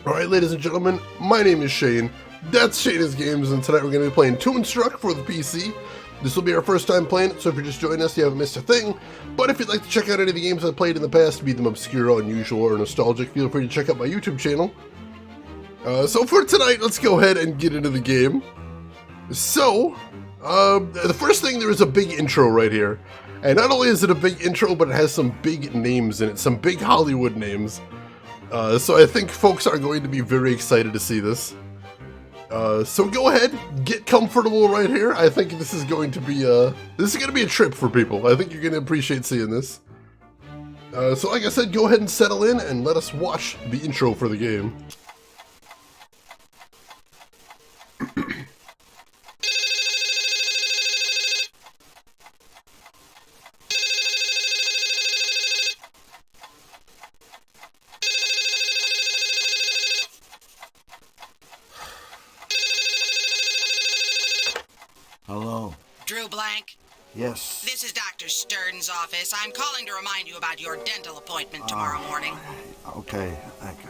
Alright, ladies and gentlemen, my name is Shane. That's Shane's Games, and tonight we're going to be playing Toonstruck for the PC. This will be our first time playing it, so if you're just joining us, you haven't missed a thing. But if you'd like to check out any of the games I've played in the past, be them obscure, unusual, or nostalgic, feel free to check out my YouTube channel. So for tonight, let's go ahead and get into the game. So, the first thing, there is a big intro right here. And not only is it a big intro, but it has some big names in it, some big Hollywood names. So I think folks are going to be very excited to see this. So go ahead, get comfortable right here. I think this is going to be a trip for people. I think you're going to appreciate seeing this. So like I said, go ahead and settle in and let us watch the intro for the game. Hello. Drew Blank? Yes. This is Dr. Stern's office. I'm calling to remind you about your dental appointment tomorrow morning. Okay, thank you.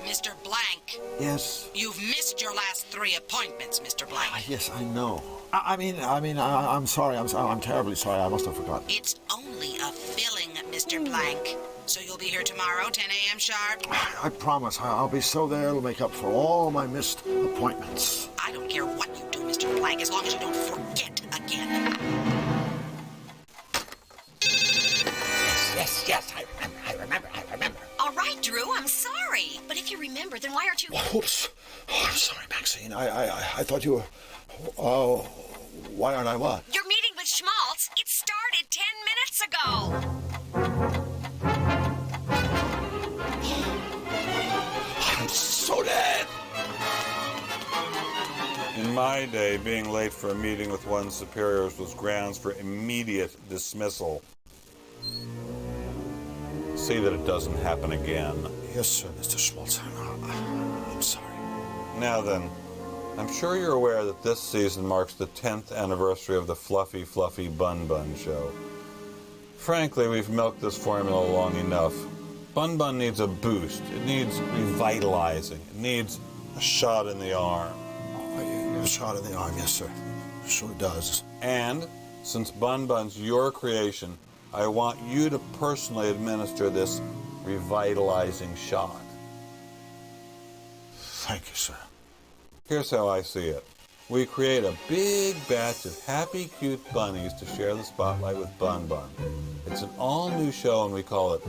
Mr. Blank, Yes. you've missed your last 3 appointments, Mr. Blank. Yes, I know. I'm sorry. I'm terribly sorry. I must have forgotten. It's only a filling, Mr. Blank. So you'll be here tomorrow, 10 a.m. sharp? I promise. I'll be so there it'll make up for all my missed appointments. I don't care what you do, Mr. Blank, as long as you don't forget again. Yes, I remember. All right, Drew, I'm sorry. But if you remember, then why aren't you... Oops. Oh, I'm sorry, Maxine. I thought you were... Oh, why aren't I what? Your meeting with Schmaltz, it started 10 minutes ago. I'm so dead. In my day, being late for a meeting with one's superiors was grounds for immediate dismissal. See that it doesn't happen again. Yes, sir, Mr. Schmaltz. I'm sorry. Now then, I'm sure you're aware that this season marks the 10th anniversary of the Fluffy Bun Bun show. Frankly, we've milked this formula long enough. Bun Bun needs a boost. It needs revitalizing. It needs a shot in the arm. A shot in the arm, yes, sir. Sure does. And, since Bun Bun's your creation, I want you to personally administer this revitalizing shot. Thank you, sir. Here's how I see it. We create a big batch of happy, cute bunnies to share the spotlight with Bun Bun. It's an all-new show and we call it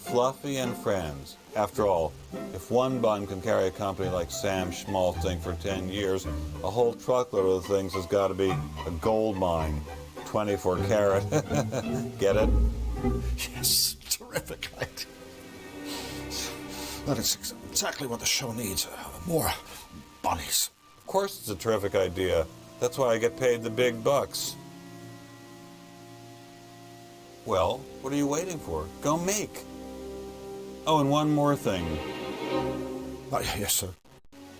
Fluffy and Friends. After all, if one bun can carry a company like Sam Schmaltzing for 10 years, a whole truckload of things has got to be a gold mine. 24 karat. Get it? Yes, terrific idea. That is exactly what the show needs. More bunnies. Of course it's a terrific idea. That's why I get paid the big bucks. Well, what are you waiting for? Go make. Oh, and one more thing. Yes, sir.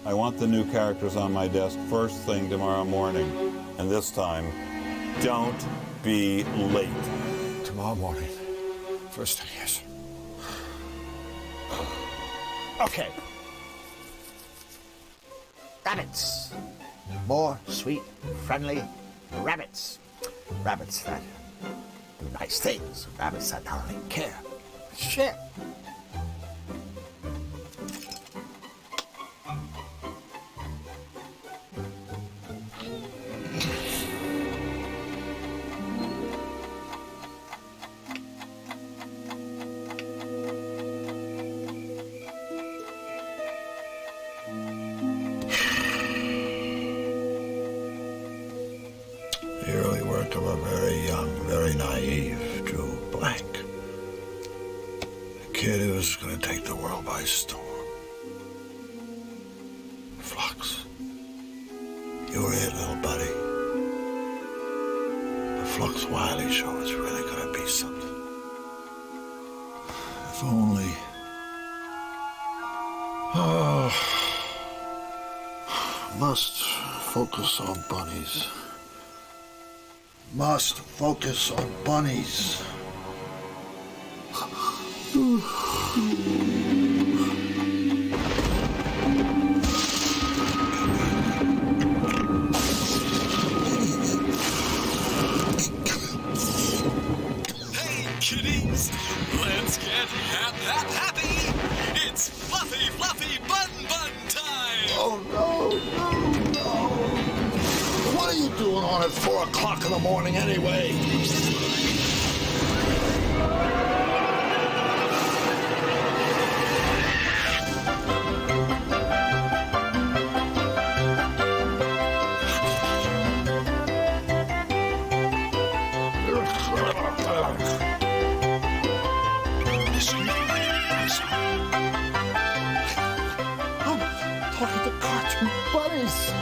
I want the new characters on my desk first thing tomorrow morning. And this time, don't be late. Tomorrow morning. First thing, yes. Okay. Rabbits. More sweet, friendly rabbits. Rabbits that do nice things. Rabbits that not only care, but share. The early work of a very young, very naive Drew Blank. A kid who was going to take the world by storm. Flux. You were it, little buddy. The Flux Wiley show is really going to be something. If only... Oh... Must focus on bunnies. Must focus on bunnies. doing on at 4 o'clock in the morning anyway? Talking to cartoon bunnies.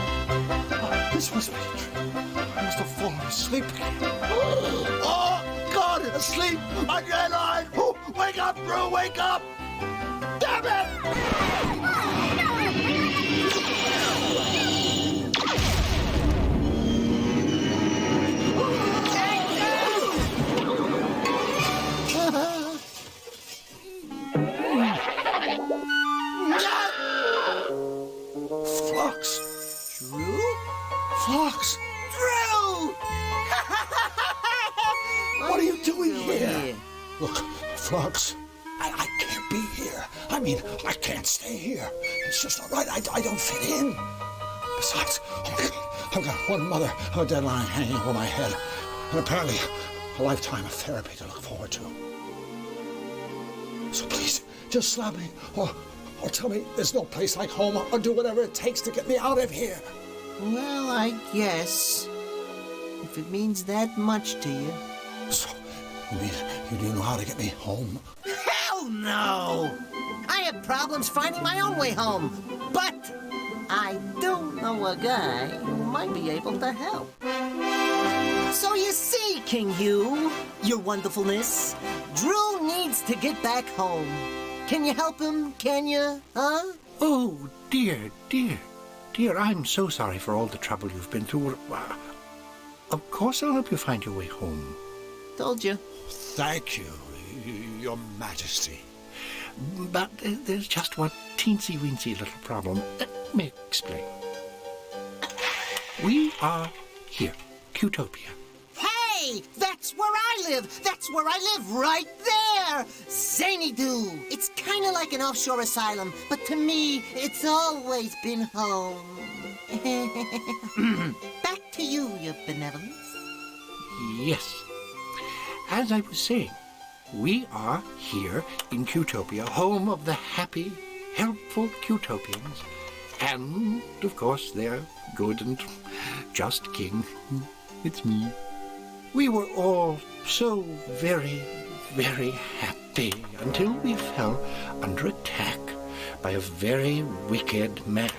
This must be a dream. I must have fallen asleep again. Oh, God, asleep again. Oh, wake up, Drew, wake up. Damn it! Flux. Drew? Flux. Drew! What are you doing here? Look, Flux, I can't be here. I mean, I can't stay here. It's just not right. I don't fit in. Besides, I've got one mother of a deadline hanging over my head, and apparently a lifetime of therapy to look forward to. So please, just slap me, or tell me there's no place like home, or do whatever it takes to get me out of here. Well, I guess. If it means that much to you. So, you mean you do know how to get me home? Hell no! I have problems finding my own way home. But I do know a guy who might be able to help. So you see, King Hugh, your wonderfulness, Drew needs to get back home. Can you help him, can you, huh? Oh, dear, dear. Dear, I'm so sorry for all the trouble you've been through. Of course I'll help you find your way home. Told you. Thank you, Your Majesty. But there's just one teensy-weensy little problem. Let me explain. We are here, Qtopia. Hey, that's where I live. That's where I live, right there. Zany-Doo. It's kind of like an offshore asylum, but to me, it's always been home. Back to you, your benevolence. Yes. As I was saying, we are here in Qtopia, home of the happy, helpful Qtopians, and, of course, their good and just king. It's me. We were all so very, very happy until we fell under attack by a very wicked man,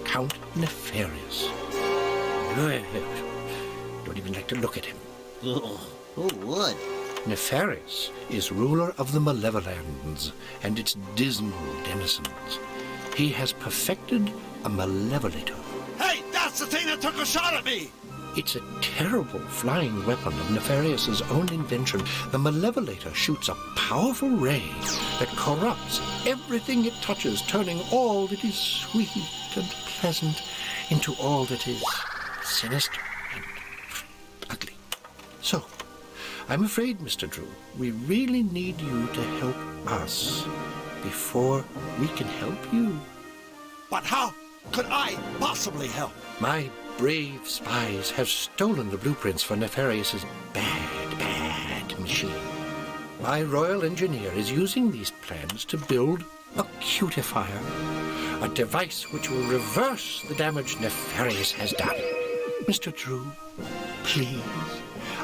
Count Nefarious. Don't even like to look at him. Who would? Nefarious is ruler of the Malevolands and its dismal denizens. He has perfected a Malevolator. Hey, that's the thing that took a shot at me! It's a terrible flying weapon of Nefarious's own invention. The Malevolator shoots a powerful ray that corrupts everything it touches, turning all that is sweet and pleasant into all that is sinister and ugly. So, I'm afraid, Mr. Drew, we really need you to help us before we can help you. But how could I possibly help? My brave spies have stolen the blueprints for Nefarious's bad machine. My royal engineer is using these plans to build a cutifier, a device which will reverse the damage Nefarious has done. Mr. Drew, please,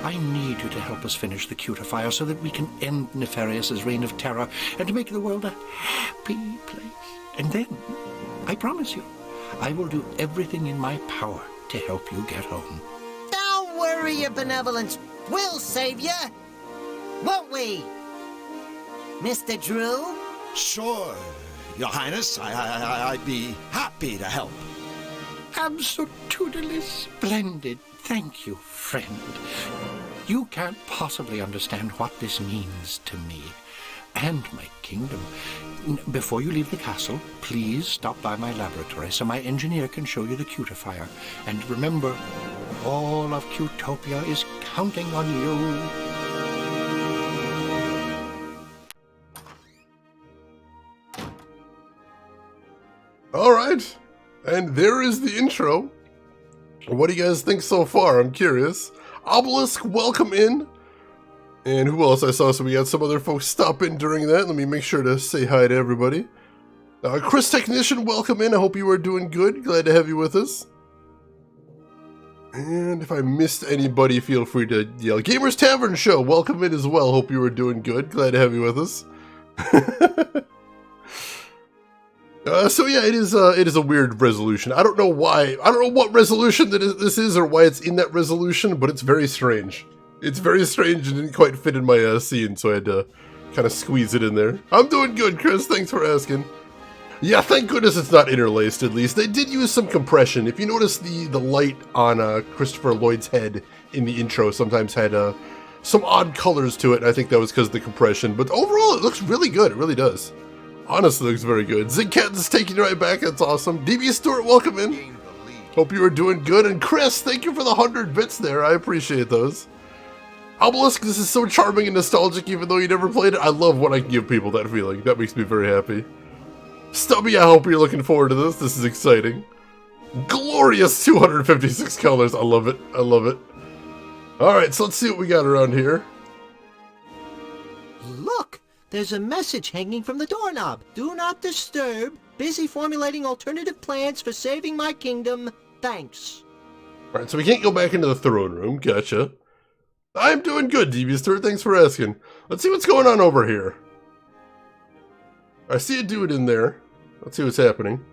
I need you to help us finish the cutifier so that we can end Nefarious's reign of terror and make the world a happy place. And then, I promise you, I will do everything in my power to help you get home. Don't worry, your benevolence. We'll save you. Won't we? Mr. Drew? Sure, Your Highness. I'd be happy to help. Absolutely splendid. Thank you, friend. You can't possibly understand what this means to me and my kingdom. Before you leave the castle, please stop by my laboratory so my engineer can show you the cutifier. And remember, all of Qtopia is counting on you. All right, and there is the intro What do you guys think so far? I'm curious. Obelisk, welcome in. And who else I saw? So we got some other folks stop in during that. Let me make sure to say hi to everybody. Chris Technician, welcome in. I hope you are doing good. Glad to have you with us. And if I missed anybody, feel free to yell. Gamers Tavern Show, welcome in as well. Hope you are doing good. Glad to have you with us. So yeah, it is a weird resolution. I don't know why. I don't know what resolution this is or why it's in that resolution, but it's very strange. It's very strange and didn't quite fit in my scene, so I had to kind of squeeze it in there. I'm doing good, Chris. Thanks for asking. Yeah, thank goodness it's not interlaced, at least. They did use some compression. If you notice, the light on Christopher Lloyd's head in the intro sometimes had some odd colors to it, and I think that was because of the compression. But overall, it looks really good. It really does. Honestly, looks very good. Zigcat's taking you right back. That's awesome. DB Stewart, welcome in. Hope you are doing good. And Chris, thank you for the 100 bits there. I appreciate those. Obelisk, this is so charming and nostalgic, even though you never played it. I love when I can give people that feeling. That makes me very happy. Stubby, I hope you're looking forward to this. This is exciting. Glorious 256 colors. I love it. I love it. Alright, so let's see what we got around here. Look! There's a message hanging from the doorknob. Do not disturb. Busy formulating alternative plans for saving my kingdom. Thanks. Alright, so we can't go back into the throne room. Gotcha. I'm doing good, DB3. Thanks for asking. Let's see what's going on over here. I see a dude in there. Let's see what's happening.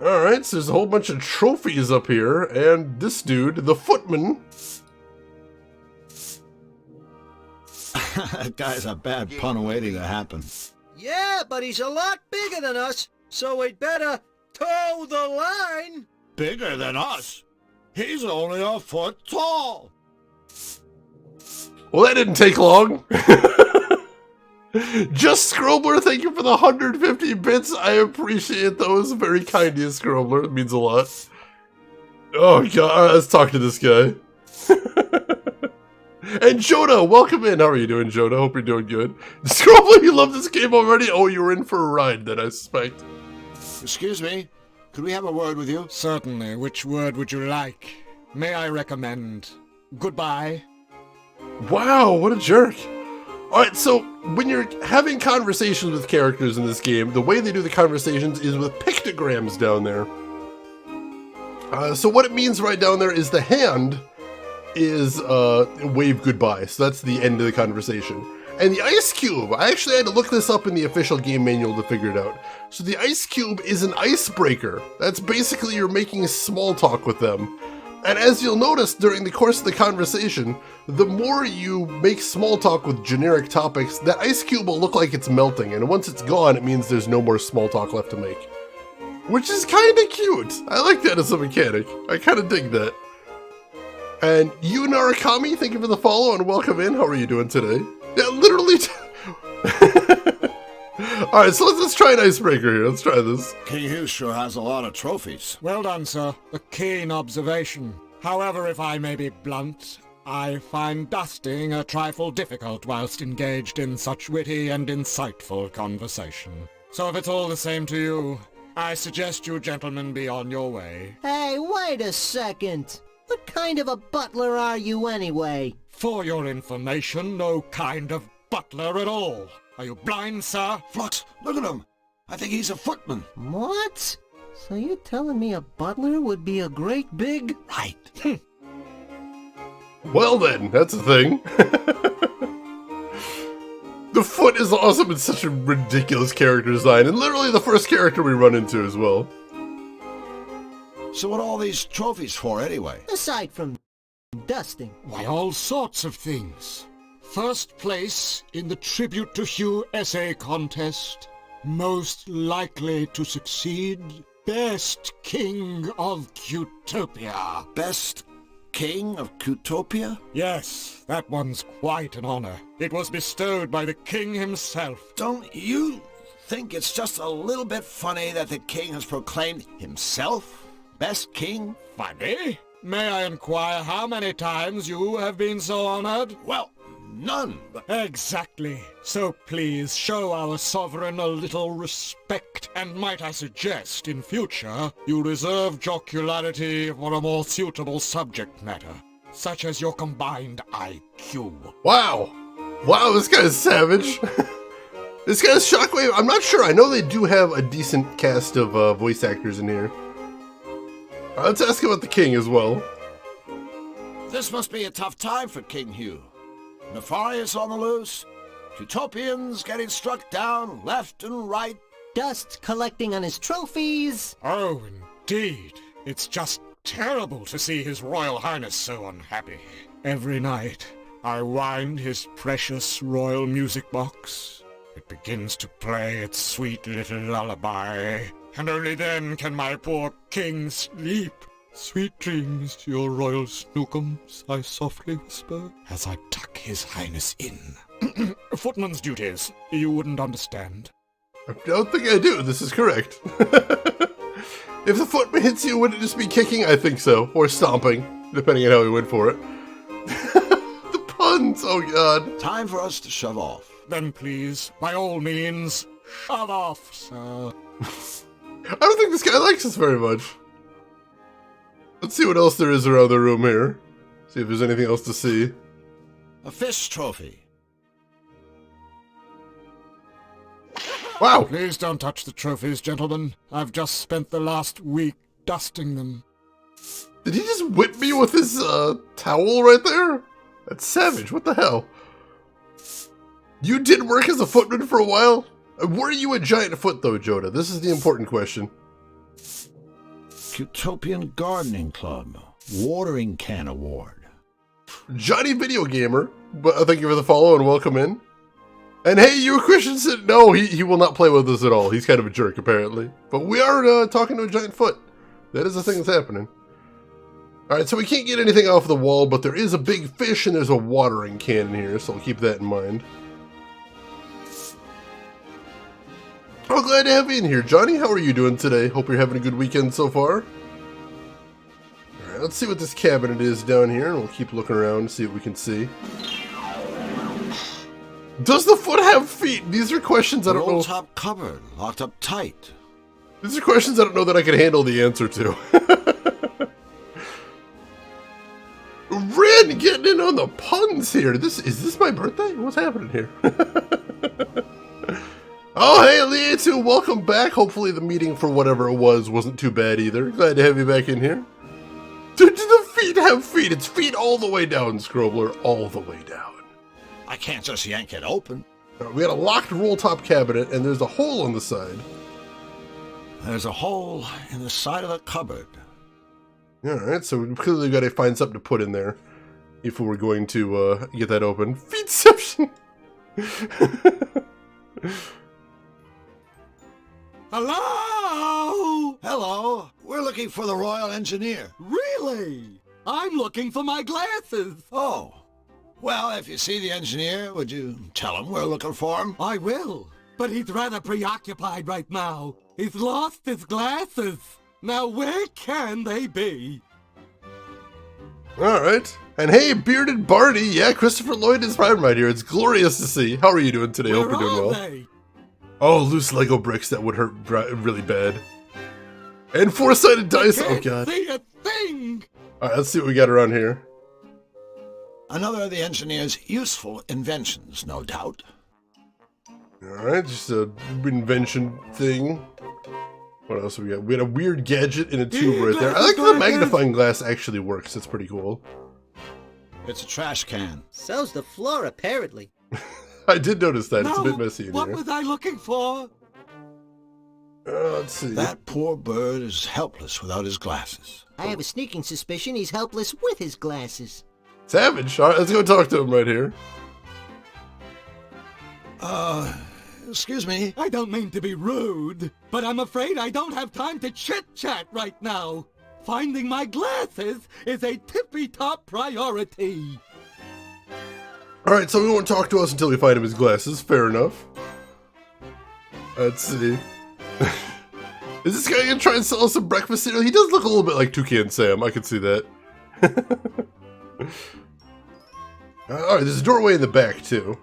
Alright, so there's a whole bunch of trophies up here, and this dude, the footman. That guy's a bad pun waiting to happen. Yeah, but he's a lot bigger than us, so we'd better toe the line. Bigger than us? He's only a foot tall. Well, that didn't take long. Just Scrobler, thank you for the 150 bits. I appreciate those. Very kind of you, Scrobler. It means a lot. Oh, God. All right, let's talk to this guy. And Jonah, welcome in. How are you doing, Jonah? Hope you're doing good. Scrobler, you love this game already? Oh, you were in for a ride then, I suspect. Excuse me. Could we have a word with you? Certainly. Which word would you like? May I recommend goodbye? Wow, what a jerk. Alright, so when you're having conversations with characters in this game, the way they do the conversations is with pictograms down there. So what it means right down there is the hand is wave goodbye. So that's the end of the conversation. And the ice cube, I actually had to look this up in the official game manual to figure it out. So the ice cube is an icebreaker. That's basically you're making small talk with them. And as you'll notice during the course of the conversation, the more you make small talk with generic topics, that ice cube will look like it's melting. And once it's gone, it means there's no more small talk left to make. Which is kind of cute. I like that as a mechanic. I kind of dig that. And you, Narakami, thank you for the follow and welcome in. How are you doing today? Yeah, literally. Alright, so let's try an icebreaker here. Let's try this. King Hughes sure has a lot of trophies. Well done, sir. A keen observation. However, if I may be blunt, I find dusting a trifle difficult whilst engaged in such witty and insightful conversation. So if it's all the same to you, I suggest you gentlemen be on your way. Hey, wait a second. What kind of a butler are you anyway? For your information, no kind of butler at all. Are you blind, sir? Flux, look at him. I think he's a footman. What? So you're telling me a butler would be a great big... Right. Well then, that's a thing. The foot is awesome. It's such a ridiculous character design, and literally the first character we run into as well. So what are all these trophies for anyway? Aside from dusting. Why, all sorts of things. First place in the Tribute to Hugh essay contest. Most likely to succeed. Best King of Cutopia. Best King of Cutopia? Yes, that one's quite an honor. It was bestowed by the king himself. Don't you think it's just a little bit funny that the king has proclaimed himself best king? Funny? May I inquire how many times you have been so honored? Well, none. Exactly. So please show our sovereign a little respect, and might I suggest in future you reserve jocularity for a more suitable subject matter, such as your combined IQ. Wow. Wow, this guy's savage. This guy's Shockwave. I'm not sure. I know they do have a decent cast of voice actors in here. Let's ask about the king as well. This must be a tough time for King Hugh. Nefarious on the loose, Utopians getting struck down left and right. Dust collecting on his trophies. Oh, indeed. It's just terrible to see His Royal Highness so unhappy. Every night, I wind his precious royal music box. It begins to play its sweet little lullaby, and only then can my poor king sleep. Sweet dreams to your royal snookums, I softly whisper, as I tuck his highness in. Footman's duties. You wouldn't understand. I don't think I do. This is correct. If the footman hits you, would it just be kicking? I think so. Or stomping, depending on how he went for it. The puns, oh god. Time for us to shove off. Then please, by all means, shove off, sir. I don't think this guy likes us very much. Let's see what else there is around the room here. See if there's anything else to see. A fish trophy. Wow! Please don't touch the trophies, gentlemen. I've just spent the last week dusting them. Did he just whip me with his towel right there? That's savage. What the hell? You did work as a footman for a while? Were you a giant foot, though, Joda? This is the important question. Utopian Gardening Club. Watering Can Award. Johnny Video Gamer, but thank you for the follow and welcome in. And hey, you Christensen, no, he will not play with us at all. He's kind of a jerk, apparently. But we are talking to a giant foot. That is the thing that's happening. Alright, so we can't get anything off the wall, but there is a big fish and there's a watering can in here, so I'll keep that in mind. Oh, glad to have you in here, Johnny. How are you doing today? Hope you're having a good weekend so far. Alright, let's see what this cabinet is down here, and we'll keep looking around and see what we can see. Does the foot have feet? These are questions I don't know. Top cupboard, locked up tight. These are questions I don't know that I can handle the answer to. Rin getting in on the puns here. Is this my birthday? What's happening here? Oh, hey, Leah2, welcome back. Hopefully the meeting for whatever it was wasn't too bad either. Glad to have you back in here. Do the feet have feet? It's feet all the way down, Scrobler, all the way down. I can't just yank it open. We got a locked roll-top cabinet, and there's a hole on the side. There's a hole in the side of the cupboard. Alright, so we clearly got to find something to put in there if we were going to get that open. Feetception! Hello? Hello. We're looking for the Royal Engineer. Really? I'm looking for my glasses. Oh. Well, if you see the engineer, would you tell him we're looking for him? I will, but he's rather preoccupied right now. He's lost his glasses. Now where can they be? Alright. And hey, Bearded Barney, yeah, Christopher Lloyd is prime right here. It's glorious to see. How are you doing today? Hope you're doing well. They? Oh, loose Lego bricks, that would hurt really bad. And four-sided dice, oh god. See a thing. Alright, let's see what we got around here. Another of the engineer's useful inventions, no doubt. Alright, just a invention thing. What else have we got? We had a weird gadget in a tube right there. I like the magnifying glass actually works. That's pretty cool. It's a trash can. So's the floor, apparently. I did notice that. No, it's a bit messy in what here. was I looking for? Let's see. That poor bird is helpless without his glasses. I have a sneaking suspicion he's helpless with his glasses. Savage. All right, let's go talk to him right here. Excuse me. I don't mean to be rude, but I'm afraid I don't have time to chit-chat right now. Finding my glasses is a tippy-top priority. Alright, so he won't talk to us until we find him his glasses. Fair enough. Let's see. Is this guy gonna try and sell us some breakfast cereal? He does look a little bit like Toucan Sam. I can see that. Alright, there's a doorway in the back, too.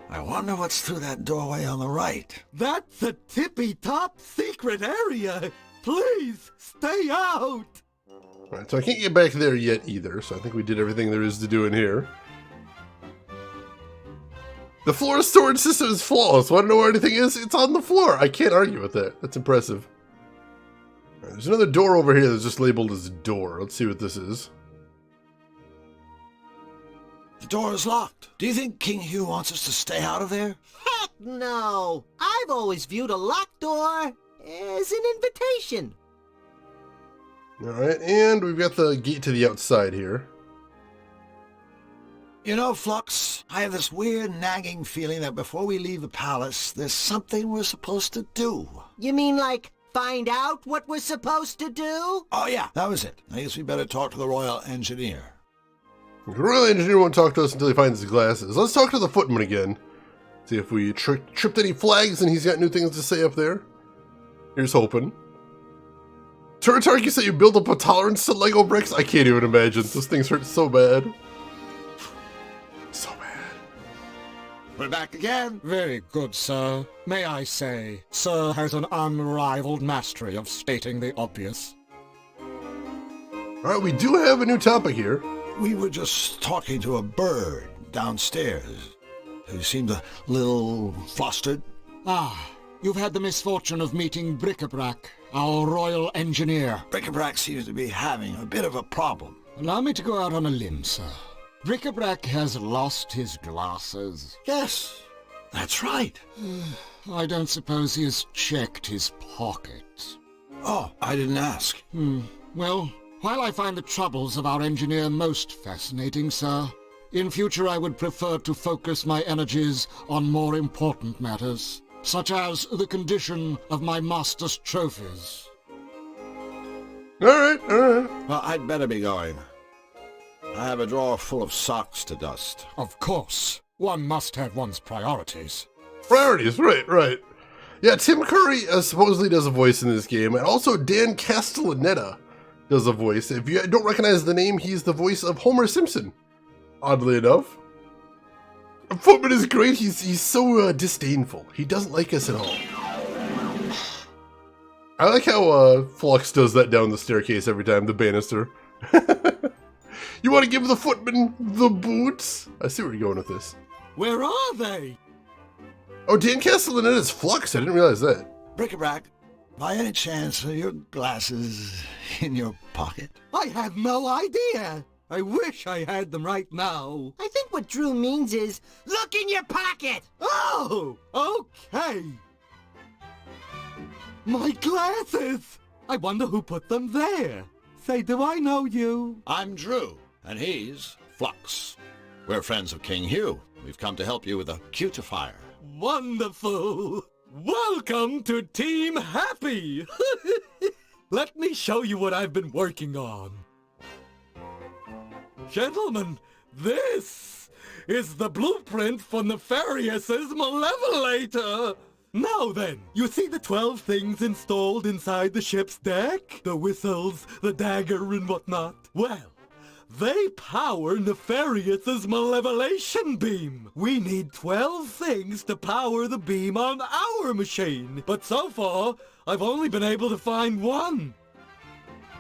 I wonder what's through that doorway on the right. That's a tippy-top secret area. Please, stay out. Alright, so I can't get back there yet either, so I think we did everything there is to do in here. The floor storage system is flawless. Want to know where anything is? It's on the floor. I can't argue with that. That's impressive. Right, there's another door over here that's just labeled as door. Let's see what this is. The door is locked. Do you think King Hugh wants us to stay out of there? Heck no! I've always viewed a locked door as an invitation. Alright, and we've got the gate to the outside here. You know, Flux, I have this weird nagging feeling that before we leave the palace, there's something we're supposed to do. You mean like find out what we're supposed to do? Oh yeah, that was it. I guess we better talk to the royal engineer. The royal engineer won't talk to us until he finds his glasses. Let's talk to the footman again. See if we tripped any flags and he's got new things to say up there. Here's hoping. Turtark, you say you build up a tolerance to Lego bricks? I can't even imagine. Those things hurt so bad. So bad. We're back again. Very good, sir. May I say, sir has an unrivaled mastery of stating the obvious. Alright, we do have a new topic here. We were just talking to a bird downstairs who seemed a little flustered. Ah, you've had the misfortune of meeting Bric-a-Brac, our royal engineer. Bric-a-Brac seems to be having a bit of a problem. Allow me to go out on a limb, sir. Bric-a-Brac has lost his glasses. Yes, that's right. I don't suppose he has checked his pockets. Oh, I didn't ask. Well, while I find the troubles of our engineer most fascinating, sir, in future I would prefer to focus my energies on more important matters, such as the condition of my master's trophies. Alright. Well, I'd better be going. I have a drawer full of socks to dust. Of course. One must have one's priorities. Priorities, right. Yeah, Tim Curry supposedly does a voice in this game, and also Dan Castellaneta does a voice. If you don't recognize the name, he's the voice of Homer Simpson, oddly enough. Footman is great. He's so disdainful. He doesn't like us at all. I like how Flux does that down the staircase every time, the banister. You want to give the footman the boots? I see where you're going with this. Where are they? Oh, Dan Castellaneta is Flux. I didn't realize that. Bric-a-Brac, by any chance are your glasses in your pocket? I have no idea. I wish I had them right now. I think what Drew means is, look in your pocket! Oh, okay. My glasses! I wonder who put them there. Say, do I know you? I'm Drew, and he's Flux. We're friends of King Hugh. We've come to help you with a cutifier. Wonderful. Welcome to Team Happy. Let me show you what I've been working on. Gentlemen, this is the blueprint for Nefarious's Malevolator. Now then, you see the 12 things installed inside the ship's deck? The whistles, the dagger, and whatnot? Well, they power Nefarious's Malevolation beam. We need 12 things to power the beam on our machine. But so far, I've only been able to find one.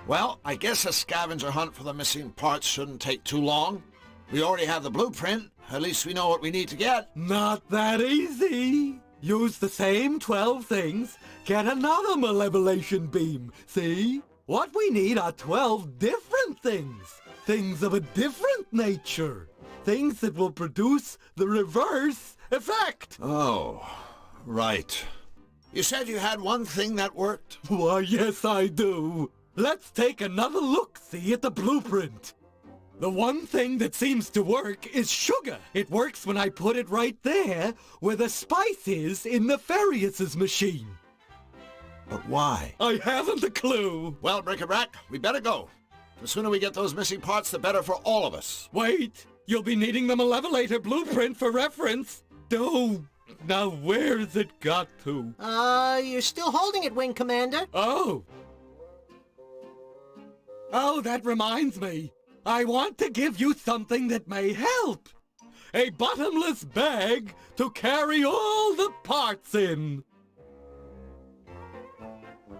Well, I guess a scavenger hunt for the missing parts shouldn't take too long. We already have the blueprint. At least we know what we need to get. Not that easy. Use the same 12 things, get another Malevolation beam. See? What we need are 12 different things. Things of a different nature. Things that will produce the reverse effect. Oh, right. You said you had one thing that worked? Why, yes, I do. Let's take another look-see at the blueprint. The one thing that seems to work is sugar. It works when I put it right there where the spice is in Nefarious' machine. But why? I haven't a clue. Well, Bric-a-Brac, we better go. The sooner we get those missing parts, the better for all of us. Wait, you'll be needing the Malevolator blueprint for reference. Oh, now where's it got to? You're still holding it, Wing Commander. Oh, that reminds me. I want to give you something that may help. A bottomless bag to carry all the parts in.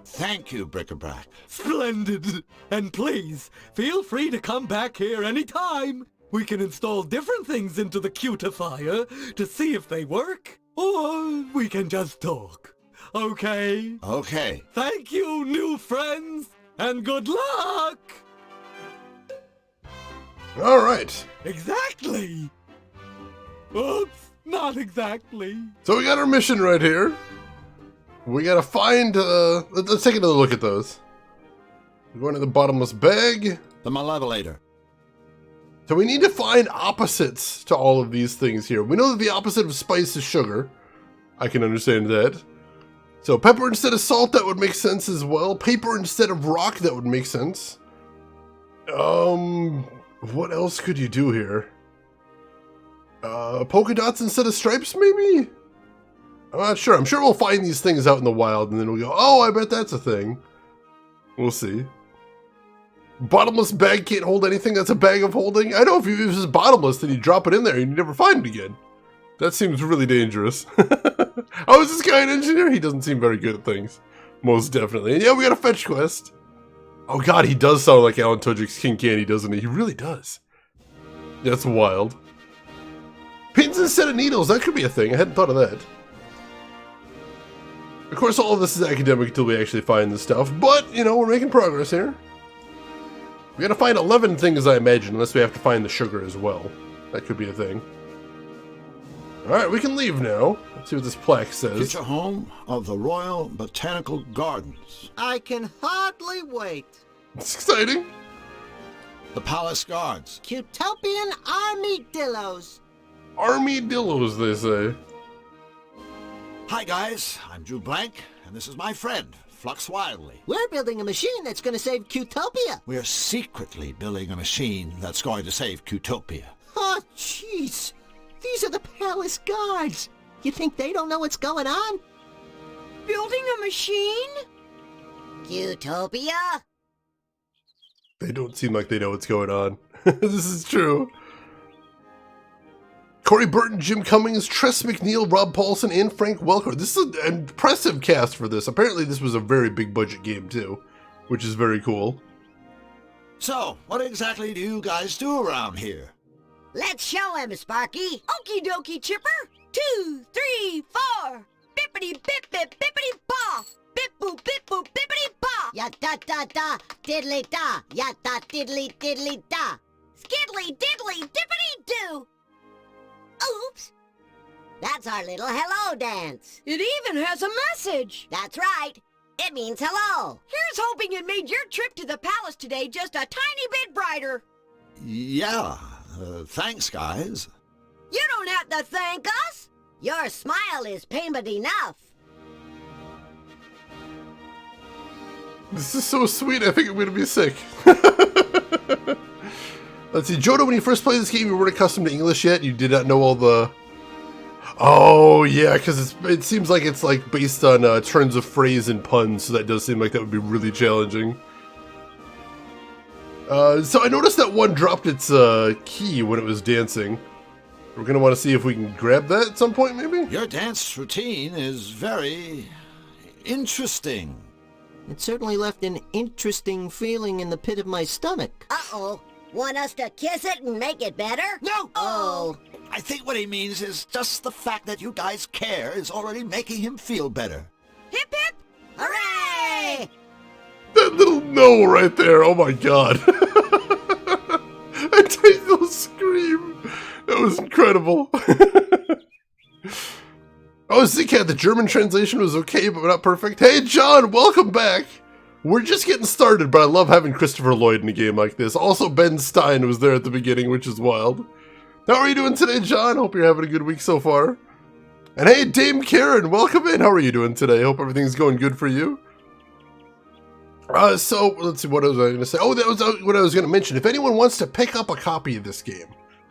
Thank you, Bric-a-Brac. Splendid. And please, feel free to come back here anytime. We can install different things into the cutifier to see if they work, or we can just talk. Okay? Okay. Thank you, new friends, and good luck! All right. Exactly! Oops, not exactly. So we got our mission right here. We gotta find, let's take another look at those. We're going to the bottomless bag. The Malevolator. So we need to find opposites to all of these things here. We know that the opposite of spice is sugar. I can understand that. So pepper instead of salt, that would make sense as well. Paper instead of rock, that would make sense. What else could you do here? Polka dots instead of stripes, maybe? I'm not sure. I'm sure we'll find these things out in the wild and then we'll go, oh, I bet that's a thing. We'll see. Bottomless bag can't hold anything. That's a bag of holding. I know if it was bottomless, then you drop it in there and you never find it again. That seems really dangerous. Oh, is this guy an engineer? He doesn't seem very good at things. Most definitely. And yeah, we got a fetch quest. Oh god, he does sound like Alan Tudyk's King Candy, doesn't he? He really does. That's wild. Pins instead of needles, that could be a thing. I hadn't thought of that. Of course, all of this is academic until we actually find this stuff, but, you know, we're making progress here. We gotta find 11 things, I imagine, unless we have to find the sugar as well. That could be a thing. Alright, we can leave now. Let's see what this plaque says. Future home of the Royal Botanical Gardens. I can hardly wait. It's exciting. The Palace Guards. Cutopian armadillos. Armadillos, they say. Hi guys, I'm Drew Blank, and this is my friend, Flux Wildly. We're building a machine that's going to save Cutopia. We're secretly building a machine that's going to save Cutopia. Oh, jeez. These are the Palace Guards. You think they don't know what's going on? Building a machine? Cutopia? They don't seem like they know what's going on. This is true. Corey Burton, Jim Cummings, Tress McNeil, Rob Paulson, and Frank Welker. This is an impressive cast for this. Apparently this was a very big budget game too, which is very cool. So, what exactly do you guys do around here? Let's show him, Sparky. Okie dokie, Chipper. 2, 3, 4. Bippity bip bip bippity paw. Bip boop bip boop bippity paw. Ya da da da, diddly da. Ya da diddly diddly da. Skiddly diddly dippity doo. Oops. That's our little hello dance. It even has a message. That's right. It means hello. Here's hoping it made your trip to the palace today just a tiny bit brighter. Yeah, thanks guys. You don't have to thank us. Your smile is payment enough. This is so sweet, I think I'm gonna be sick. Let's see, Jodo, when you first played this game, you weren't accustomed to English yet? You did not know all the... Oh, yeah, because it seems like it's like based on turns of phrase and puns, so that does seem like that would be really challenging. So I noticed that one dropped its key when it was dancing. We're going to want to see if we can grab that at some point, maybe? Your dance routine is very interesting. It certainly left an interesting feeling in the pit of my stomach. Uh-oh. Want us to kiss it and make it better? No! Oh. I think what he means is just the fact that you guys care is already making him feel better. Hip hip! Hooray! That little no right there, oh my god. A tiny little scream. That was incredible. Oh, Zcat, the German translation was okay, but not perfect. Hey, John, welcome back. We're just getting started, but I love having Christopher Lloyd in a game like this. Also, Ben Stein was there at the beginning, which is wild. How are you doing today, John? Hope you're having a good week so far. And hey, Dame Karen, welcome in. How are you doing today? Hope everything's going good for you. So, let's see, what was I going to say? Oh, that was what I was going to mention. If anyone wants to pick up a copy of this game,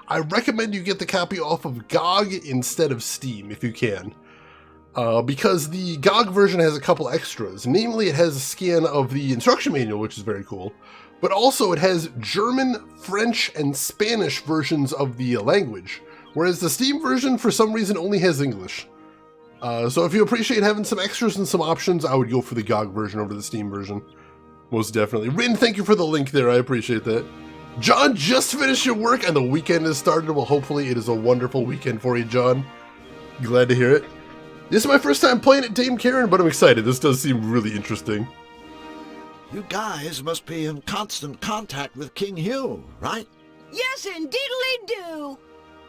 I recommend you get the copy off of GOG instead of Steam, if you can. because the GOG version has a couple extras. Namely, it has a scan of the instruction manual, which is very cool, but also it has German, French, and Spanish versions of the language, whereas the Steam version, for some reason, only has English. So if you appreciate having some extras and some options, I would go for the GOG version over the Steam version. Most definitely. Rin, thank you for the link there. I appreciate that. John, just finished your work and the weekend has started. Well, hopefully it is a wonderful weekend for you, John. Glad to hear it. This is my first time playing at Dame Karen, but I'm excited. This does seem really interesting. You guys must be in constant contact with King Hugh, right? Yes, indeedly do.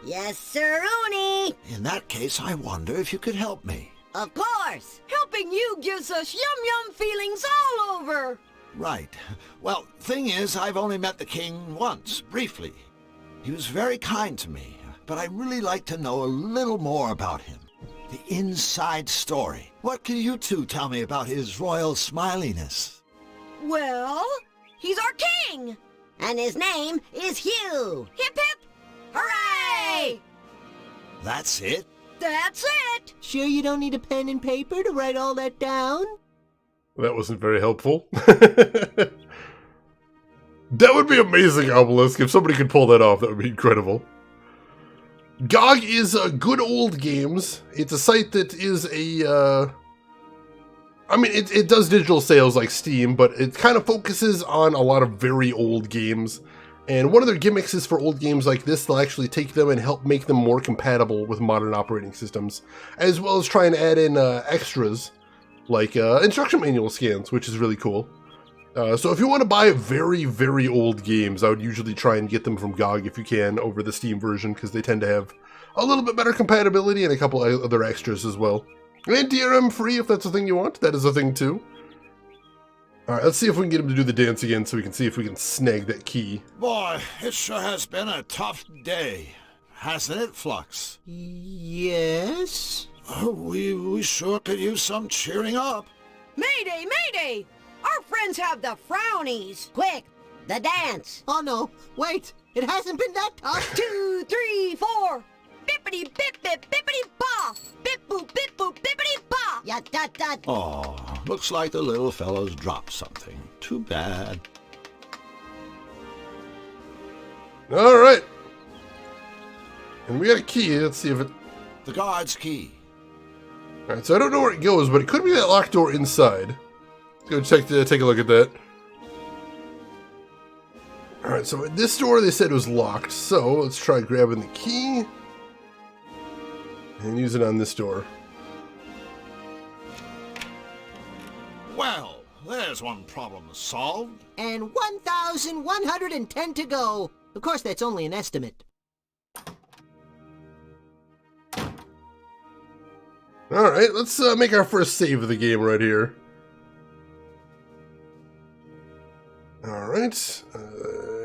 Yes, sir-oony. In that case, I wonder if you could help me. Of course. Helping you gives us yum-yum feelings all over. Right. Well, thing is, I've only met the king once, briefly. He was very kind to me, but I'd really like to know a little more about him. The inside story. What can you two tell me about his royal smiliness? Well, he's our king. And his name is Hugh. Hip hip, hooray! That's it? That's it. Sure you don't need a pen and paper to write all that down? That wasn't very helpful. That would be amazing, Obelisk. If somebody could pull that off, that would be incredible. GOG is Good Old Games. It's a site that is a... I mean, it does digital sales like Steam, but it kind of focuses on a lot of very old games. And one of their gimmicks is for old games like this, they'll actually take them and help make them more compatible with modern operating systems, as well as try and add in extras like instruction manual scans, which is really cool. So if you want to buy very, very old games, I would usually try and get them from GOG if you can over the Steam version, because they tend to have a little bit better compatibility and a couple other extras as well. And DRM free if that's a thing you want. That is a thing too. Alright, let's see if we can get him to do the dance again so we can see if we can snag that key. Boy, it sure has been a tough day, hasn't it, Flux? Yes? We sure could use some cheering up. Mayday, mayday! Our friends have the frownies. Quick, the dance. Oh no, wait, it hasn't been that tough. 2, 3, 4. Bippity bip bip bippity ba. Bip boop bip boop bippity ba. Ya da da. Oh, looks like the little fellow's dropped something. Too bad. Alright. And we got a key. Let's see if it... The guard's key. Alright, so I don't know where it goes, but it could be that locked door inside. Let's go take a look at that. Alright, so at this door they said it was locked, so let's try grabbing the key and use it on this door. Well, there's one problem solved. And 1,110 to go. Of course, that's only an estimate. Alright, let's make our first save of the game right here. Alright,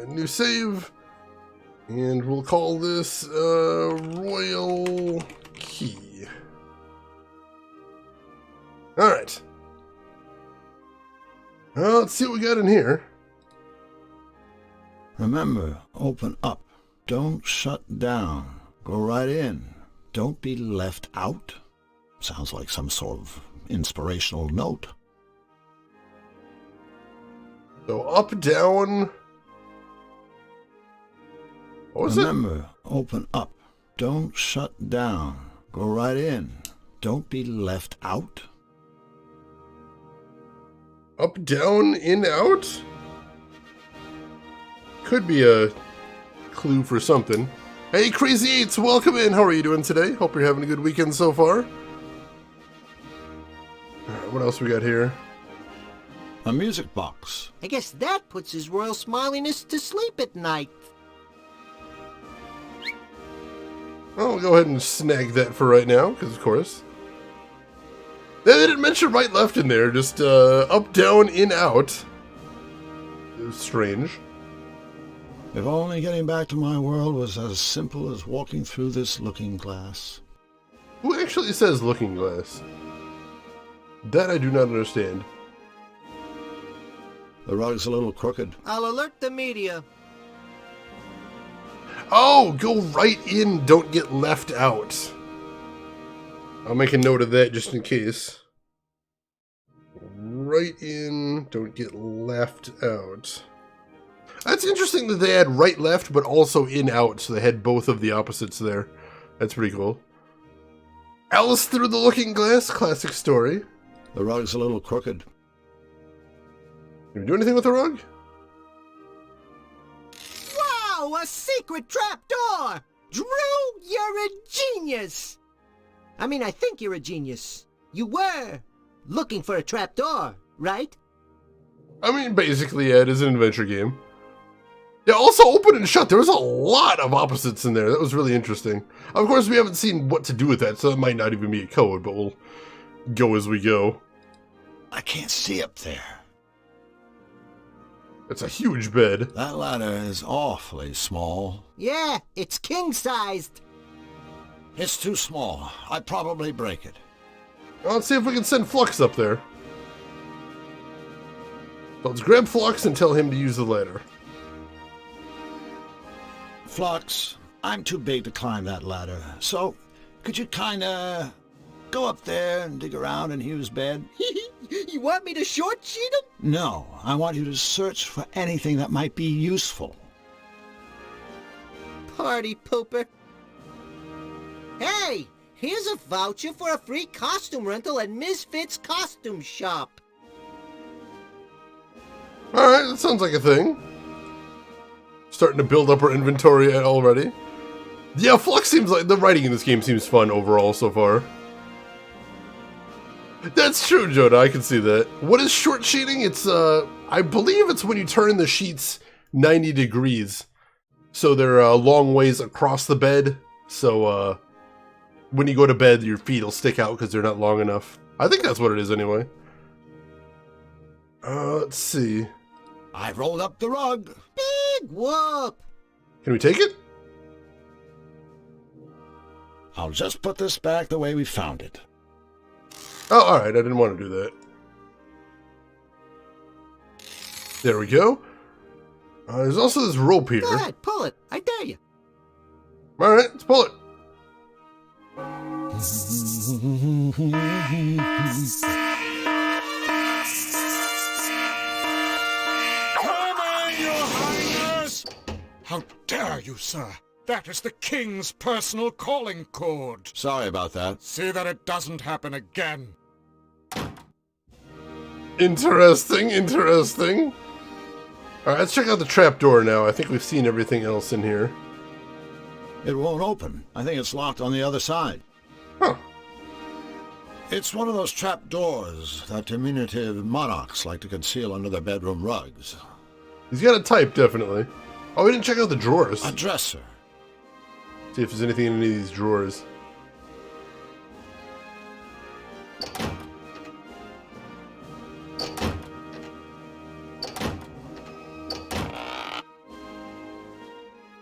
new save. And we'll call this Royal Key. Alright. Well, let's see what we got in here. Remember, open up. Don't shut down. Go right in. Don't be left out. Sounds like some sort of inspirational note. So up, down. What was Remember, open up. Don't shut down. Go right in. Don't be left out. Up, down, in, out? Could be a clue for something. Hey, Crazy Eights, welcome in. How are you doing today? Hope you're having a good weekend so far. Alright, what else we got here? A music box. I guess that puts his royal smiliness to sleep at night. Well, we'll go ahead and snag that for right now, because of course. They didn't mention right, left in there, just up, down, in, out. It was strange. If only getting back to my world was as simple as walking through this looking glass. Who actually says looking glass? That I do not understand. The rug's a little crooked. I'll alert the media. Oh, go right in, don't get left out. I'll make a note of that just in case. Right in, don't get left out. That's interesting that they had right, left, but also in, out, so they had both of the opposites there. That's pretty cool. Alice Through the Looking Glass, classic story. The rug's a little crooked. Can we do anything with the rug? Wow, a secret trapdoor! Drew, you're a genius! I mean, I think you're a genius. You were looking for a trapdoor, right? I mean, basically, yeah, it is an adventure game. Yeah, also open and shut. There was a lot of opposites in there. That was really interesting. Of course, we haven't seen what to do with that, so that might not even be a code, but we'll go as we go. I can't see up there. It's a huge bed. That ladder is awfully small. Yeah, it's king-sized. It's too small. I'd probably break it. Well, let's see if we can send Flux up there. So let's grab Flux and tell him to use the ladder. Flux, I'm too big to climb that ladder, so could you kinda go up there and dig around in Hugh's bed? You want me to short-sheet him? No, I want you to search for anything that might be useful. Party pooper. Hey, here's a voucher for a free costume rental at Misfits Costume Shop. Alright, that sounds like a thing. Starting to build up our inventory already. Yeah, Flux seems like... the writing in this game seems fun overall so far. That's true, Joda, I can see that. What is short sheeting? It's, I believe it's when you turn the sheets 90 degrees. So they're long ways across the bed. So, when you go to bed, your feet will stick out because they're not long enough. I think that's what it is anyway. Let's see. I rolled up the rug. Big whoop. Can we take it? I'll just put this back the way we found it. Oh, alright, I didn't want to do that. There we go. There's also this rope here. Go ahead, pull it. I dare you. Alright, let's pull it. How dare you, sir? That is the king's personal calling code. Sorry about that. See that it doesn't happen again. Interesting, interesting. Alright, let's check out the trapdoor now. I think we've seen everything else in here. It won't open. I think it's locked on the other side. Huh. It's one of those trap doors that diminutive monarchs like to conceal under their bedroom rugs. He's got a type, definitely. Oh, we didn't check out the drawers. A dresser. See if there's anything in any of these drawers.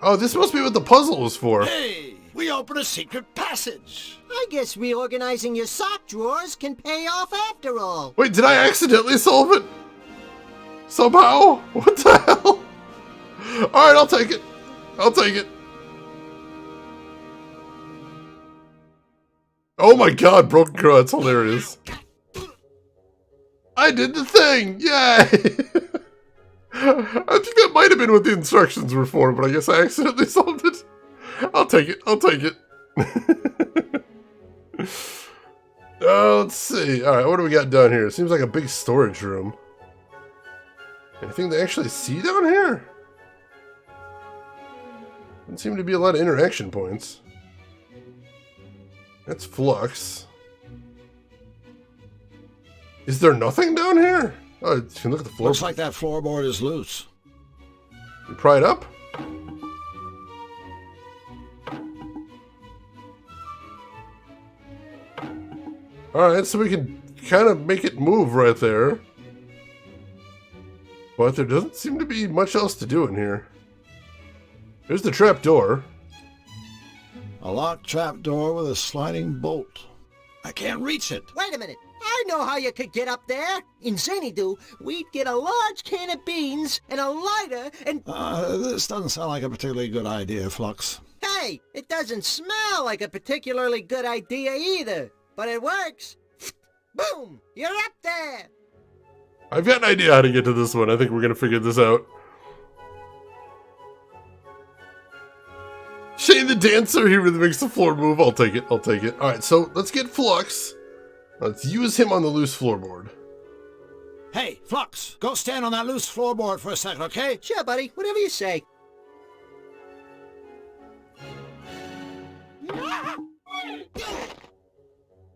Oh, this must be what the puzzle was for. Hey, we opened a secret passage. I guess reorganizing your sock drawers can pay off after all. Wait, did I accidentally solve it? Somehow? What the hell? Alright, I'll take it. I'll take it. Oh my god, broken crow, that's hilarious. I did the thing! Yay! I think that might have been what the instructions were for, but I guess I accidentally solved it. I'll take it, I'll take it. Let's see. Alright, what do we got down here? Seems like a big storage room. Anything to actually see down here? Doesn't seem to be a lot of interaction points. That's Flux. Is there nothing down here? Oh, you can look at the floor. Looks like that floorboard is loose. You pry it up? Alright, so we can kind of make it move right there. But there doesn't seem to be much else to do in here. There's the trap door. A locked trap door with a sliding bolt. I can't reach it. Wait a minute. I know how you could get up there. In Xanadu, we'd get a large can of beans and a lighter and... This doesn't sound like a particularly good idea, Flux. Hey, it doesn't smell like a particularly good idea either. but it works. Boom! You're up there! I've got an idea how to get to this one. I think we're going to figure this out. Shane the dancer, he really makes the floor move. I'll take it. I'll take it. All right, so let's get Flux. Let's use him on the loose floorboard. Hey, Flux, go stand on that loose floorboard for a second, okay? Sure, buddy. Whatever you say.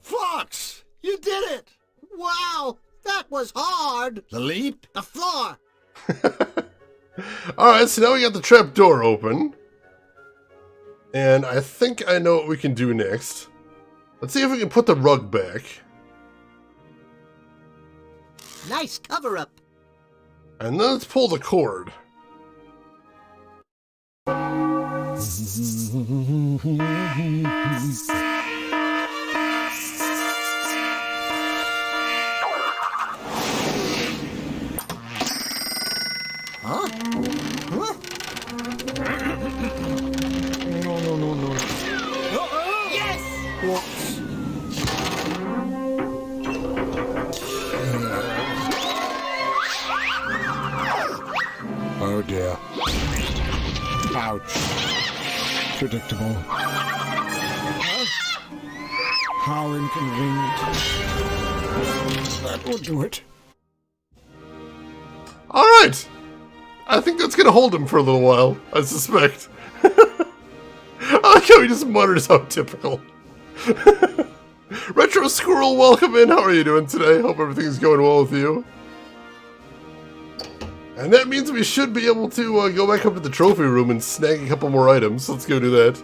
Flux, you did it! Wow! That was hard! The leap? The floor! Alright, so now we got the trap door open. And I think I know what we can do next. Let's see if we can put the rug back. Nice cover-up. And then let's pull the cord. Huh? Huh? No. Yes! Oh dear. Ouch. Predictable. How inconvenient. That will do it. Alright! I think that's gonna hold him for a little while, I suspect. I like how he just mutters how typical. Retro Squirrel, welcome in. How are you doing today? Hope everything's going well with you. And that means we should be able to go back up to the trophy room and snag a couple more items. Let's go do that.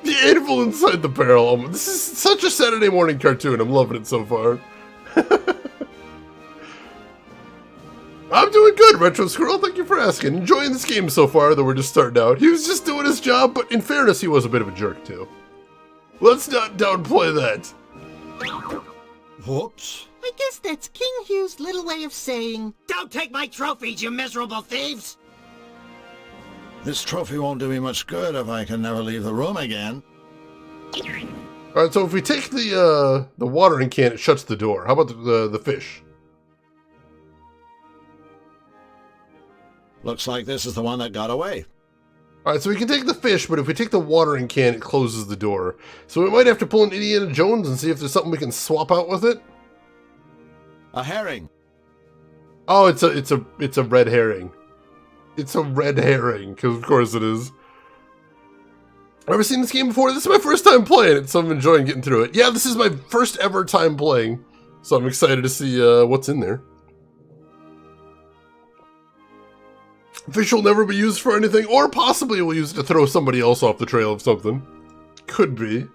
The anvil inside the barrel. This is such a Saturday morning cartoon. I'm loving it so far. I'm doing good, Retro Squirrel. Thank you for asking. Enjoying this game so far, though we're just starting out. He was just doing his job, but in fairness, he was a bit of a jerk, too. Let's not downplay that. Whoops. I guess that's King Hugh's little way of saying, Don't take my trophies, you miserable thieves! This trophy won't do me much good if I can never leave the room again. Alright, so if we take the watering can, it shuts the door. How about the fish? Looks like this is the one that got away. Alright, so we can take the fish, but if we take the watering can, it closes the door. So we might have to pull an Indiana Jones and see if there's something we can swap out with it. A herring. Oh, it's a red herring. It's a red herring, because of course it is. Ever seen this game before? This is my first time playing it, so I'm enjoying getting through it. Yeah, this is my first ever time playing, so I'm excited to see what's in there. Fish will never be used for anything, or possibly we'll use it to throw somebody else off the trail of something. Could be.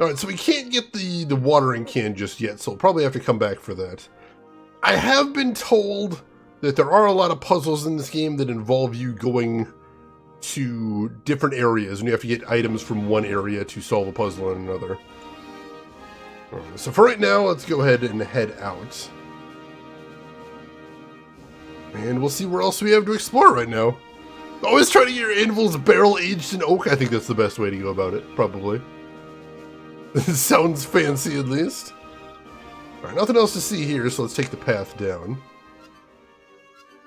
Alright, so we can't get the watering can just yet, so we'll probably have to come back for that. I have been told that there are a lot of puzzles in this game that involve you going to different areas, and you have to get items from one area to solve a puzzle in another. Alright, so for right now, let's go ahead and head out. And we'll see where else we have to explore right now. Always try to get your anvils barrel aged in oak. I think that's the best way to go about it, probably. Sounds fancy, at least. Alright, nothing else to see here, so let's take the path down.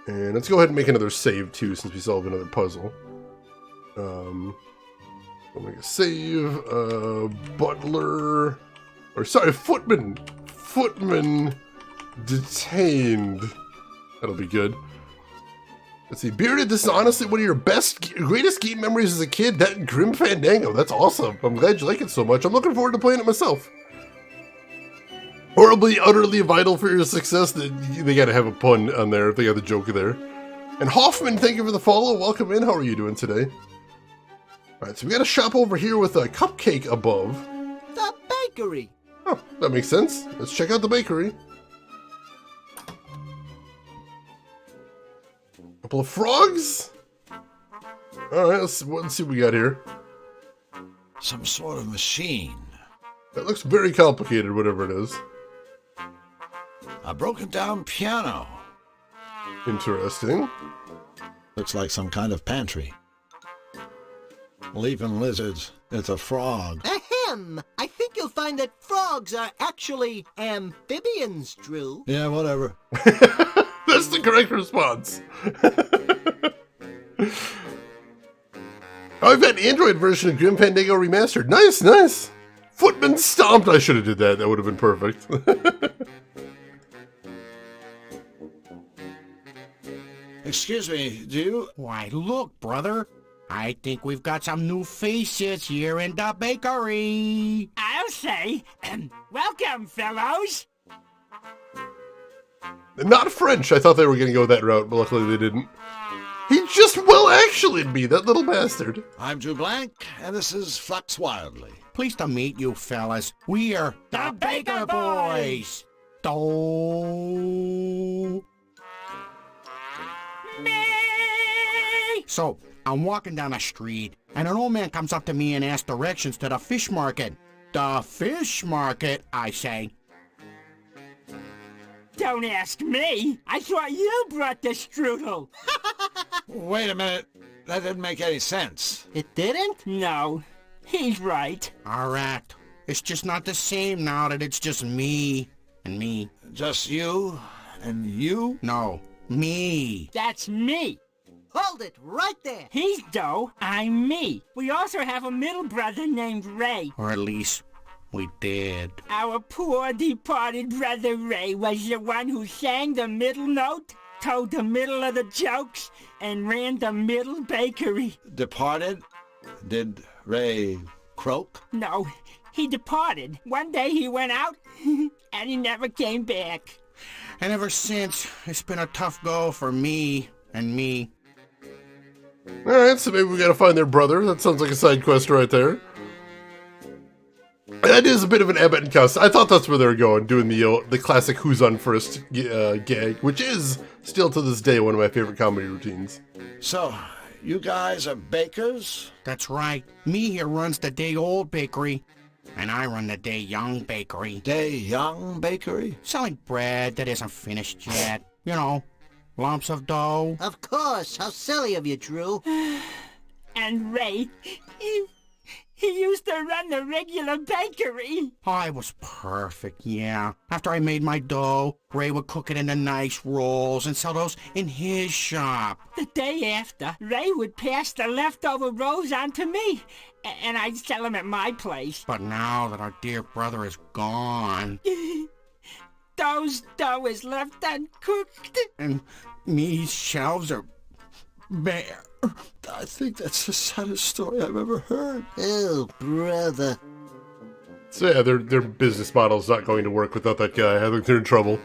And let's go ahead and make another save, too, since we solved another puzzle. We'll make a save. Butler... Or, sorry, Footman. Footman detained. That'll be good. Let's see. Bearded, this is honestly one of your greatest game memories as a kid. That Grim Fandango. That's awesome. I'm glad you like it so much. I'm looking forward to playing it myself. Horribly, utterly vital for your success. They gotta have a pun on there if they got the joke there. And Hoffman, thank you for the follow. Welcome in. How are you doing today? Alright, so we got a shop over here with a cupcake above. the bakery. Oh, that makes sense. Let's check out the bakery. Couple of frogs? Alright, let's see what we got here. Some sort of machine. That looks very complicated, whatever it is. A broken down piano. Interesting. Looks like some kind of pantry. Leaping lizards. It's a frog. Ahem! I think you'll you'll find that frogs are actually amphibians, Drew. Yeah, whatever. That's the correct response. I've got an Android version of Grim Fandango Remastered. Nice, nice. Footman Stomped. I should have did that. That would have been perfect. Excuse me, do you... Why, look, brother. I think we've got some new faces here in the bakery. I'll say, welcome, fellows. Not French. I thought they were going to go that route, but luckily they didn't. He just well-actually'd me, that little bastard. I'm Drew Blank, and this is Flux Wildly. Pleased to meet you, fellas. We're The Baker Boys. Me! So, I'm walking down the street, and an old man comes up to me and asks directions to the fish market. The fish market, I say. Don't ask me. I thought you brought the strudel. Wait a minute. That didn't make any sense. It didn't? No, he's right. All right. It's just not the same now that it's just me and me. Just you and you? No, me. That's me. Hold it right there. He's Doe, I'm me. We also have a middle brother named Ray. Or at least we did. Our poor departed brother Ray was the one who sang the middle note, told the middle of the jokes, and ran the middle bakery. Departed? Did Ray croak? No, he departed. One day he went out, and he never came back. And ever since, it's been a tough go for me and me. Alright, so maybe we gotta find their brother. That sounds like a side quest right there. That is a bit of an Abbott and Costello. I thought that's where they were going, doing the classic Who's on First gag, which is still to this day one of my favorite comedy routines. So, you guys are bakers? That's right. Me here runs the day-old bakery, and I run the day-young bakery. Day-young bakery? Selling bread that isn't finished yet. You know, lumps of dough. Of course. How silly of you, Drew. And Ray, he used to run the regular bakery. I was perfect, yeah. After I made my dough, Ray would cook it into nice rolls and sell those in his shop. The day after, Ray would pass the leftover rolls on to me, and I'd sell them at my place. But now that our dear brother is gone... Dough's dough is left uncooked. And me's shelves are bare. I think that's the saddest story I've ever heard. Oh, brother. So yeah, their business model's not going to work without that guy. I think they're in trouble.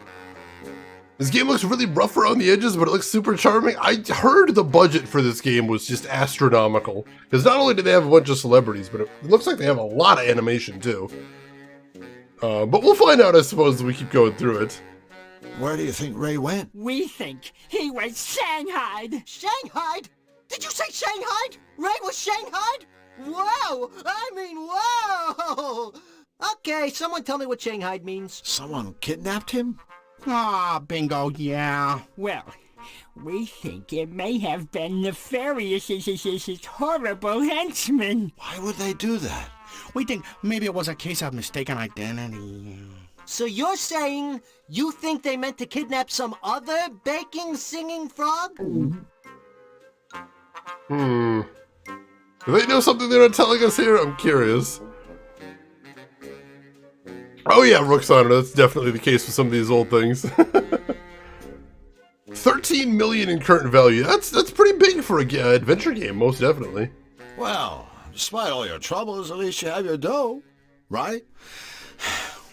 This game looks really rough around the edges, but it looks super charming. I heard the budget for this game was just astronomical. Because not only do they have a bunch of celebrities, but it looks like they have a lot of animation too. But we'll find out, I suppose, as we keep going through it. Where do you think Ray went? We think he was shanghaied. Shanghaied? Did you say shanghaied? Ray was shanghaied? Wow! I mean, wow! Okay, someone tell me what shanghaied means. Someone kidnapped him? Ah, bingo, yeah. Well, we think it may have been Nefarious' horrible henchman. Why would they do that? We think maybe it was a case of mistaken identity. So you're saying you think they meant to kidnap some other baking, singing frog? Do they know something they're not telling us here? I'm curious. Oh yeah, Roxana, that's definitely the case with some of these old things. 13 million in current value. That's pretty big for a adventure game, most definitely. Well, despite all your troubles, at least you have your dough, right?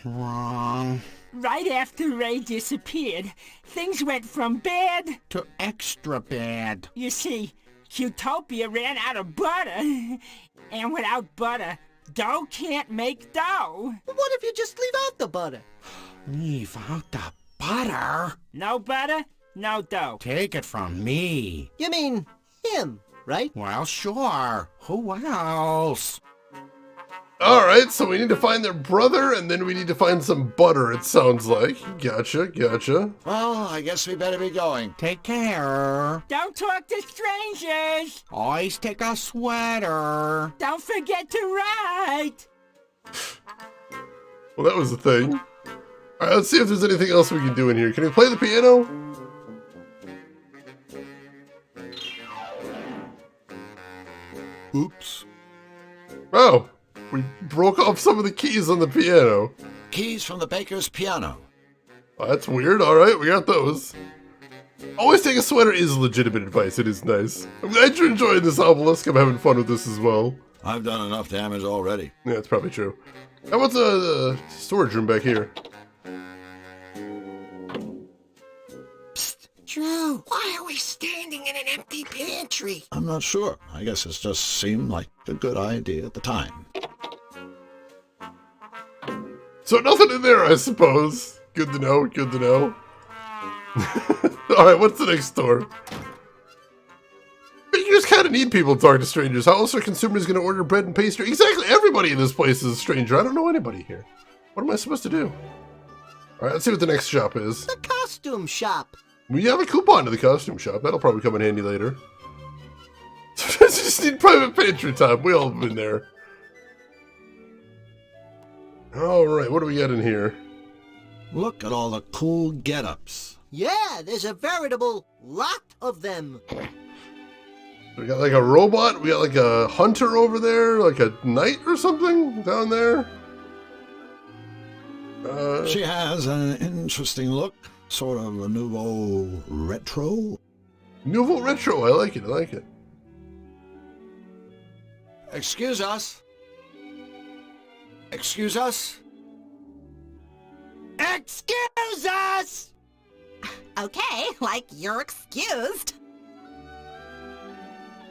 Wrong. Right after Ray disappeared, things went from bad to extra bad. You see, Qtopia ran out of butter, and without butter, dough can't make dough. What if you just leave out the butter? Leave out the butter? No butter, no dough. Take it from me. You mean him, right? Well, sure. Who else? Alright, so we need to find their brother, and then we need to find some butter, it sounds like. Gotcha, gotcha. Well, I guess we better be going. Take care. Don't talk to strangers. Always take a sweater. Don't forget to write. Well, that was the thing. Alright, let's see if there's anything else we can do in here. Can we play the piano? Oops. Oh, we broke off some of the keys on the piano. Keys from the baker's piano. Oh, that's weird. Alright, we got those. Always take a sweater is legitimate advice. It is nice. I'm glad you're enjoying this obelisk. I'm having fun with this as well. I've done enough damage already. Yeah, that's probably true. How about the storage room back here? Psst, Drew, why are we standing in an empty pantry? I'm not sure. I guess it just seemed like a good idea at the time. So nothing in there, I suppose. Good to know, good to know. Alright, what's the next door? You just kind of need people to talk to strangers. How else are consumers going to order bread and pastry? Exactly, everybody in this place is a stranger. I don't know anybody here. What am I supposed to do? Alright, let's see what the next shop is. The costume shop. We have a coupon to the costume shop. That'll probably come in handy later. Sometimes you just need private pantry time. We all have been there. Alright, what do we got in here? Look at all the cool get-ups. Yeah, there's a veritable lot of them. We got like a robot, we got like a hunter over there, like a knight or something down there. She has an interesting look, sort of a nouveau retro. Nouveau retro, I like it, I like it. Excuse us. Excuse us. Excuse us! Okay, like you're excused.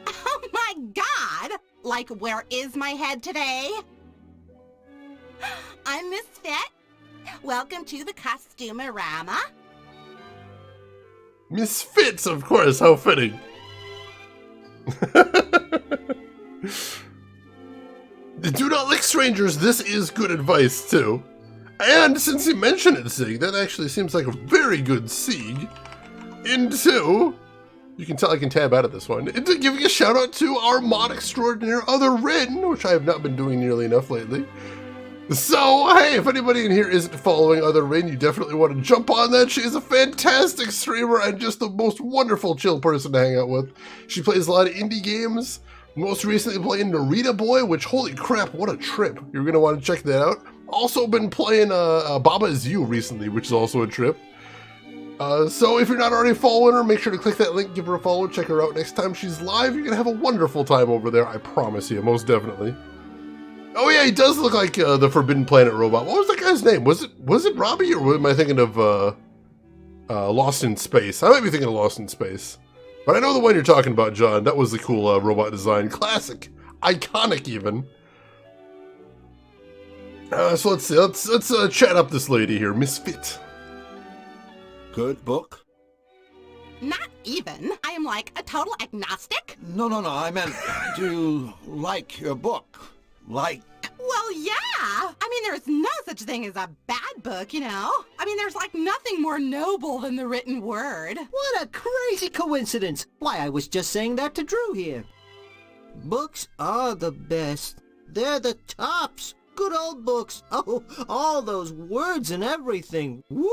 Oh my god! Like, where is my head today? I'm Miss Fit. Welcome to the Costumerama. Misfits, of course, how fitting. Do not lick strangers, this is good advice, too. And since you mentioned it, Sig, that actually seems like a very good Sig. Into... You can tell I can tab out of this one. Into giving a shout out to our mod extraordinaire, Other Rin, which I have not been doing nearly enough lately. So, hey, if anybody in here isn't following Other Rin, you definitely want to jump on that. She is a fantastic streamer and just the most wonderful, chill person to hang out with. She plays a lot of indie games. Most recently playing Narita Boy, which, holy crap, what a trip. You're going to want to check that out. Also been playing Baba Is You recently, which is also a trip. So if you're not already following her, make sure to click that link, give her a follow, check her out next time she's live. You're going to have a wonderful time over there, I promise you, most definitely. Oh yeah, he does look like the Forbidden Planet robot. What was that guy's name? Was it Robbie, or am I thinking of Lost in Space? I might be thinking of Lost in Space. But I know the one you're talking about, John. That was the cool robot design. Classic. Iconic, even. So let's see. Let's chat up this lady here, Misfit. Good book? Not even. I am like a total agnostic. No, I meant, do you like your book? Like... Well, yeah. I mean, there's no such thing as a bad book, you know? I mean, there's like nothing more noble than the written word. What a crazy coincidence. Why, I was just saying that to Drew here. Books are the best. They're the tops. Good old books. Oh, all those words and everything. Woo!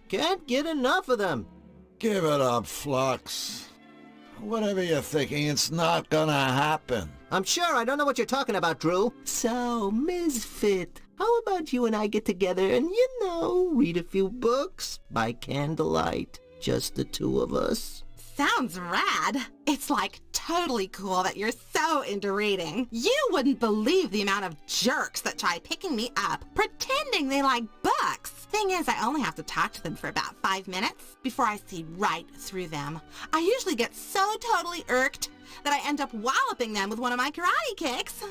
Can't get enough of them. Give it up, Flux. Whatever you're thinking, it's not gonna happen. I'm sure I don't know what you're talking about, Drew. So, Misfit, how about you and I get together and, read a few books by candlelight? Just the two of us. Sounds rad. It's like totally cool that you're so into reading. You wouldn't believe the amount of jerks that try picking me up, pretending they like books. Thing is, I only have to talk to them for about 5 minutes before I see right through them. I usually get so totally irked that I end up walloping them with one of my karate kicks.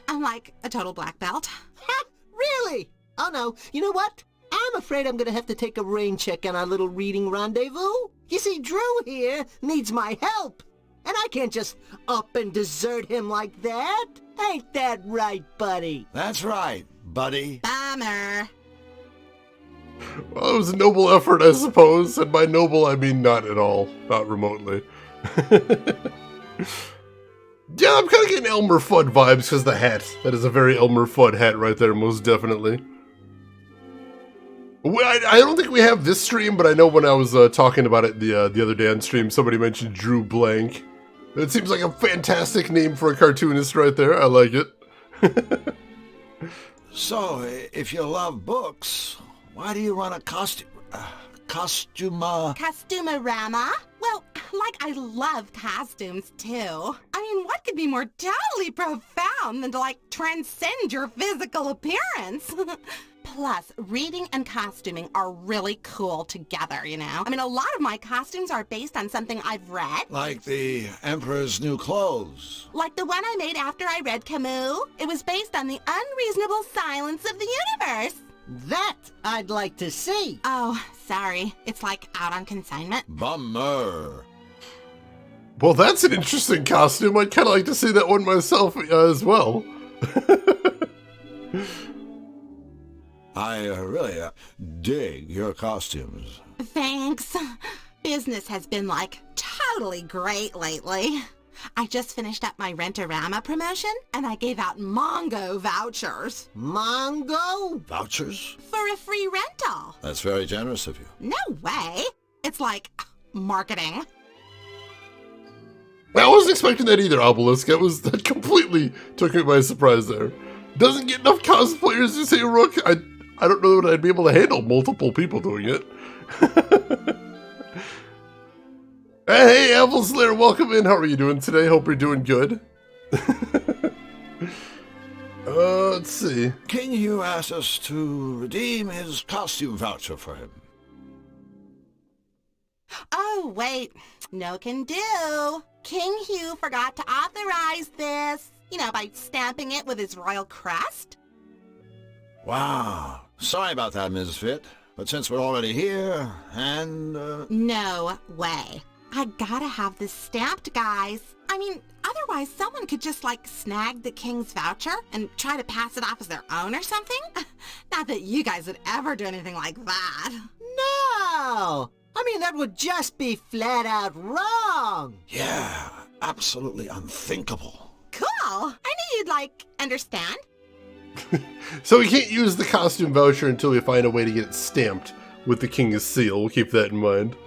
I'm like a total black belt. Ha! Really? Oh no, you know what? I'm afraid I'm gonna have to take a rain check on our little reading rendezvous. You see, Drew here needs my help, and I can't just up and desert him like that. Ain't that right, buddy? That's right, buddy. Bummer. Well, it was a noble effort, I suppose, and by noble I mean not at all, not remotely. Yeah, I'm kind of getting Elmer Fudd vibes because the hat. That is a very Elmer Fudd hat right there, most definitely. I don't think we have this stream, but I know when I was talking about it the other day on stream, somebody mentioned Drew Blank. It seems like a fantastic name for a cartoonist right there. I like it. So, if you love books, why do you run a Costumerama? Well, like, I love costumes, too. I mean, what could be more totally profound than to, like, transcend your physical appearance? Plus, reading and costuming are really cool together, you know? I mean, a lot of my costumes are based on something I've read. Like the Emperor's New Clothes. Like the one I made after I read Camus. It was based on the unreasonable silence of the universe. That I'd like to see. Oh, sorry. It's like out on consignment. Bummer. Well, that's an interesting costume. I'd kind of like to see that one myself as well. I really dig your costumes. Thanks. Business has been, like, totally great lately. I just finished up my Rent-A-Rama promotion, and I gave out Mongo vouchers. Mongo? Vouchers? For a free rental. That's very generous of you. No way. It's like marketing. I wasn't expecting that either, Obelisk. That completely took me by surprise there. Doesn't get enough cosplayers to say Rook. I don't know that I'd be able to handle multiple people doing it. Hey, Apple Slayer, welcome in. How are you doing today? Hope you're doing good. Let's see. King Hugh asked us to redeem his costume voucher for him. Oh, wait. No can do. King Hugh forgot to authorize this. You know, by stamping it with his royal crest. Wow. Sorry about that, Ms. Fit. But since we're already here, and, No way. I gotta have this stamped, guys. I mean, otherwise someone could just, like, snag the king's voucher and try to pass it off as their own or something. Not that you guys would ever do anything like that. No! I mean, that would just be flat out wrong. Yeah, absolutely unthinkable. Cool. I knew you'd, like, understand. So we can't use the costume voucher until we find a way to get it stamped with the king's seal. We'll keep that in mind.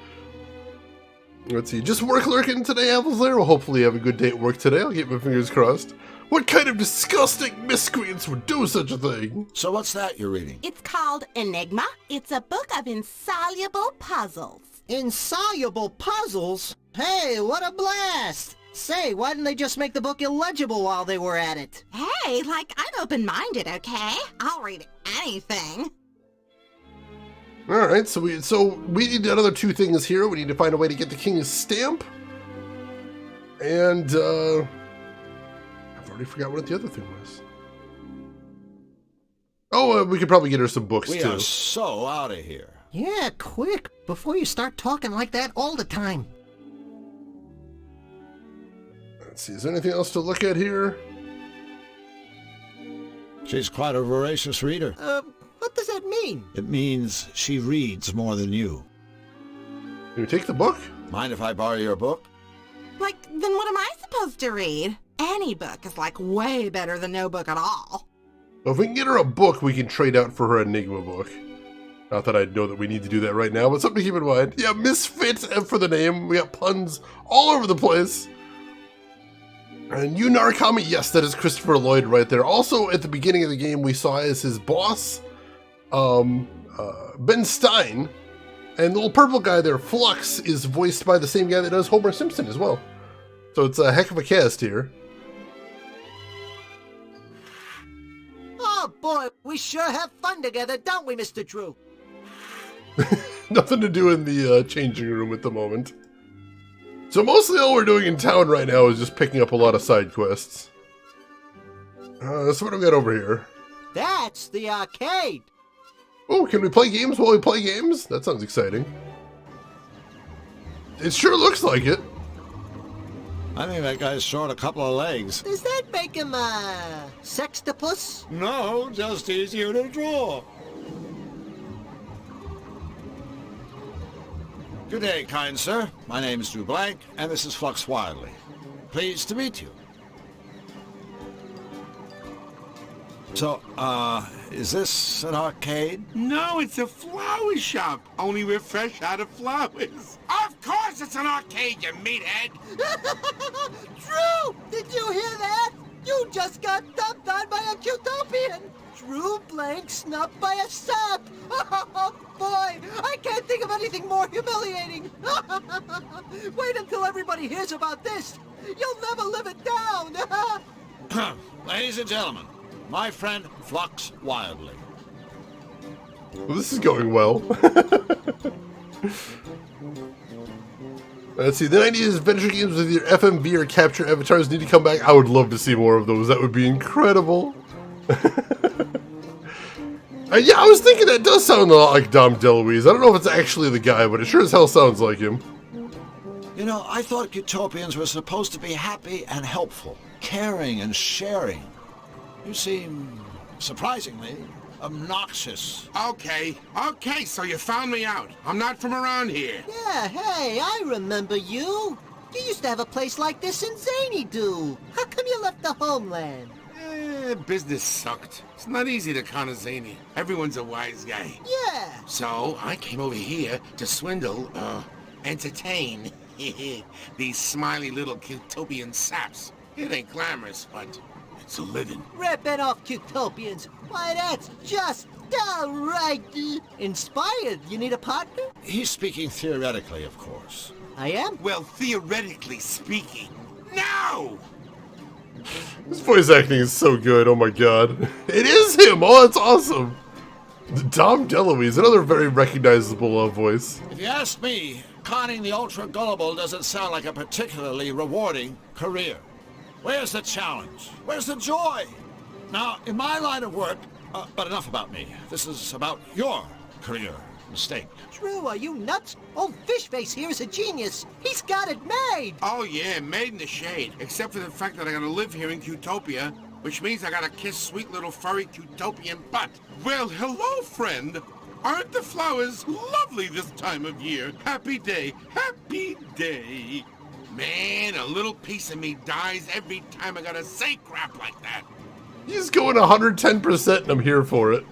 Let's see. Just work lurking today, Apple Slayer? Well, hopefully you have a good day at work today. I'll keep my fingers crossed. What kind of disgusting miscreants would do such a thing? So what's that you're reading? It's called Enigma. It's a book of insoluble puzzles. Insoluble puzzles? Hey, what a blast! Say, why didn't they just make the book illegible while they were at it? Hey, like, I'm open-minded, okay? I'll read anything. Alright, so we need another two things here. We need to find a way to get the king's stamp. And, I've already forgot what the other thing was. Oh, we could probably get her some books, We too. are so out of here. Yeah, quick, before you start talking like that all the time. Let's see, is there anything else to look at here? She's quite a voracious reader. What does that mean? It means she reads more than you. Can we take the book? Mind if I borrow your book? Like, then what am I supposed to read? Any book is, like, way better than no book at all. Well, if we can get her a book, we can trade out for her Enigma book. Not that I know that we need to do that right now, but something to keep in mind. Yeah, Misfit for the name. We got puns all over the place. And you Narukami, yes, that is Christopher Lloyd right there. Also, at the beginning of the game, we saw as his boss, Ben Stein. And the little purple guy there, Flux, is voiced by the same guy that does Homer Simpson as well. So it's a heck of a cast here. Oh boy, we sure have fun together, don't we, Mr. Drew? Nothing to do in the changing room at the moment. So mostly all we're doing in town right now is just picking up a lot of side quests. So what do we got over here? That's the arcade. Oh, can we play games while we play games? That sounds exciting. It sure looks like it. I think that guy's short a couple of legs. Does that make him a sextopus? No, just easier to draw. Good day, kind sir. My name is Drew Blank, and this is Flux Wildly. Pleased to meet you. So, is this an arcade? No, it's a flower shop. Only we're fresh out of flowers. Of course it's an arcade, you meathead. Drew, did you hear that? You just got dumped on by a Cutopian. Drew Blank snubbed by a sap. Oh, boy, I can't think of anything more humiliating. Wait until everybody hears about this. You'll never live it down. Ladies and gentlemen, my friend Flux Wildly. Well, this is going well. Let's see, the 90s adventure games with your FMV or capture avatars need to come back. I would love to see more of those. That would be incredible. Yeah, I was thinking that does sound a lot like Dom DeLuise. I don't know if it's actually the guy, but it sure as hell sounds like him. You know, I thought Utopians were supposed to be happy and helpful, caring and sharing. You seem, surprisingly, obnoxious. Okay, so you found me out. I'm not from around here. Yeah, hey, I remember you. You used to have a place like this in Zany-Doo. How come you left the homeland? Business sucked. It's not easy to con a zany. Everyone's a wise guy. Yeah. So, I came over here to swindle, entertain these smiley little Cutopian saps. It ain't glamorous, but it's a living. Ripping off Cutopians. Why, that's just downright inspired. You need a partner? He's speaking theoretically, of course. I am? Well, theoretically speaking, no! This voice acting is so good, oh my god. It is him! Oh, that's awesome! Dom DeLuise, another very recognizable voice. If you ask me, conning the ultra-gullible doesn't sound like a particularly rewarding career. Where's the challenge? Where's the joy? Now, in my line of work, but enough about me. This is about your career mistake. Drew, are you nuts? Old Fishface here is a genius. He's got it made. Oh yeah, made in the shade. Except for the fact that I gotta live here in Cutopia, which means I gotta kiss sweet little furry Cutopian butt. Well, hello, friend. Aren't the flowers lovely this time of year? Happy day, happy day. Man, a little piece of me dies every time I gotta say crap like that. He's going 110% and I'm here for it.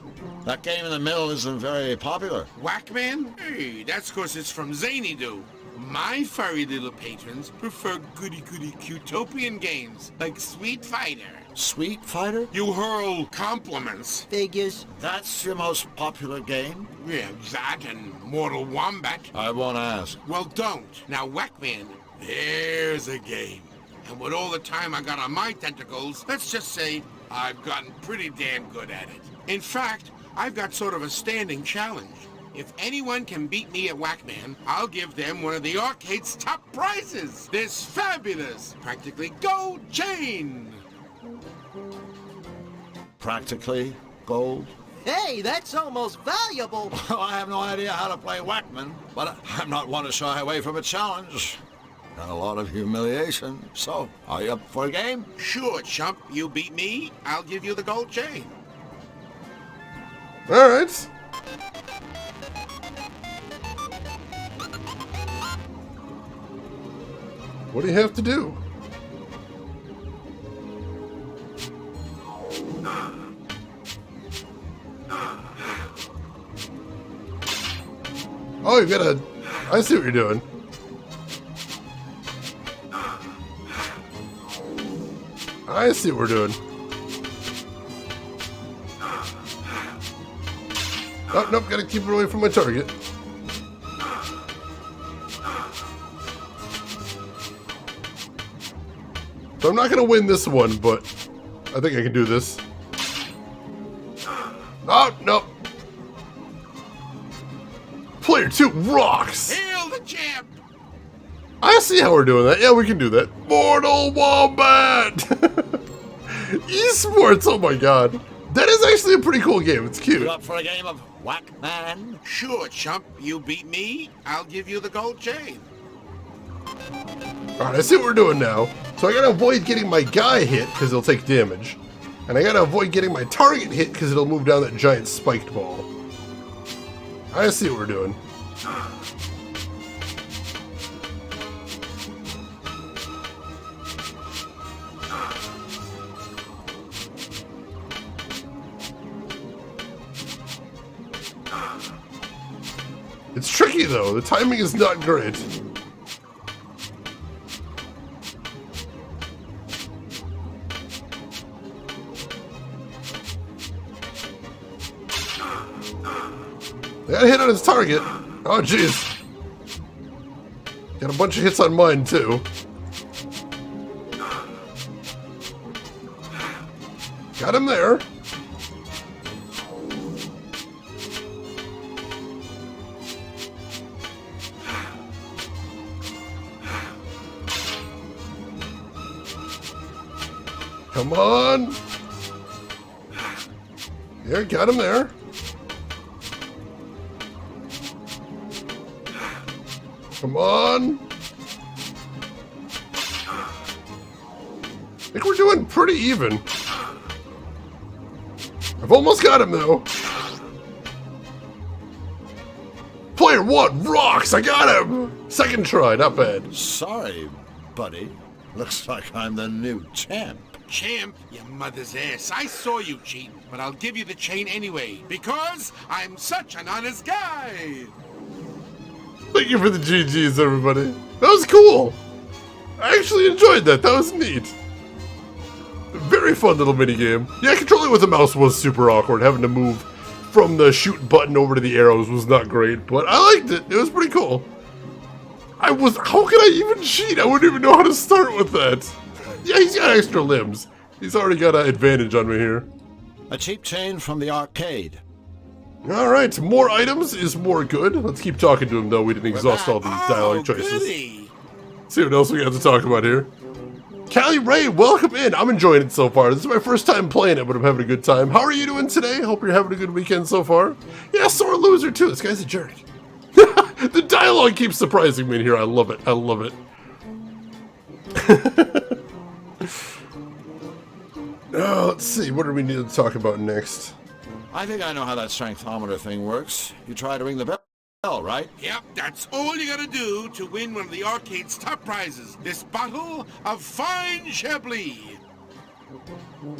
That game in the middle isn't very popular. Whackman? Hey, that's 'cause it's from Zany-Doo. My furry little patrons prefer goody-goody Cutopian games like Sweet Fighter. Sweet Fighter? You hurl compliments. Figures. That's your most popular game? Yeah, that and Mortal Wombat. I won't ask. Well, don't. Now, Whackman, there's a game. And with all the time I got on my tentacles, let's just say I've gotten pretty damn good at it. In fact, I've got sort of a standing challenge. If anyone can beat me at Whackman, I'll give them one of the arcade's top prizes. This fabulous, practically gold chain. Practically gold? Hey, that's almost valuable. Well, I have no idea how to play Whackman, but I'm not one to shy away from a challenge. And a lot of humiliation. So, are you up for a game? Sure, chump. You beat me, I'll give you the gold chain. Alright. What do you have to do? Oh, you gotta... I see what you're doing. I see what we're doing. Oh, nope, gotta keep it away from my target. So I'm not gonna win this one, but I think I can do this. Oh, nope. Player 2 rocks! Hail the champ! I see how we're doing that. Yeah, we can do that. Mortal Wombat! Esports, oh my god. That is actually a pretty cool game. It's cute. You up for a game of Whackman? Sure, chump. You beat me, I'll give you the gold chain. Alright, I see what we're doing now. So I gotta avoid getting my guy hit, because he'll take damage. And I gotta avoid getting my target hit, because it'll move down that giant spiked ball. I see what we're doing. though. The timing is not great. I got a hit on his target. Oh, jeez. Got a bunch of hits on mine, too. Got him there. Come on. Yeah, got him there. Come on. I think we're doing pretty even. I've almost got him, though. Player 1 rocks! I got him! Second try, not bad. Sorry, buddy. Looks like I'm the new champ. Champ, your mother's ass. I saw you cheating, but I'll give you the chain anyway, because I'm such an honest guy. Thank you for the GGs, everybody. That was cool. I actually enjoyed that. That was neat. Very fun little minigame. Yeah, controlling with the mouse was super awkward. Having to move from the shoot button over to the arrows was not great, but I liked it. It was pretty cool. How could I even cheat? I wouldn't even know how to start with that. Yeah, he's got extra limbs. He's already got an advantage on me here. A cheap chain from the arcade. Alright, more items is more good. Let's keep talking to him, though. We didn't exhaust all these dialogue choices. Goody. See what else we got to talk about here. Callie Ray, welcome in. I'm enjoying it so far. This is my first time playing it, but I'm having a good time. How are you doing today? Hope you're having a good weekend so far. Yeah, sore loser, too. This guy's a jerk. The dialogue keeps surprising me in here. I love it. I love it. Oh, let's see. What do we need to talk about next? I think I know how that strengthometer thing works. You try to ring the bell, right? Yep, that's all you gotta do to win one of the arcade's top prizes. This bottle of fine Chablis.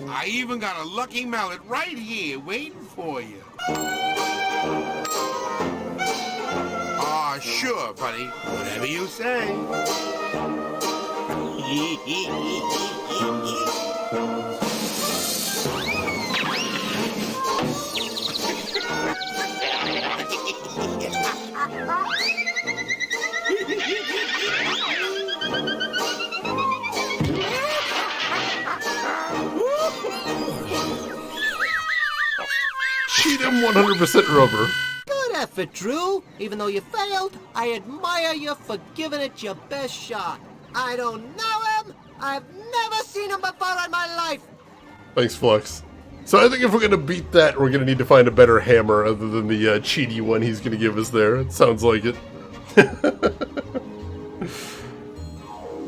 I even got a lucky mallet right here waiting for you. Aw, sure, buddy. Whatever you say. Cheat him 100% rubber. Good effort, Drew. Even though you failed, I admire you for giving it your best shot. I don't know him. I've never seen him before in my life. Thanks, Flux. So I think if we're going to beat that, we're going to need to find a better hammer other than the cheaty one he's going to give us there. It sounds like it.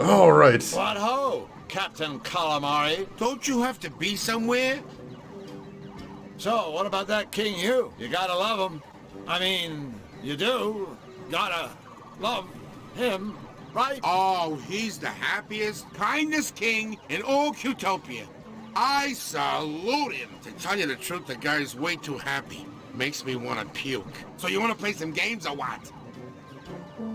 All right. What ho, Captain Calamari. Don't you have to be somewhere? So, what about that King Hugh? You gotta love him. I mean, you do. Gotta love him, right? Oh, he's the happiest, kindest king in all Qtopia. I salute him. To tell you the truth, the guy's way too happy. Makes me want to puke. So you want to play some games or what?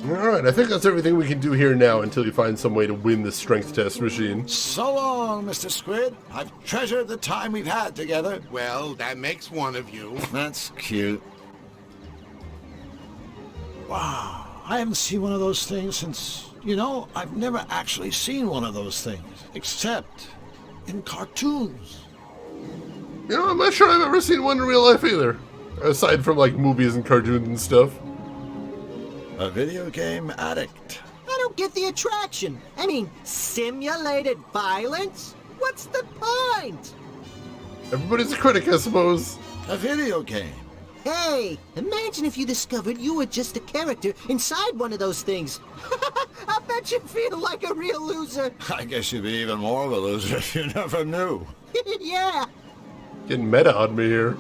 Alright, I think that's everything we can do here now until you find some way to win the strength test machine. So long, Mr. Squid. I've treasured the time we've had together. Well, that makes one of you. That's cute. Wow, I haven't seen one of those things since... You know, I've never actually seen one of those things, except in cartoons. You know, I'm not sure I've ever seen one in real life either. Aside from, like, movies and cartoons and stuff. A video game addict. I don't get the attraction. I mean, simulated violence? What's the point? Everybody's a critic, I suppose. A video game. Hey, imagine if you discovered you were just a character inside one of those things. I bet you'd feel like a real loser. I guess you'd be even more of a loser if you never knew. Yeah. Getting meta on me here.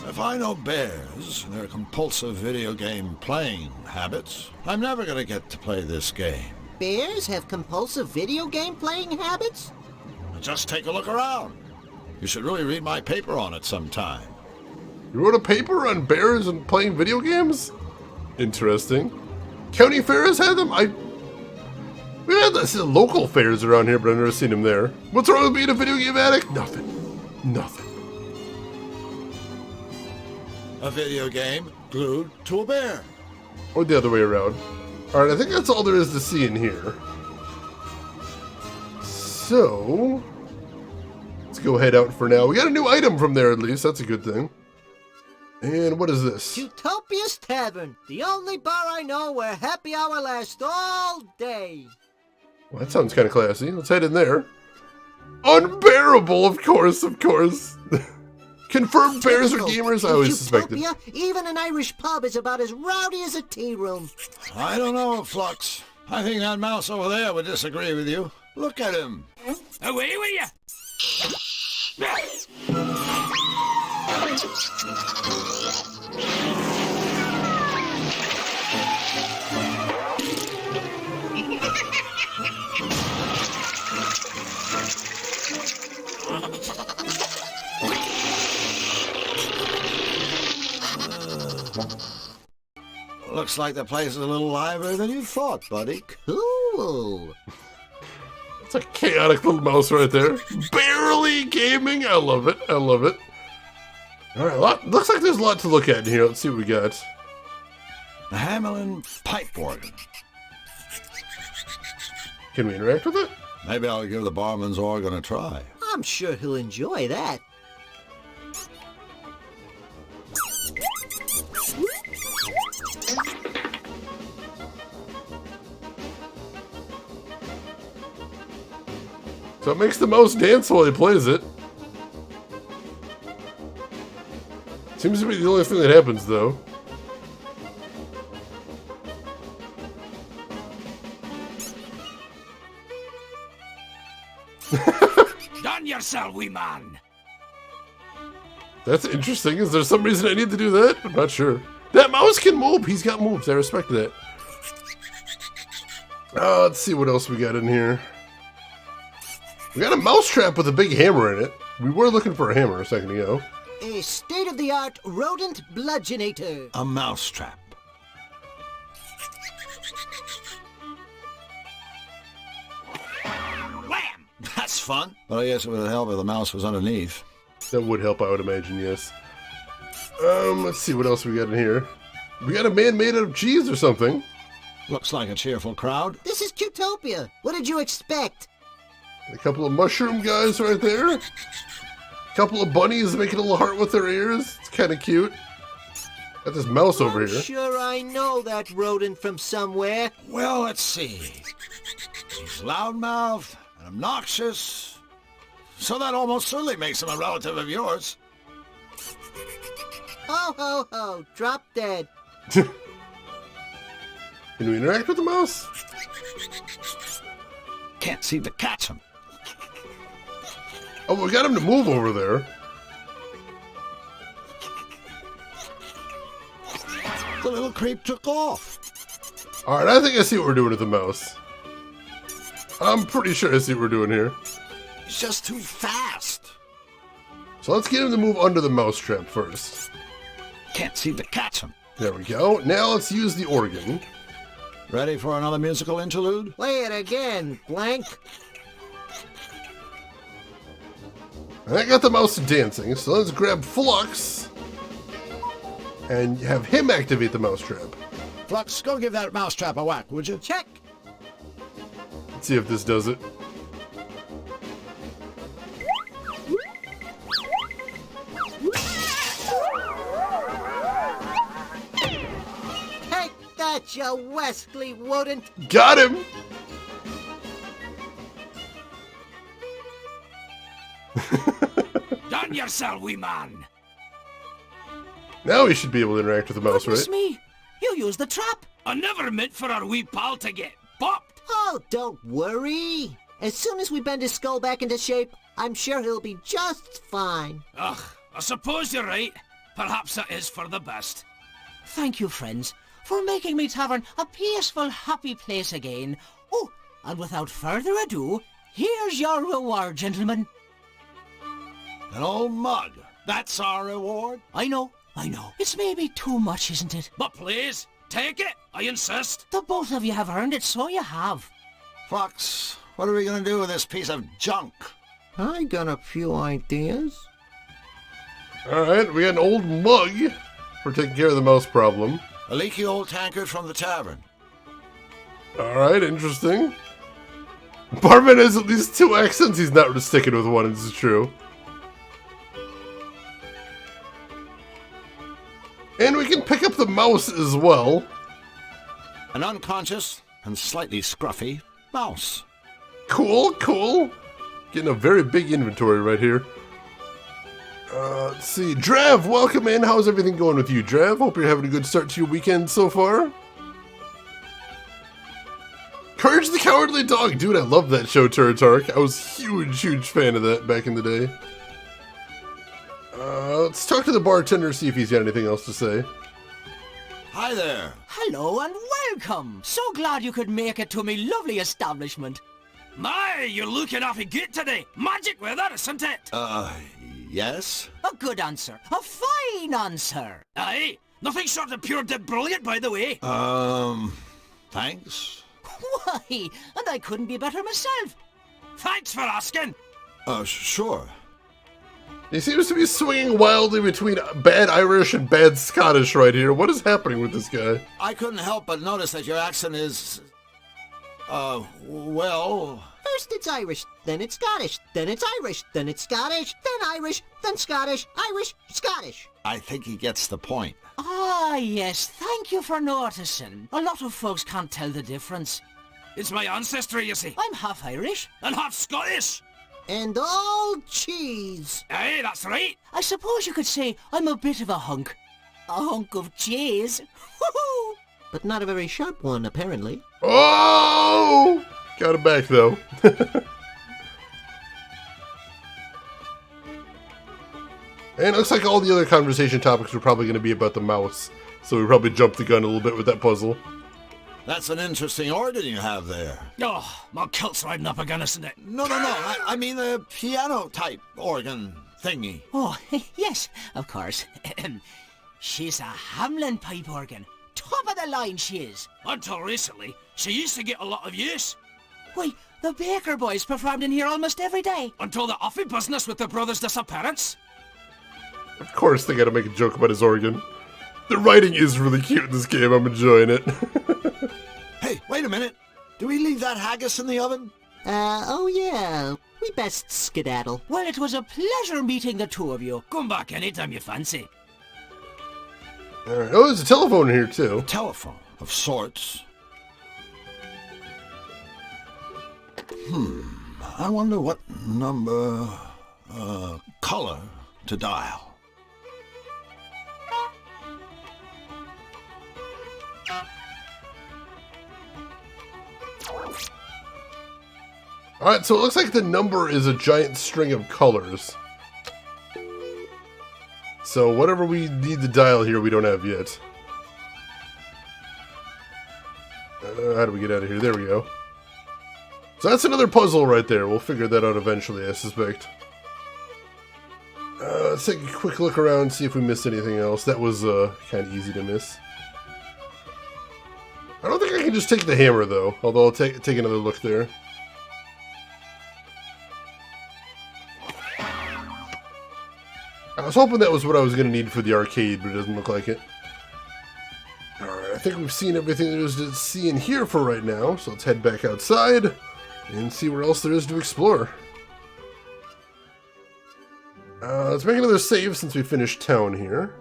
If I know bears and their compulsive video game playing habits, I'm never going to get to play this game. Bears have compulsive video game playing habits? Just take a look around. You should really read my paper on it sometime. You wrote a paper on bears and playing video games? Interesting. County Fair has had them? We had this local fairs around here, but I've never seen them there. What's wrong with being a video game addict? Nothing. Nothing. A video game glued to a bear. Or the other way around. Alright, I think that's all there is to see in here. So, let's go head out for now. We got a new item from there at least. That's a good thing. And what is this? Utopia's Tavern, the only bar I know where happy hour lasts all day. Well, that sounds kind of classy. Let's head in there. Unbearable, of course, of course. Confirmed bears are gamers? I always suspected. Even an Irish pub is about as rowdy as a tea room. I don't know, Flux. I think that mouse over there would disagree with you. Look at him. Away with you! Looks like the place is a little livelier than you thought, buddy. Cool. It's a chaotic little mouse right there. Barely gaming. I love it. I love it. All right, looks like there's a lot to look at in here. Let's see what we got. The Hamelin pipe organ. Can we interact with it? Maybe I'll give the barman's organ a try. I'm sure he'll enjoy that. So it makes the mouse dance while he plays it. Seems to be the only thing that happens, though. Done yourself, wee man. That's interesting. Is there some reason I need to do that? I'm not sure. That mouse can move. He's got moves. I respect that. Let's see what else we got in here. We got a mouse trap with a big hammer in it. We were looking for a hammer a second ago. A state-of-the-art rodent bludgeonator. A mouse trap. Wham! That's fun. But I guess it would help if the mouse was underneath. That would help, I would imagine, yes. Let's see what else we got in here. We got a man made out of cheese or something. Looks like a cheerful crowd. This is Cutopia. What did you expect? A couple of mushroom guys right there. A couple of bunnies making a little heart with their ears. It's kind of cute. Got this mouse over here. Sure, I know that rodent from somewhere. Well, let's see. He's loudmouthed and obnoxious. So that almost certainly makes him a relative of yours. Ho, ho, ho. Drop dead. Can we interact with the mouse? Can't seem to catch him. Oh, we got him to move over there. The little creep took off. Alright, I think I see what we're doing with the mouse. I'm pretty sure I see what we're doing here. He's just too fast. So let's get him to move under the mouse trap first. Can't seem to catch him. There we go. Now let's use the organ. Ready for another musical interlude? Play it again, blank. And I got the mouse dancing, so let's grab Flux and have him activate the mousetrap. Flux, go give that mousetrap a whack, would you? Check. Let's see if this does it. Take that, you Wesley rodent. Got him! Done yourself, wee man. Now we should be able to interact with the mouse, Goodness right? me. You used the trap. I never meant for our wee pal to get bopped. Oh, don't worry. As soon as we bend his skull back into shape, I'm sure he'll be just fine. Ugh, I suppose you're right. Perhaps it is for the best. Thank you, friends, for making me tavern a peaceful, happy place again. Oh, and without further ado, here's your reward, gentlemen. An old mug. That's our reward? I know. It's maybe too much, isn't it? But please, Take it, I insist. The both of you have earned it, so you have. Fox, what are we going to do with this piece of junk? I got a few ideas. Alright, we got an old mug for taking care of the mouse problem. A leaky old tankard from the tavern. Alright, interesting. Barman has at least 2 accents. He's not just sticking with one, this is true. And we can pick up the mouse as well. An unconscious and slightly scruffy mouse. Cool, cool. Getting a very big inventory right here. Let's see. Drav, welcome in. How's everything going with you, Drav? Hope you're having a good start to your weekend so far. Courage the Cowardly Dog. Dude, I love that show, Turritark. I was a huge fan of that back in the day. Let's talk to the bartender, see if he's got anything else to say. Hi there. Hello and welcome. So glad you could make it to me lovely establishment. My, you're looking awfully good today. Magic weather, isn't it? Yes? A good answer. A fine answer. Aye, nothing short of pure dead brilliant, by the way. Thanks. Why, and I couldn't be better myself. Thanks for asking. Sure. He seems to be swinging wildly between bad Irish and bad Scottish right here. What is happening with this guy? I couldn't help but notice that your accent is... well... First it's Irish, then it's Scottish, then it's Irish, then it's Scottish, then Irish, then Scottish, Irish, Scottish. I think he gets the point. Ah, yes, thank you for noticing. A lot of folks can't tell the difference. It's my ancestry, you see. I'm half Irish. And half Scottish. And all cheese. Aye, that's right. I suppose you could say I'm a bit of a hunk. A hunk of cheese. Woohoo! But not a very sharp one, apparently. Oh! Got him back, though. And it looks like all the other conversation topics were probably going to be about the mouse. So we probably jumped the gun a little bit with that puzzle. That's an interesting organ you have there. Oh, my kilt's riding up again, isn't it? No. I mean the piano-type organ thingy. Oh, yes, of course. She's a Hamlin pipe organ. Top of the line she is. Until recently, she used to get a lot of use. Why, the Baker boys performed in here almost every day. Until the offy business with their brother's disappearance. Of course they gotta make a joke about his organ. The writing is really cute in this game, I'm enjoying it. Hey, wait a minute. Do we leave that haggis in the oven? Oh yeah. We best skedaddle. Well, it was a pleasure meeting the two of you. Come back anytime you fancy. Alright. Oh, there's a telephone here, too. A telephone of sorts. I wonder what number, color to dial. Alright, so it looks like the number is a giant string of colors. So whatever we need to dial here, we don't have yet. How do we get out of here? There we go. So that's another puzzle right there. We'll figure that out eventually, I suspect. Let's take a quick look around, see if we missed anything else. That was kind of easy to miss. I don't think I can just take the hammer, though. Although I'll take another look there. I was hoping that was what I was going to need for the arcade, but it doesn't look like it. Alright, I think we've seen everything there is to see and hear for right now, so let's head back outside and see where else there is to explore. Let's make another save since we finished town here.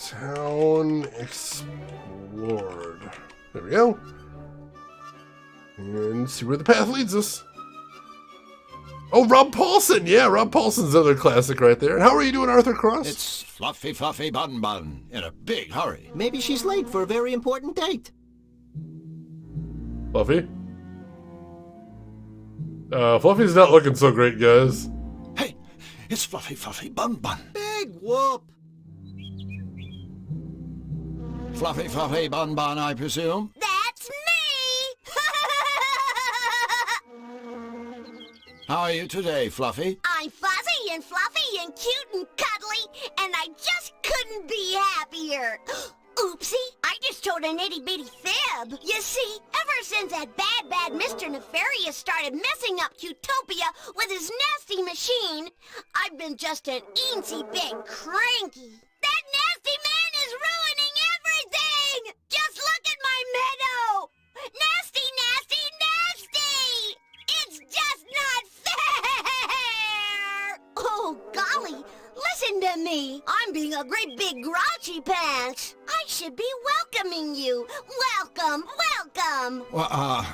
Town explored. There we go. And see where the path leads us. Oh, Rob Paulson! Yeah, Rob Paulson's another classic right there. And how are you doing, Arthur Cross? It's Fluffy Bun Bun in a big hurry. Maybe she's late for a very important date. Fluffy? Fluffy's not looking so great, guys. Hey, it's Fluffy Bun Bun. Big whoop. Fluffy Bun Bun, I presume? That's me! How are you today, Fluffy? I'm fuzzy and fluffy and cute and cuddly, and I just couldn't couldn't be happier. Oopsie, I just told an itty-bitty fib. You see, ever since that bad Mr. Nefarious started messing up Cutopia with his nasty machine, I've been just an eensy bit cranky. That nasty man is ruining everything! Just look at my meadow! Nasty, nasty, nasty! It's just not fair! Oh, golly, listen to me. I'm being a great big grouchy pants. I should be welcoming you. Welcome, welcome. Well,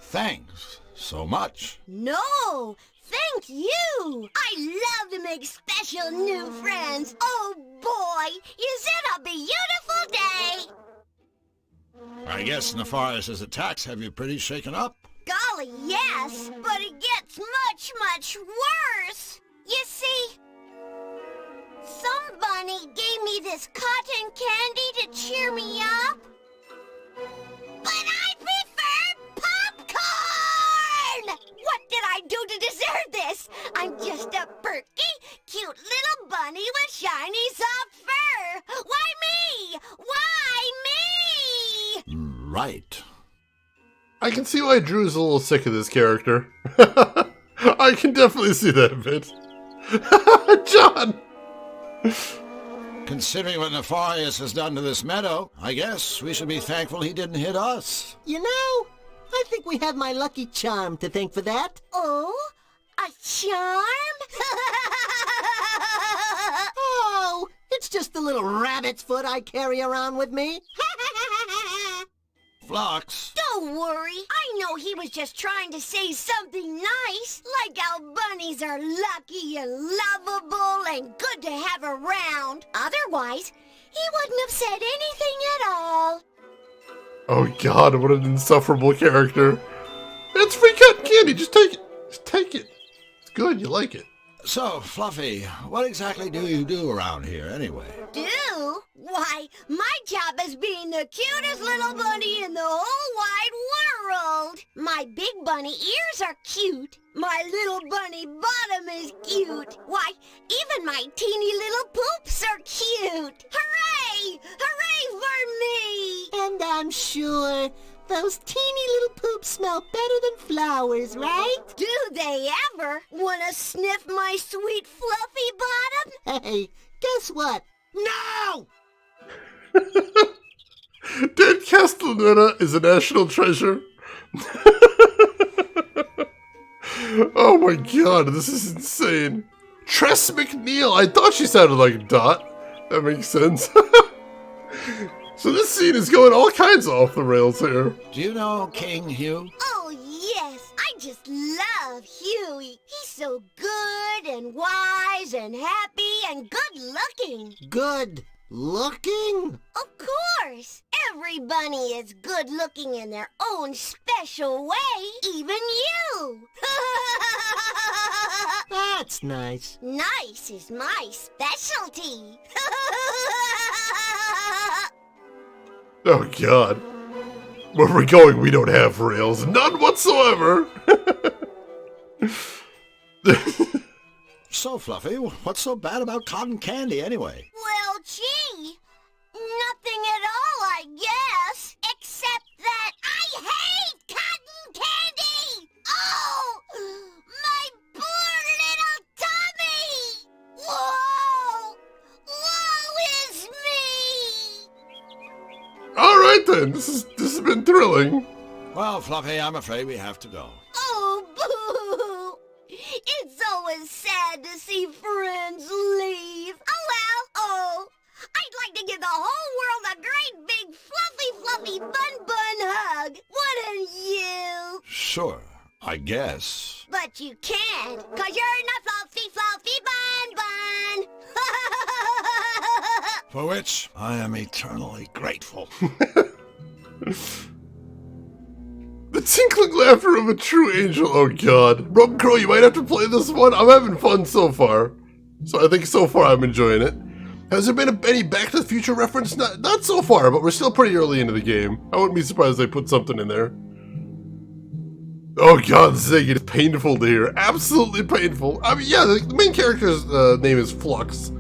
thanks so much. No, thank you. I love to make special new friends. Oh, boy, is it a beautiful day? I guess Nefarious' attacks have you pretty shaken up. Golly, yes, but it gets much, much worse. You see, some bunny gave me this cotton candy to cheer me up, but I prefer popcorn! What did I do to deserve this? I'm just a perky, cute little bunny with shiny soft fur. Why me? Why me? Right. I can see why Drew's a little sick of this character. I can definitely see that a bit. John! Considering what Nefarious has done to this meadow, I guess we should be thankful he didn't hit us. You know, I think we have my lucky charm to thank for that. Oh, a charm? Oh, it's just the little rabbit's foot I carry around with me. Flux. Don't worry. I know he was just trying to say something nice, like how bunnies are lucky and lovable and good to have around. Otherwise, he wouldn't have said anything at all. Oh god, what an insufferable character. It's free cotton candy, just take it. Just take it. It's good, you like it. So, Fluffy, what exactly do you do around here anyway? Do? Why, my job is being the cutest little bunny in the whole wide world. My big bunny ears are cute. My little bunny bottom is cute. Why, even my teeny little poops are cute. Hooray! Hooray for me! And I'm sure those teeny little poops smell better than flowers, right? Do they ever? Wanna sniff my sweet fluffy bottom? Hey, guess what? No! Dan Castellaneta is a national treasure. Oh my god, this is insane. Tress McNeil, I thought she sounded like Dot. That makes sense. So this scene is going all kinds of off the rails here. Do you know King Hugh? Oh, yes. I just love Huey. He's so good and wise and happy and good looking. Good looking? Of course. Every bunny is good looking in their own special way. Even you. That's nice. Nice is my specialty. Oh god. Where we're going, we don't have rails. None whatsoever. So, Fluffy, what's so bad about cotton candy anyway? Well, gee, nothing at all, I guess. Except that I hate cotton candy! Oh, my poor little tummy! Whoa! Woe is me! Alright then, this has been thrilling. Well, Fluffy, I'm afraid we have to go. Oh, boo! It's always sad to see friends leave. Oh, well. Oh, I'd like to give the whole world a great big fluffy bun hug. Wouldn't you? Sure, I guess. But you can't, 'cause you're not fluffy bun. For which I am eternally grateful. The tinkling laughter of a true angel, oh god. Broken Crow, you might have to play this one. I'm having fun so far. So I think so far I'm enjoying it. Has there been any Back to the Future reference? Not so far, but we're still pretty early into the game. I wouldn't be surprised if they put something in there. Oh god, Zig, it's painful to hear. Absolutely painful. I mean, yeah, the main character's name is Flux.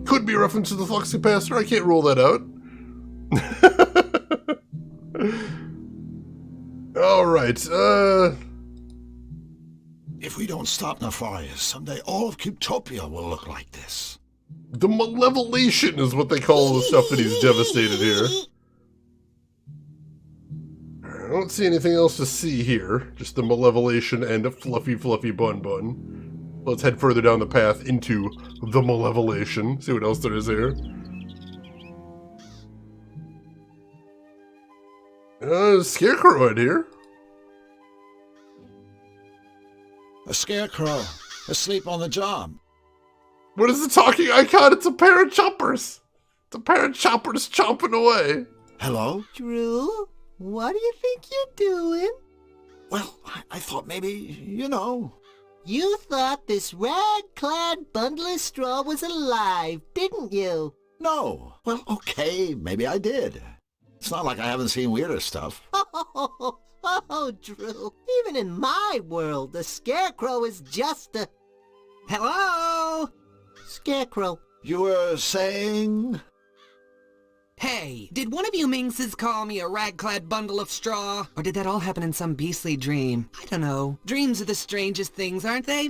Could be a reference to the flux capacitor. I can't rule that out. Alright, If we don't stop Nefarious, someday all of Cutopia will look like this. The Malevolation is what they call the stuff that he's devastated here. I don't see anything else to see here. Just the Malevolation and a fluffy, fluffy Bun Bun. Let's head further down the path into the Malevolation. See what else there is here. Scarecrow out here. A scarecrow, asleep on the job. What is the talking icon? It's a pair of choppers. It's a pair of choppers chomping away. Hello? Drew, what do you think you're doing? Well, I thought maybe, you know. You thought this rag-clad bundle of straw was alive, didn't you? No. Well, okay, maybe I did. It's not like I haven't seen weirder stuff. Oh, Drew, even in my world, the Scarecrow is just a... Hello? Scarecrow. You were saying? Hey, did one of you minxes call me a rag-clad bundle of straw? Or did that all happen in some beastly dream? I don't know. Dreams are the strangest things, aren't they?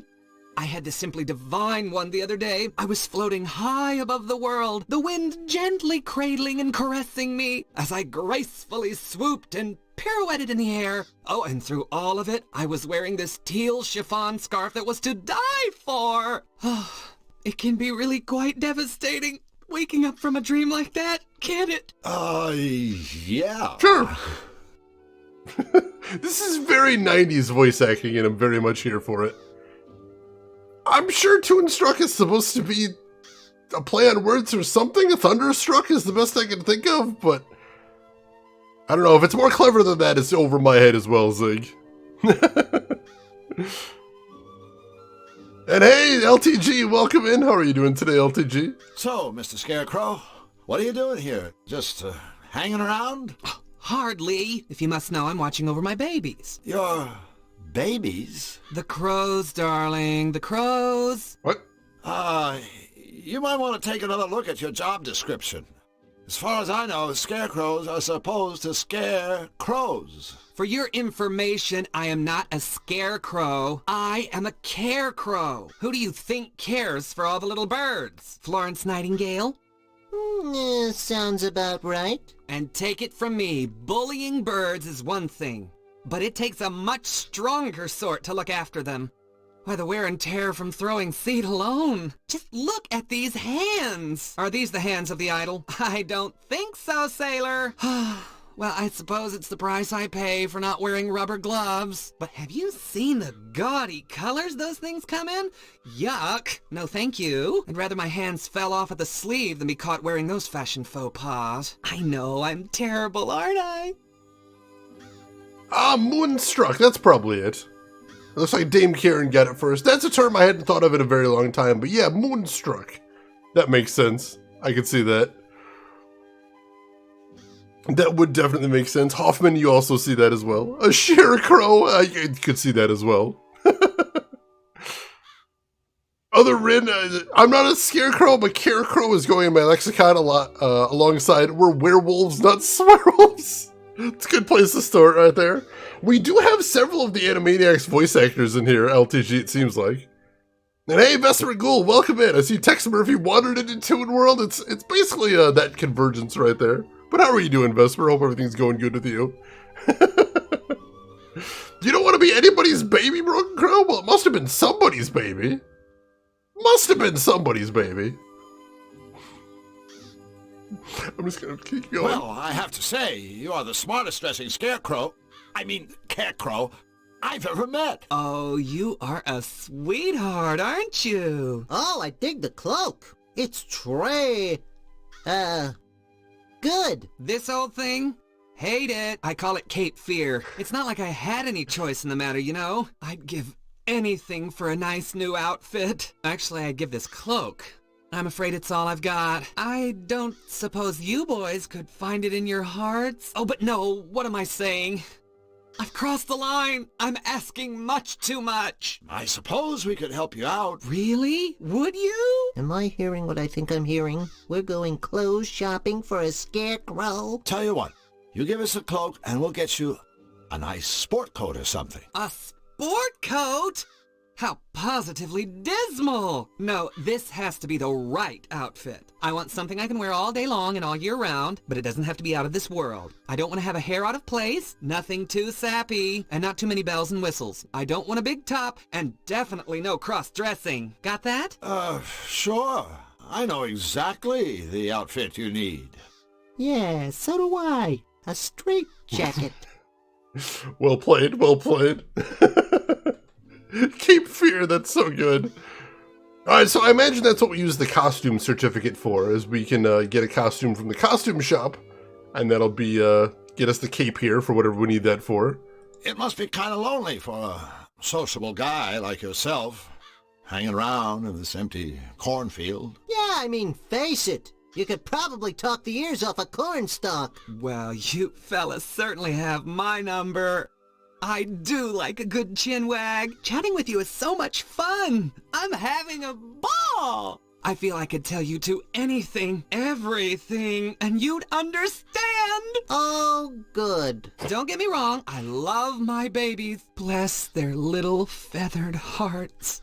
I had this simply divine one the other day. I was floating high above the world, the wind gently cradling and caressing me as I gracefully swooped and pirouetted in the air. Oh, and through all of it, I was wearing this teal chiffon scarf that was to die for. Oh, it can be really quite devastating waking up from a dream like that, can't it? Yeah. Sure. This is very 90s voice acting, and I'm very much here for it. I'm sure Toonstruck is supposed to be a play on words or something. A Thunderstruck is the best I can think of, but I don't know. If it's more clever than that, it's over my head as well, Zig. And hey, LTG, welcome in. How are you doing today, LTG? So, Mr. Scarecrow, what are you doing here? Just hanging around? Hardly. If you must know, I'm watching over my babies. Your babies? The crows, darling. The crows. What? You might want to take another look at your job description. As far as I know, scarecrows are supposed to scare crows. For your information, I am not a scarecrow. I am a carecrow. Who do you think cares for all the little birds? Florence Nightingale? Sounds about right. And take it from me, bullying birds is one thing, but it takes a much stronger sort to look after them. Why, the wear and tear from throwing seed alone. Just look at these hands. Are these the hands of the idol? I don't think so, sailor. Well, I suppose it's the price I pay for not wearing rubber gloves. But have you seen the gaudy colors those things come in? Yuck. No, thank you. I'd rather my hands fell off at the sleeve than be caught wearing those fashion faux pas. I know, I'm terrible, aren't I? Moonstruck. That's probably it. It looks like Dame Karen got it first. That's a term I hadn't thought of in a very long time, but yeah, Moonstruck. That makes sense. I could see that. That would definitely make sense. Hoffman, you also see that as well. A Scarecrow, I could see that as well. Other Rin, I'm not a Scarecrow, but Carecrow is going in my lexicon a lot, alongside we're werewolves, not swearwolves. It's a good place to start right there. We do have several of the Animaniacs voice actors in here, LTG, it seems like. And hey, Vesper Ghoul, welcome in. I see Tex Murphy wandered into Toon World. It's basically that convergence right there. But how are you doing, Vesper? Hope everything's going good with you. You don't want to be anybody's baby, Broken Crow? Well, it must have been somebody's baby. Must have been somebody's baby. I'm just gonna keep going. Well, I have to say, you are the smartest dressing carecrow I've ever met. Oh, you are a sweetheart, aren't you? Oh, I dig the cloak. It's good. This old thing? Hate it. I call it Cape Fear. It's not like I had any choice in the matter, you know? I'd give anything for a nice new outfit. Actually, I'd give this cloak. I'm afraid it's all I've got. I don't suppose you boys could find it in your hearts? Oh, but no, what am I saying? I've crossed the line. I'm asking much too much. I suppose we could help you out. Really? Would you? Am I hearing what I think I'm hearing? We're going clothes shopping for a scarecrow? Tell you what, you give us a cloak and we'll get you a nice sport coat or something. A sport coat? How positively dismal! No, this has to be the right outfit. I want something I can wear all day long and all year round, but it doesn't have to be out of this world. I don't want to have a hair out of place, nothing too sappy, and not too many bells and whistles. I don't want a big top, and definitely no cross-dressing. Got that? Sure. I know exactly the outfit you need. Yeah, so do I. A straight jacket. Well played, well played. Cape Fear, that's so good. Alright, so I imagine that's what we use the costume certificate for, is we can get a costume from the costume shop, and that'll be, get us the cape here for whatever we need that for. It must be kind of lonely for a sociable guy like yourself, hanging around in this empty cornfield. Yeah, I mean, face it. You could probably talk the ears off a cornstalk. Well, you fellas certainly have my number. I do like a good chinwag. Chatting with you is so much fun. I'm having a ball. I feel I could tell you two anything, everything, and you'd understand. Oh, good. Don't get me wrong. I love my babies. Bless their little feathered hearts.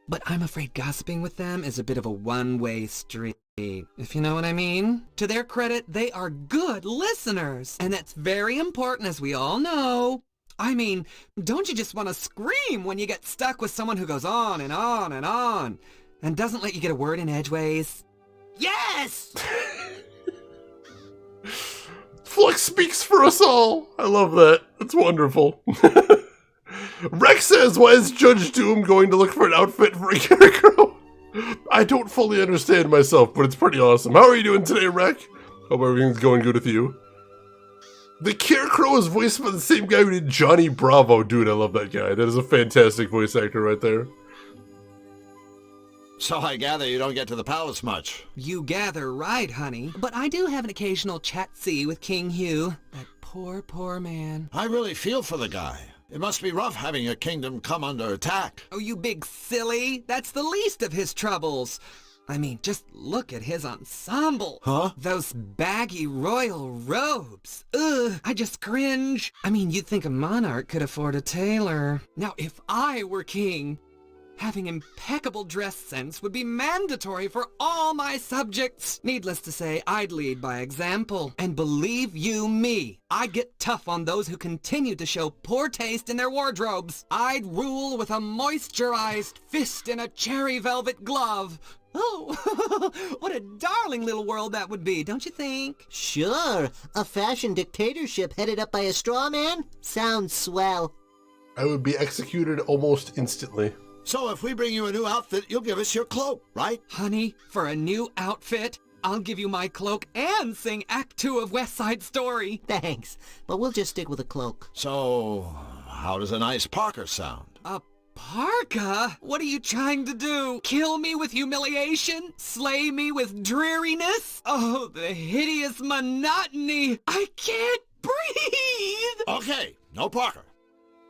But I'm afraid gossiping with them is a bit of a one-way street, if you know what I mean. To their credit, they are good listeners, and that's very important, as we all know. I mean, don't you just want to scream when you get stuck with someone who goes on and on and on, and doesn't let you get a word in edgeways? Yes! Flux speaks for us all. I love that. That's wonderful. Rex says, why is Judge Doom going to look for an outfit for a Scarecrow? I don't fully understand myself, but it's pretty awesome. How are you doing today, Rex? Hope everything's going good with you. The Scarecrow is voiced by the same guy who did Johnny Bravo. Dude, I love that guy. That is a fantastic voice actor right there. So I gather you don't get to the palace much. You gather right, honey. But I do have an occasional chat-see with King Hugh. That poor, poor man. I really feel for the guy. It must be rough having a kingdom come under attack. Oh, you big silly. That's the least of his troubles. I mean, just look at his ensemble. Huh? Those baggy royal robes. Ugh, I just cringe. I mean, you'd think a monarch could afford a tailor. Now, if I were king, having impeccable dress sense would be mandatory for all my subjects. Needless to say, I'd lead by example. And believe you me, I'd get tough on those who continue to show poor taste in their wardrobes. I'd rule with a moisturized fist in a cherry velvet glove. Oh, what a darling little world that would be, don't you think? Sure. A fashion dictatorship headed up by a straw man? Sounds swell. I would be executed almost instantly. So if we bring you a new outfit, you'll give us your cloak, right? Honey, for a new outfit, I'll give you my cloak and sing Act 2 of West Side Story. Thanks, but we'll just stick with a cloak. So, how does a nice parka sound? A parka? What are you trying to do? Kill me with humiliation? Slay me with dreariness? Oh, the hideous monotony! I can't breathe! Okay, no parka.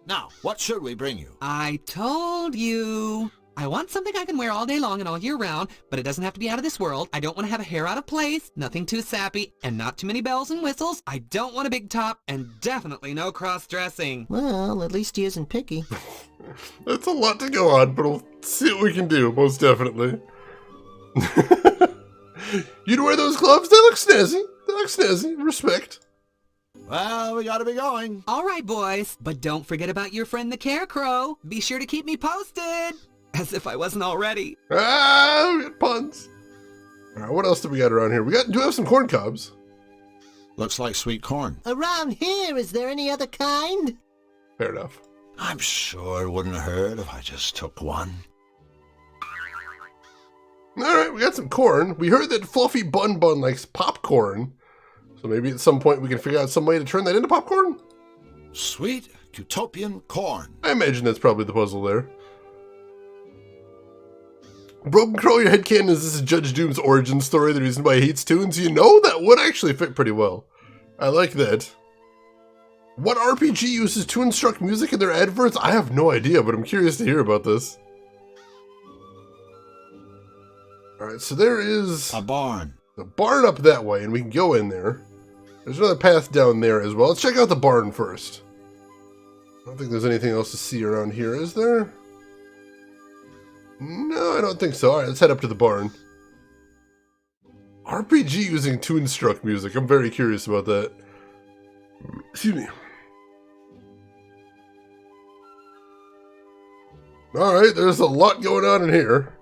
Now, what should we bring you? I told you. I want something I can wear all day long and all year round, but it doesn't have to be out of this world. I don't want to have a hair out of place, nothing too sappy, and not too many bells and whistles. I don't want a big top, and definitely no cross-dressing. Well, at least he isn't picky. That's a lot to go on, but we'll see what we can do, most definitely. You'd wear those gloves? They look snazzy. They look snazzy. Respect. Well, we gotta be going. All right, boys. But don't forget about your friend the Scarecrow. Be sure to keep me posted. As if I wasn't already. Ah, we got puns. All right, what else do we got around here? Do have some corn cobs. Looks like sweet corn. Around here, is there any other kind? Fair enough. I'm sure it wouldn't hurt if I just took one. All right, we got some corn. We heard that Fluffy Bun Bun likes popcorn. So maybe at some point we can figure out some way to turn that into popcorn? Sweet utopian corn. I imagine that's probably the puzzle there. Broken Crow, your headcanon is this is Judge Doom's origin story, the reason why he hates tunes. You know, that would actually fit pretty well. I like that. What RPG uses Toonstruck music in their adverts? I have no idea, but I'm curious to hear about this. Alright, so there is a barn. The barn up that way, and we can go in there. There's another path down there as well. Let's check out the barn first. I don't think there's anything else to see around here, is there? No, I don't think so. Alright, let's head up to the barn. RPG using Toonstruck music. I'm very curious about that. Excuse me. Alright, there's a lot going on in here.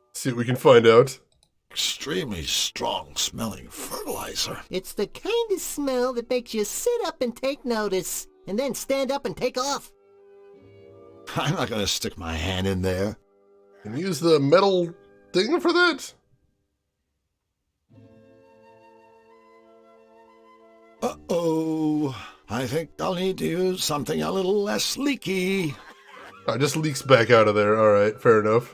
Let's see what we can find out. Extremely strong smelling fertilizer. It's the kind of smell that makes you sit up and take notice, and then stand up and take off. I'm not going to stick my hand in there. Can you use the metal thing for that? Uh-oh. I think I'll need to use something a little less leaky. It just leaks back out of there. Alright, fair enough.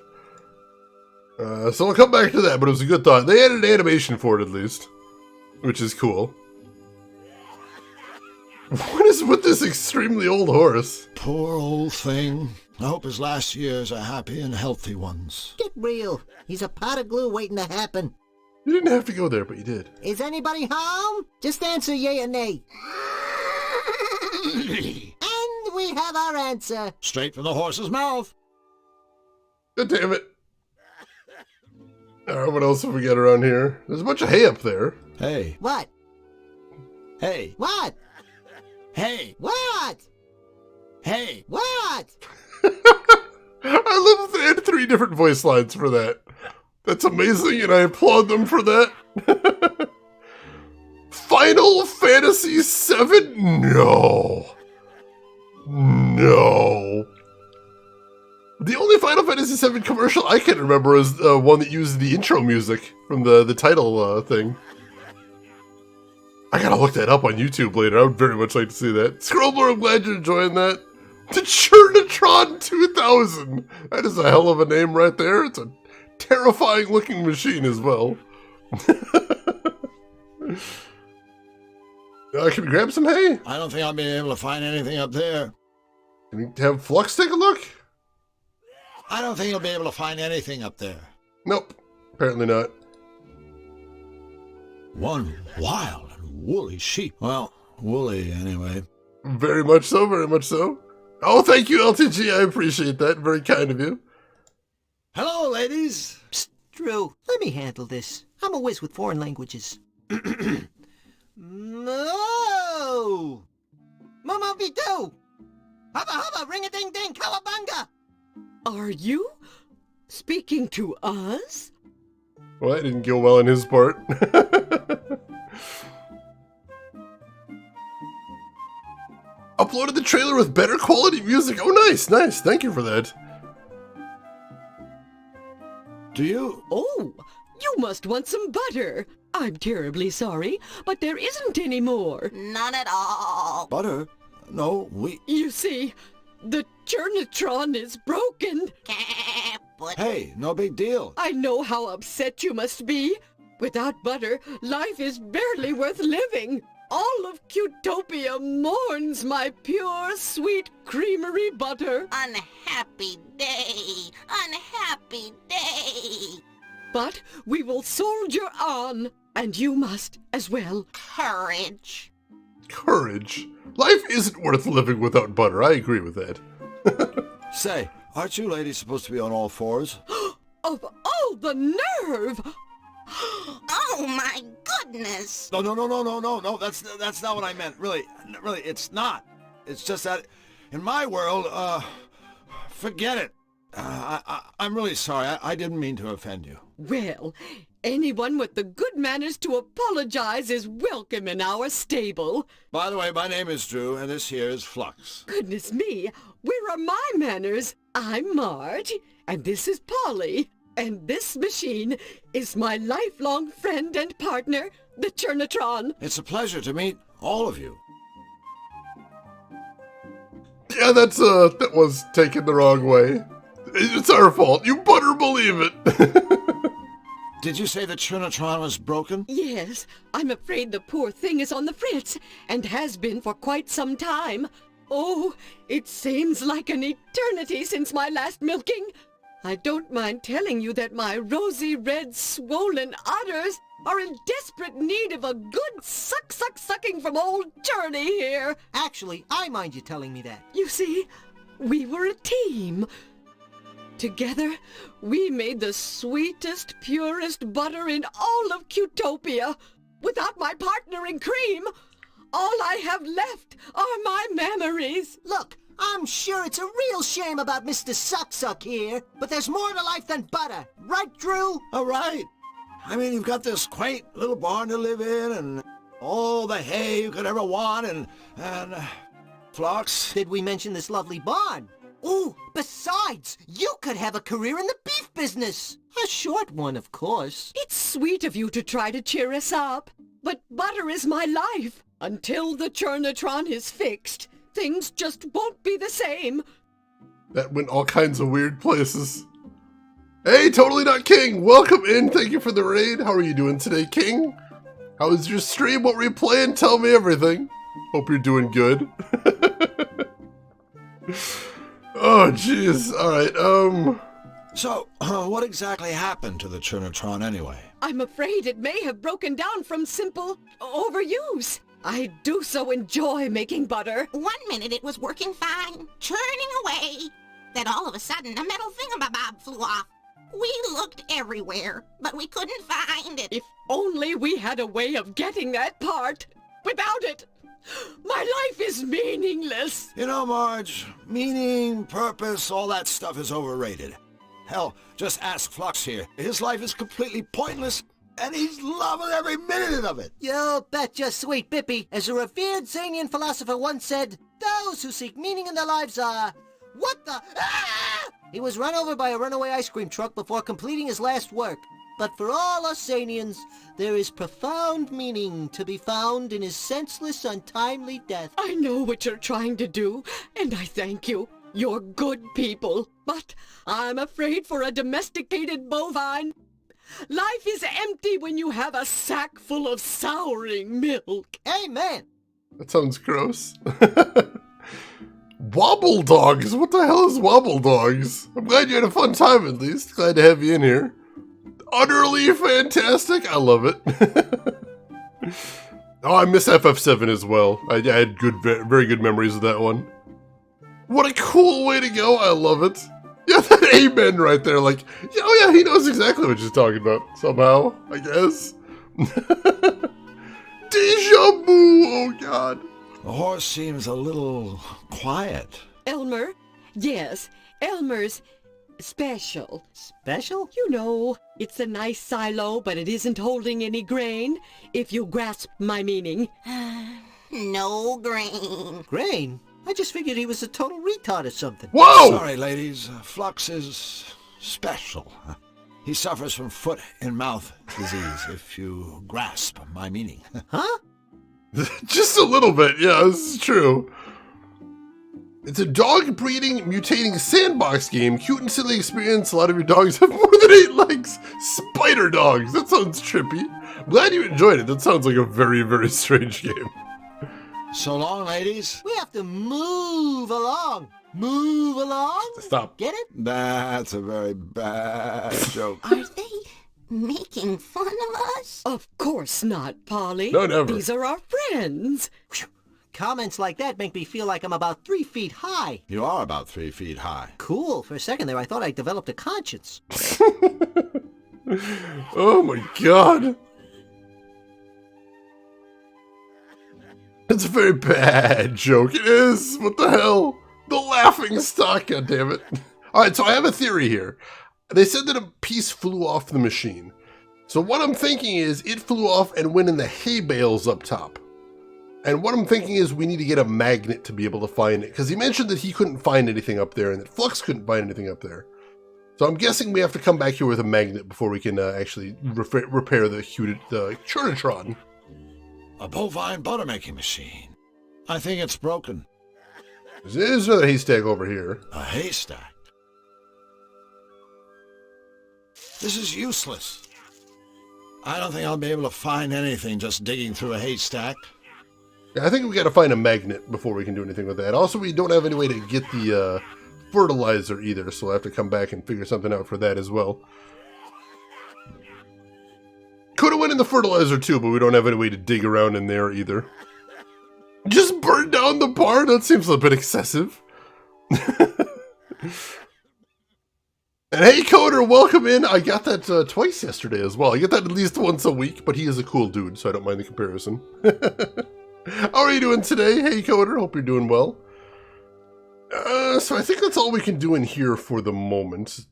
So we'll come back to that, but it was a good thought. They added animation for it at least, which is cool. What is with this extremely old horse? Poor old thing. I hope his last years are happy and healthy ones. Get real. He's a pot of glue waiting to happen. You didn't have to go there, but you did. Is anybody home? Just answer yay or nay. And we have our answer. Straight from the horse's mouth. God damn it. Alright, what else have we got around here? There's a bunch of hay up there. Hey. What? Hey. What? Hey. What? Hey. What? I love they had 3 different voice lines for that. That's amazing, and I applaud them for that. Final Fantasy VII? No. No. The only Final Fantasy VII commercial I can remember is one that used the intro music from the title thing. I gotta look that up on YouTube later. I would very much like to see that. Scrollblur, I'm glad you're enjoying that. The Chernatron 2000. That is a hell of a name right there. It's a terrifying looking machine as well. Can we grab some hay? I don't think I'll be able to find anything up there. Can we have Flux take a look? I don't think you'll be able to find anything up there. Nope. Apparently not. One wild and woolly sheep. Well, woolly anyway. Very much so, very much so. Oh, thank you, LTG. I appreciate that. Very kind of you. Hello, ladies. Psst, Drew, let me handle this. I'm a whiz with foreign languages. No! Mama Vitu! Hubba hubba, ring-a-ding-ding, cowabunga! Are you speaking to us? Well, that didn't go well on his part. Uploaded the trailer with better quality music. Oh, nice, nice. Thank you for that. Do you? Oh, you must want some butter. I'm terribly sorry, but there isn't any more. None at all. Butter? No, You see, the Chernatron is broken. Hey, no big deal. I know how upset you must be. Without butter, life is barely worth living. All of Cutopia mourns my pure, sweet creamery butter. Unhappy day. Unhappy day. But we will soldier on, and you must as well. Courage. Courage? Life isn't worth living without butter. I agree with that. Say, aren't you ladies supposed to be on all fours? Of all the nerve! Oh my goodness! No, that's not what I meant. Really, it's not. It's just that in my world, forget it. I'm really sorry. I didn't mean to offend you. Well, anyone with the good manners to apologize is welcome in our stable. By the way, my name is Drew, and this here is Flux. Goodness me, where are my manners? I'm Marge, and this is Polly. And this machine is my lifelong friend and partner, the Chernatron. It's a pleasure to meet all of you. Yeah, that was taken the wrong way. It's our fault. You better believe it. Did you say the Trinitron was broken? Yes, I'm afraid the poor thing is on the fritz, and has been for quite some time. Oh, it seems like an eternity since my last milking. I don't mind telling you that my rosy red swollen udders are in desperate need of a good sucking from old Journey here. Actually, I mind you telling me that. You see, we were a team. Together, we made the sweetest, purest butter in all of Cutopia. Without my partner in cream, all I have left are my memories. Look, I'm sure it's a real shame about Mr. Suck here, but there's more to life than butter. Right, Drew? All right. I mean, you've got this quaint little barn to live in, and all the hay you could ever want, and Phlox. Did we mention this lovely barn? Ooh, besides, you could have a career in the beef business. A short one, of course. It's sweet of you to try to cheer us up, but butter is my life. Until the Churnatron is fixed, things just won't be the same. That went all kinds of weird places. Hey, Totally Not King, welcome in. Thank you for the raid. How are you doing today, King? How was your stream? What were you playing? Tell me everything. Hope you're doing good. Oh, jeez. All right, So, what exactly happened to the Trinitron anyway? I'm afraid it may have broken down from simple overuse. I do so enjoy making butter. 1 minute it was working fine, churning away. Then all of a sudden a metal thingamabob flew off. We looked everywhere, but we couldn't find it. If only we had a way of getting that part. Without it, my life is meaningless. You know, Marge, meaning, purpose, all that stuff is overrated. Hell, just ask Phlox here. His life is completely pointless, and he's loving every minute of it. You betcha, sweet Bippy. As a revered Zanian philosopher once said, those who seek meaning in their lives are... What the... Ah! He was run over by a runaway ice cream truck before completing his last work. But for all us Zanians, there is profound meaning to be found in his senseless, untimely death. I know what you're trying to do, and I thank you. You're good people. But I'm afraid for a domesticated bovine, life is empty when you have a sack full of souring milk. Amen. That sounds gross. Wobble dogs? What the hell is wobble dogs? I'm glad you had a fun time at least. Glad to have you in here. Utterly fantastic. I love it. Oh, I miss FF7 as well. I had very good memories of that one. What a cool way to go. I love it. Yeah, that amen right there. Like, oh yeah, he knows exactly what she's talking about. Somehow, I guess. Deja vu. Oh, God. The horse seems a little quiet. Elmer? Yes, Elmer's special. Special? You know, it's a nice silo, but it isn't holding any grain, if you grasp my meaning. No grain. Grain? I just figured he was a total retard or something. Whoa! Sorry, ladies. Phlox is special. He suffers from foot and mouth disease, if you grasp my meaning. Huh? Just a little bit, yeah, this is true. It's a dog breeding, mutating sandbox game. Cute and silly experience. A lot of your dogs have more than 8 legs. Spider dogs. That sounds trippy. I'm glad you enjoyed it. That sounds like a very, very strange game. So long, ladies. We have to move along. Move along? Stop. Get it? That's a very bad joke. Are they making fun of us? Of course not, Polly. No, never. These are our friends. Comments like that make me feel like I'm about 3 feet high. You are about 3 feet high. Cool. For a second there, I thought I developed a conscience. Oh my God. It's a very bad joke. It is. What the hell? The laughing stock, goddammit. Alright, so I have a theory here. They said that a piece flew off the machine. So what I'm thinking is it flew off and went in the hay bales up top. And what I'm thinking is we need to get a magnet to be able to find it. Because he mentioned that he couldn't find anything up there and that Flux couldn't find anything up there. So I'm guessing we have to come back here with a magnet before we can actually repair the Churnatron. A bovine butter-making machine. I think it's broken. There's another haystack over here. A haystack? This is useless. I don't think I'll be able to find anything just digging through a haystack. Yeah, I think we got to find a magnet before we can do anything with that. Also, we don't have any way to get the fertilizer either, so we'll have to come back and figure something out for that as well. Could have went in the fertilizer too, but we don't have any way to dig around in there either. Just burn down the barn? That seems a bit excessive. And hey, Coder, welcome in. I got that twice yesterday as well. I get that at least once a week, but he is a cool dude, so I don't mind the comparison. How are you doing today? Hey, Coder, hope you're doing well. So I think that's all we can do in here for the moment.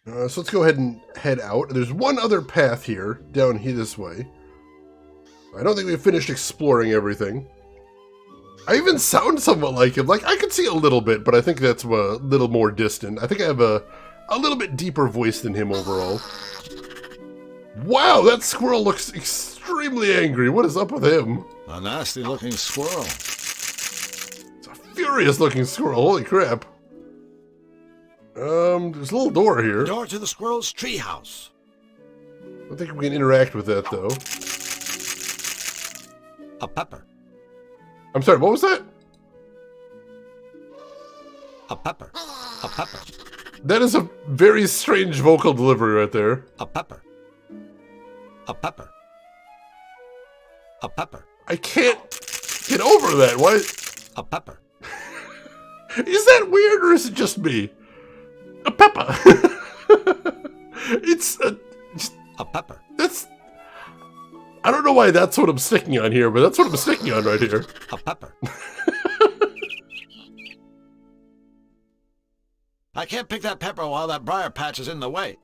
So let's go ahead and head out. There's one other path here, down here this way. I don't think we've finished exploring everything. I even sound somewhat like him. Like, I could see a little bit, but I think that's a little more distant. I think I have a little bit deeper voice than him overall. Wow, that squirrel looks extremely angry. What is up with him? A nasty-looking squirrel. It's a furious-looking squirrel. Holy crap. There's a little door here. Door to the squirrel's treehouse. I don't think we can interact with that, though. A pepper. I'm sorry, what was that? A pepper. A pepper. That is a very strange vocal delivery right there. A pepper. A pepper. A pepper. I can't get over that. Why? A pepper. Is that weird or is it just me? A pepper. It's a pepper. That's... I don't know why that's what I'm sticking on here, but that's what I'm sticking on right here. A pepper. I can't pick that pepper while that briar patch is in the way.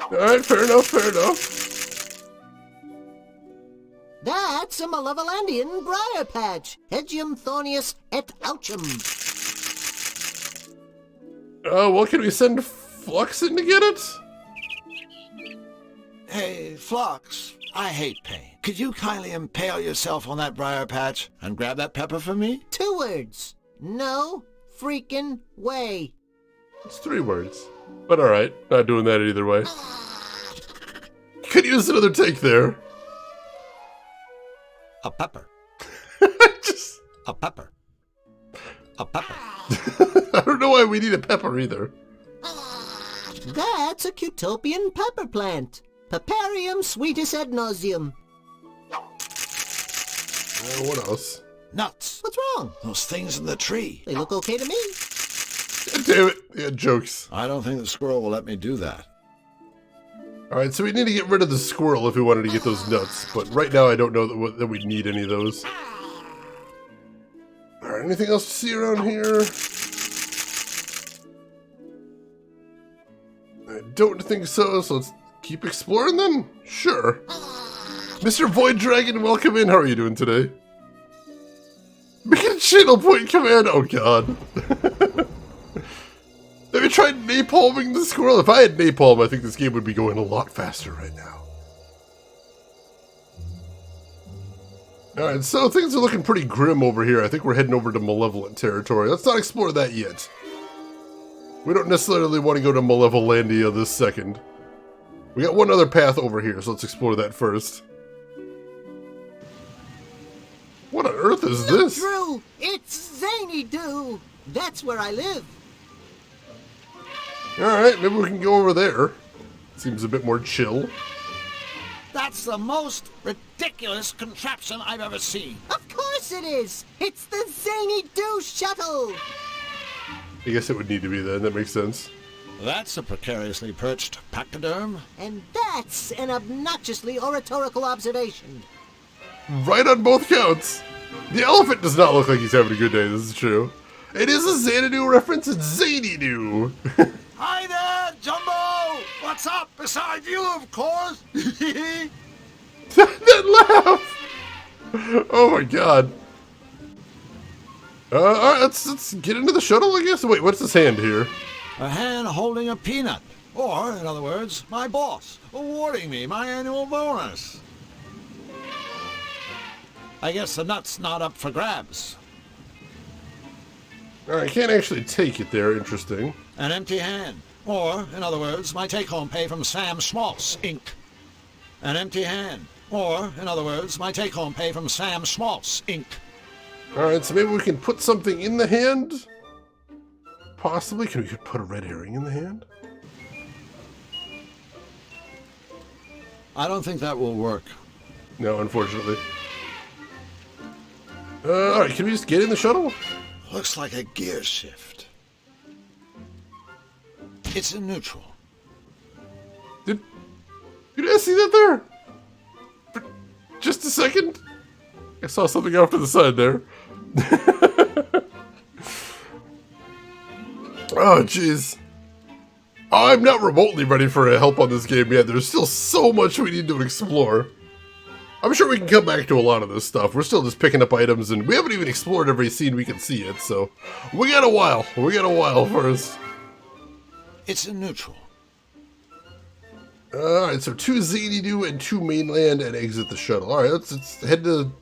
Alright, fair enough, fair enough. That's a Malevolandian briar patch. Hedgium thornius et ouchum. Well, can we send Flux in to get it? Hey, Flux, I hate pain. Could you kindly impale yourself on that briar patch and grab that pepper for me? 2 words. No freaking way. It's 3 words. But alright, not doing that either way. Could use another take there. A pepper. Just... A pepper. A pepper. I don't know why we need a pepper either. That's a Cutopian pepper plant. Peparium sweetus ad nauseum. What else? Nuts. What's wrong? Those things in the tree. They look okay to me. God damn it. Yeah, jokes. I don't think the squirrel will let me do that. Alright, so we need to get rid of the squirrel if we wanted to get those nuts, but right now I don't know that we'd need any of those. Alright, anything else to see around here? I don't think so, so let's keep exploring then? Sure. Mr. Void Dragon, welcome in. How are you doing today? Begin channel point command. Oh god. Have you tried napalming the squirrel? If I had napalm, I think this game would be going a lot faster right now. Alright, so things are looking pretty grim over here. I think we're heading over to Malevolent territory. Let's not explore that yet. We don't necessarily want to go to Malevolandia this second. We got one other path over here, so let's explore that first. What on earth is this? Drew, it's Zany Doo. That's where I live. Alright, maybe we can go over there. Seems a bit more chill. That's the most ridiculous contraption I've ever seen. Of course it is. It's the Zany Doo shuttle. I guess it would need to be then. That makes sense. That's a precariously perched pachyderm. And that's an obnoxiously oratorical observation. Right on both counts. The elephant does not look like he's having a good day. This is true. It is a Xanadu reference. It's Zany-Doo. Hi there, Jumbo! What's up? Beside you, of course! That laugh! Oh my god. Alright, let's get into the shuttle, I guess. Wait, what's this hand here? A hand holding a peanut. Or, in other words, my boss, awarding me my annual bonus. I guess the nut's not up for grabs. Alright, I can't actually take it there. Interesting. An empty hand. Or, in other words, my take-home pay from Sam Schmaltz, Inc. An empty hand. Or, in other words, my take-home pay from Sam Schmaltz, Inc. Alright, so maybe we can put something in the hand? Possibly. Can we put a red herring in the hand? I don't think that will work. No, unfortunately. Alright, can we just get in the shuttle? Looks like a gear shift. It's in neutral. Did I see that there? For just a second? I saw something off to the side there. Oh, jeez. I'm not remotely ready for help on this game yet. There's still so much we need to explore. I'm sure we can come back to a lot of this stuff. We're still just picking up items, and we haven't even explored every scene we can see yet, so we got a while. We got a while first. It's in neutral. Alright, so 2 Xanadu and 2 mainland and exit the shuttle. Alright, let's head to...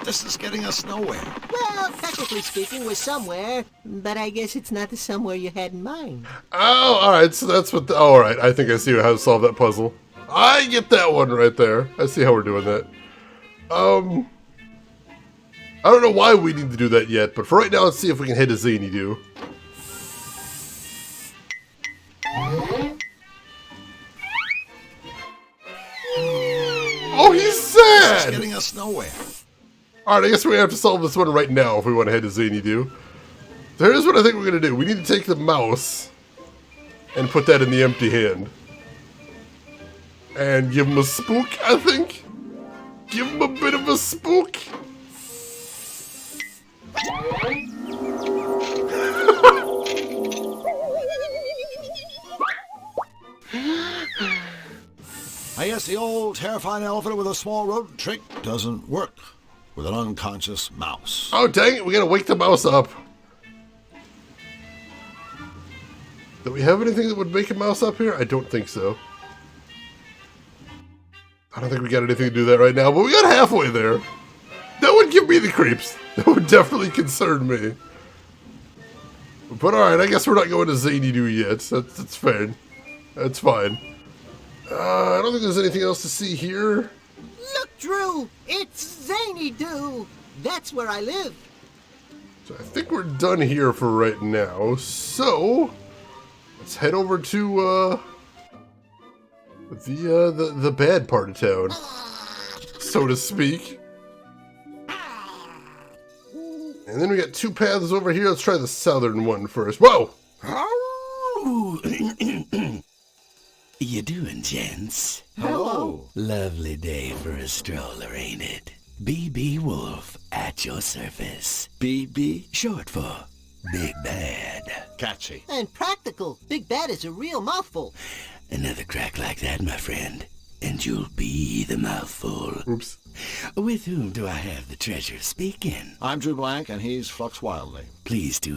This is getting us nowhere. Well, technically speaking, we're somewhere, but I guess it's not the somewhere you had in mind. Oh, alright, so that's what the... Oh, alright, I think I see how to solve that puzzle. I get that one right there. I see how we're doing that. I don't know why we need to do that yet, but for right now, let's see if we can hit a Xanadu. Oh, he's sad! This is getting us nowhere. Alright, I guess we have to solve this one right now if we want to head to Xanadu. So here's what I think we're going to do. We need to take the mouse and put that in the empty hand. And give him a spook, I think. Give him a bit of a spook. I guess the old terrifying elephant with a small rodent trick doesn't work with an unconscious mouse. Oh, dang it. We got to wake the mouse up. Do we have anything that would make a mouse up here? I don't think so. I don't think we got anything to do that right now, but we got halfway there. That would give me the creeps. That would definitely concern me. But alright, I guess we're not going to Xanadu yet. That's fair. That's fine. I don't think there's anything else to see here. Look, Drew! It's Xanadu! That's where I live. So I think we're done here for right now. So let's head over to the bad part of town, so to speak. And then we got 2 paths over here. Let's try the southern one first. Whoa! You doing, gents? Hello. Lovely day for a stroller, ain't it? BB Wolf at your service. BB, short for Big Bad. Catchy. And practical. Big Bad is a real mouthful. Another crack like that, my friend, and you'll be the mouthful. Oops. With whom do I have the treasure speaking? I'm Drew Blank, and he's Flux Wildly. Pleased to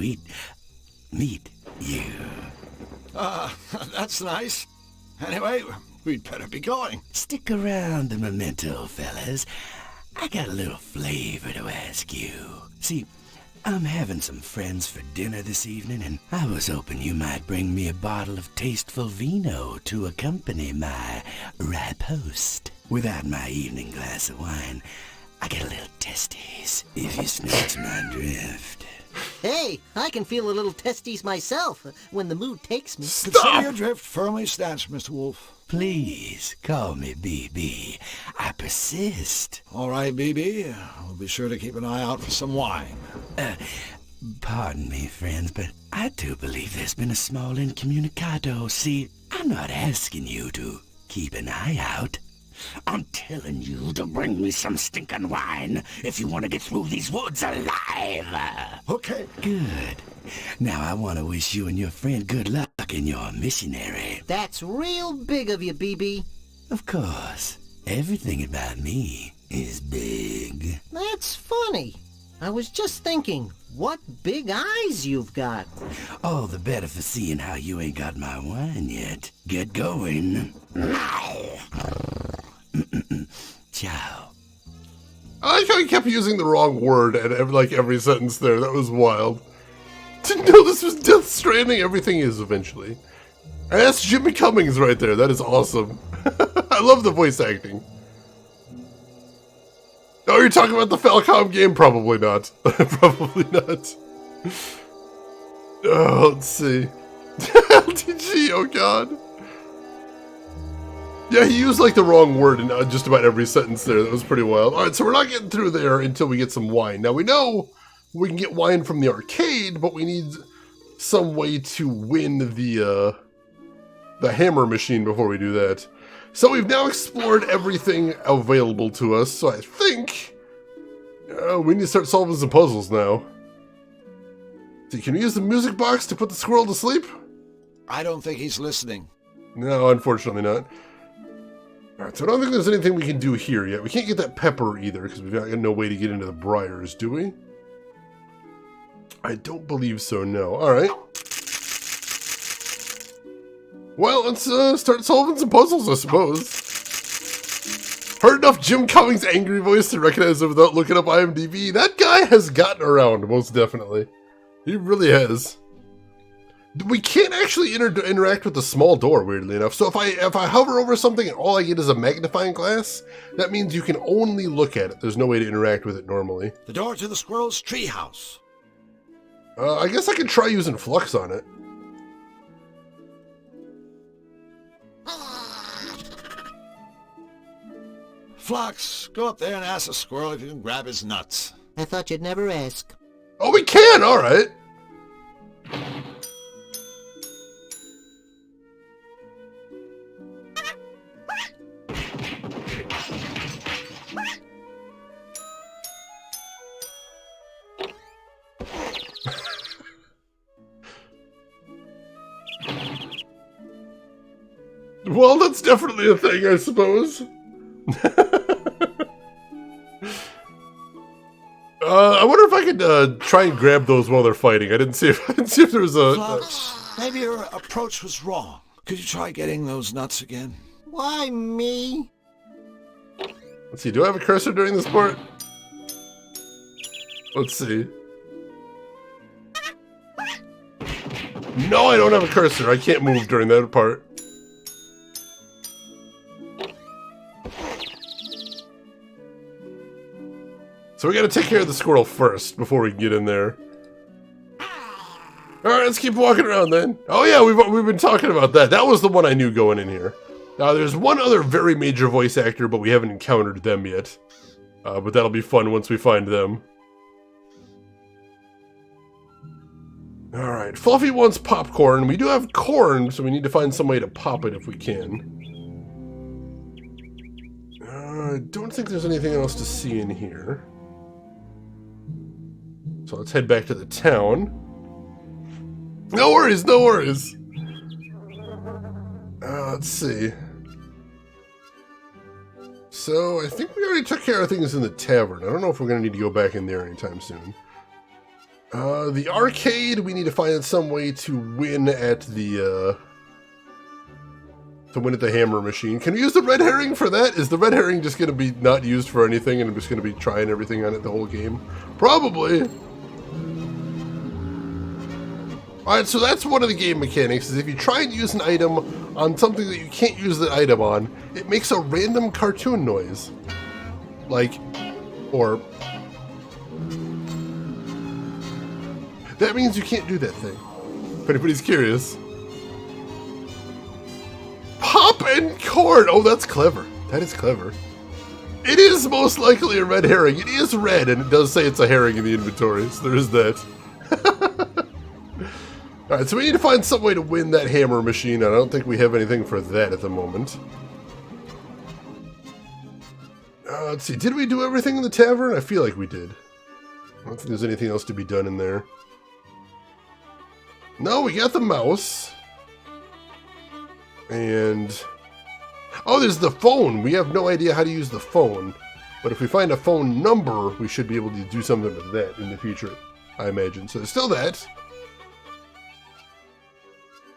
meet you. That's nice. Anyway, we'd better be going. Stick around the memento, fellas. I got a little flavor to ask you. See, I'm having some friends for dinner this evening, and I was hoping you might bring me a bottle of tasteful vino to accompany my riposte. Without my evening glass of wine, I get a little testes, if you snatch my drift. Hey, I can feel a little testes myself when the mood takes me. Consider your drift firmly snatched, Mr. Wolf. Please, call me BB. I persist. All right, BB. We'll be sure to keep an eye out for some wine. Pardon me, friends, but I do believe there's been a small incommunicado. See, I'm not asking you to keep an eye out. I'm telling you to bring me some stinking wine if you want to get through these woods alive. Okay. Good. Now I want to wish you and your friend good luck in your missionary. That's real big of you, BB. Of course. Everything about me is big. That's funny. I was just thinking, what big eyes you've got. All the better for seeing how you ain't got my wine yet. Get going. Ciao. I like how he kept using the wrong word at every sentence there. That was wild. Didn't know this was Death Stranding. Everything is eventually. And that's Jimmy Cummings right there. That is awesome. I love the voice acting. Oh, you're talking about the Falcom game? Probably not. Probably not. Oh, let's see. LTG, oh god. Yeah, he used like the wrong word in just about every sentence there. That was pretty wild. Alright, so we're not getting through there until we get some wine. Now we know we can get wine from the arcade, but we need some way to win the hammer machine before we do that. So we've now explored everything available to us, so I think we need to start solving some puzzles now. See, can we use the music box to put the squirrel to sleep? I don't think he's listening. No, unfortunately not. Alright, so I don't think there's anything we can do here yet. We can't get that pepper either, because we've got no way to get into the briars, do we? I don't believe so, no. Alright. Well, let's start solving some puzzles, I suppose. Heard enough Jim Cummings' angry voice to recognize him without looking up IMDb. That guy has gotten around, most definitely. He really has. We can't actually interact with the small door, weirdly enough. So if I hover over something and all I get is a magnifying glass, that means you can only look at it. There's no way to interact with it normally. The door to the squirrel's treehouse. I guess I could try using flux on it. Flux, go up there and ask the squirrel if you can grab his nuts. I thought you'd never ask. Oh, we can! Alright. Well, that's definitely a thing, I suppose. I wonder if I could try and grab those while they're fighting. I didn't see if there was a... Flux, maybe your approach was wrong. Could you try getting those nuts again? Why me? Let's see, do I have a cursor during this part? Let's see. No, I don't have a cursor. I can't move during that part. So we gotta take care of the squirrel first before we can get in there. Alright, let's keep walking around then. Oh yeah, we've been talking about that. That was the one I knew going in here. Now there's one other very major voice actor, but we haven't encountered them yet. But that'll be fun once we find them. Alright, Fluffy wants popcorn. We do have corn, so we need to find some way to pop it if we can. I don't think there's anything else to see in here. So let's head back to the town. No worries, no worries. Let's see. So I think we already took care of things in the tavern. I don't know if we're going to need to go back in there anytime soon. The arcade, we need to find some way to win at the hammer machine. Can we use the red herring for that? Is the red herring just going to be not used for anything and I'm just going to be trying everything on it the whole game? Probably. Alright, so that's one of the game mechanics, is if you try and use an item on something that you can't use the item on, it makes a random cartoon noise. Like, or... That means you can't do that thing. If anybody's curious. Pop and corn! Oh, that's clever. That is clever. It is most likely a red herring. It is red, and it does say it's a herring in the inventory, so there is that. Alright, so we need to find some way to win that hammer machine, and I don't think we have anything for that at the moment. Let's see, did we do everything in the tavern? I feel like we did. I don't think there's anything else to be done in there. No, we got the mouse. And... oh, there's the phone! We have no idea how to use the phone. But if we find a phone number, we should be able to do something with that in the future, I imagine. So there's still that.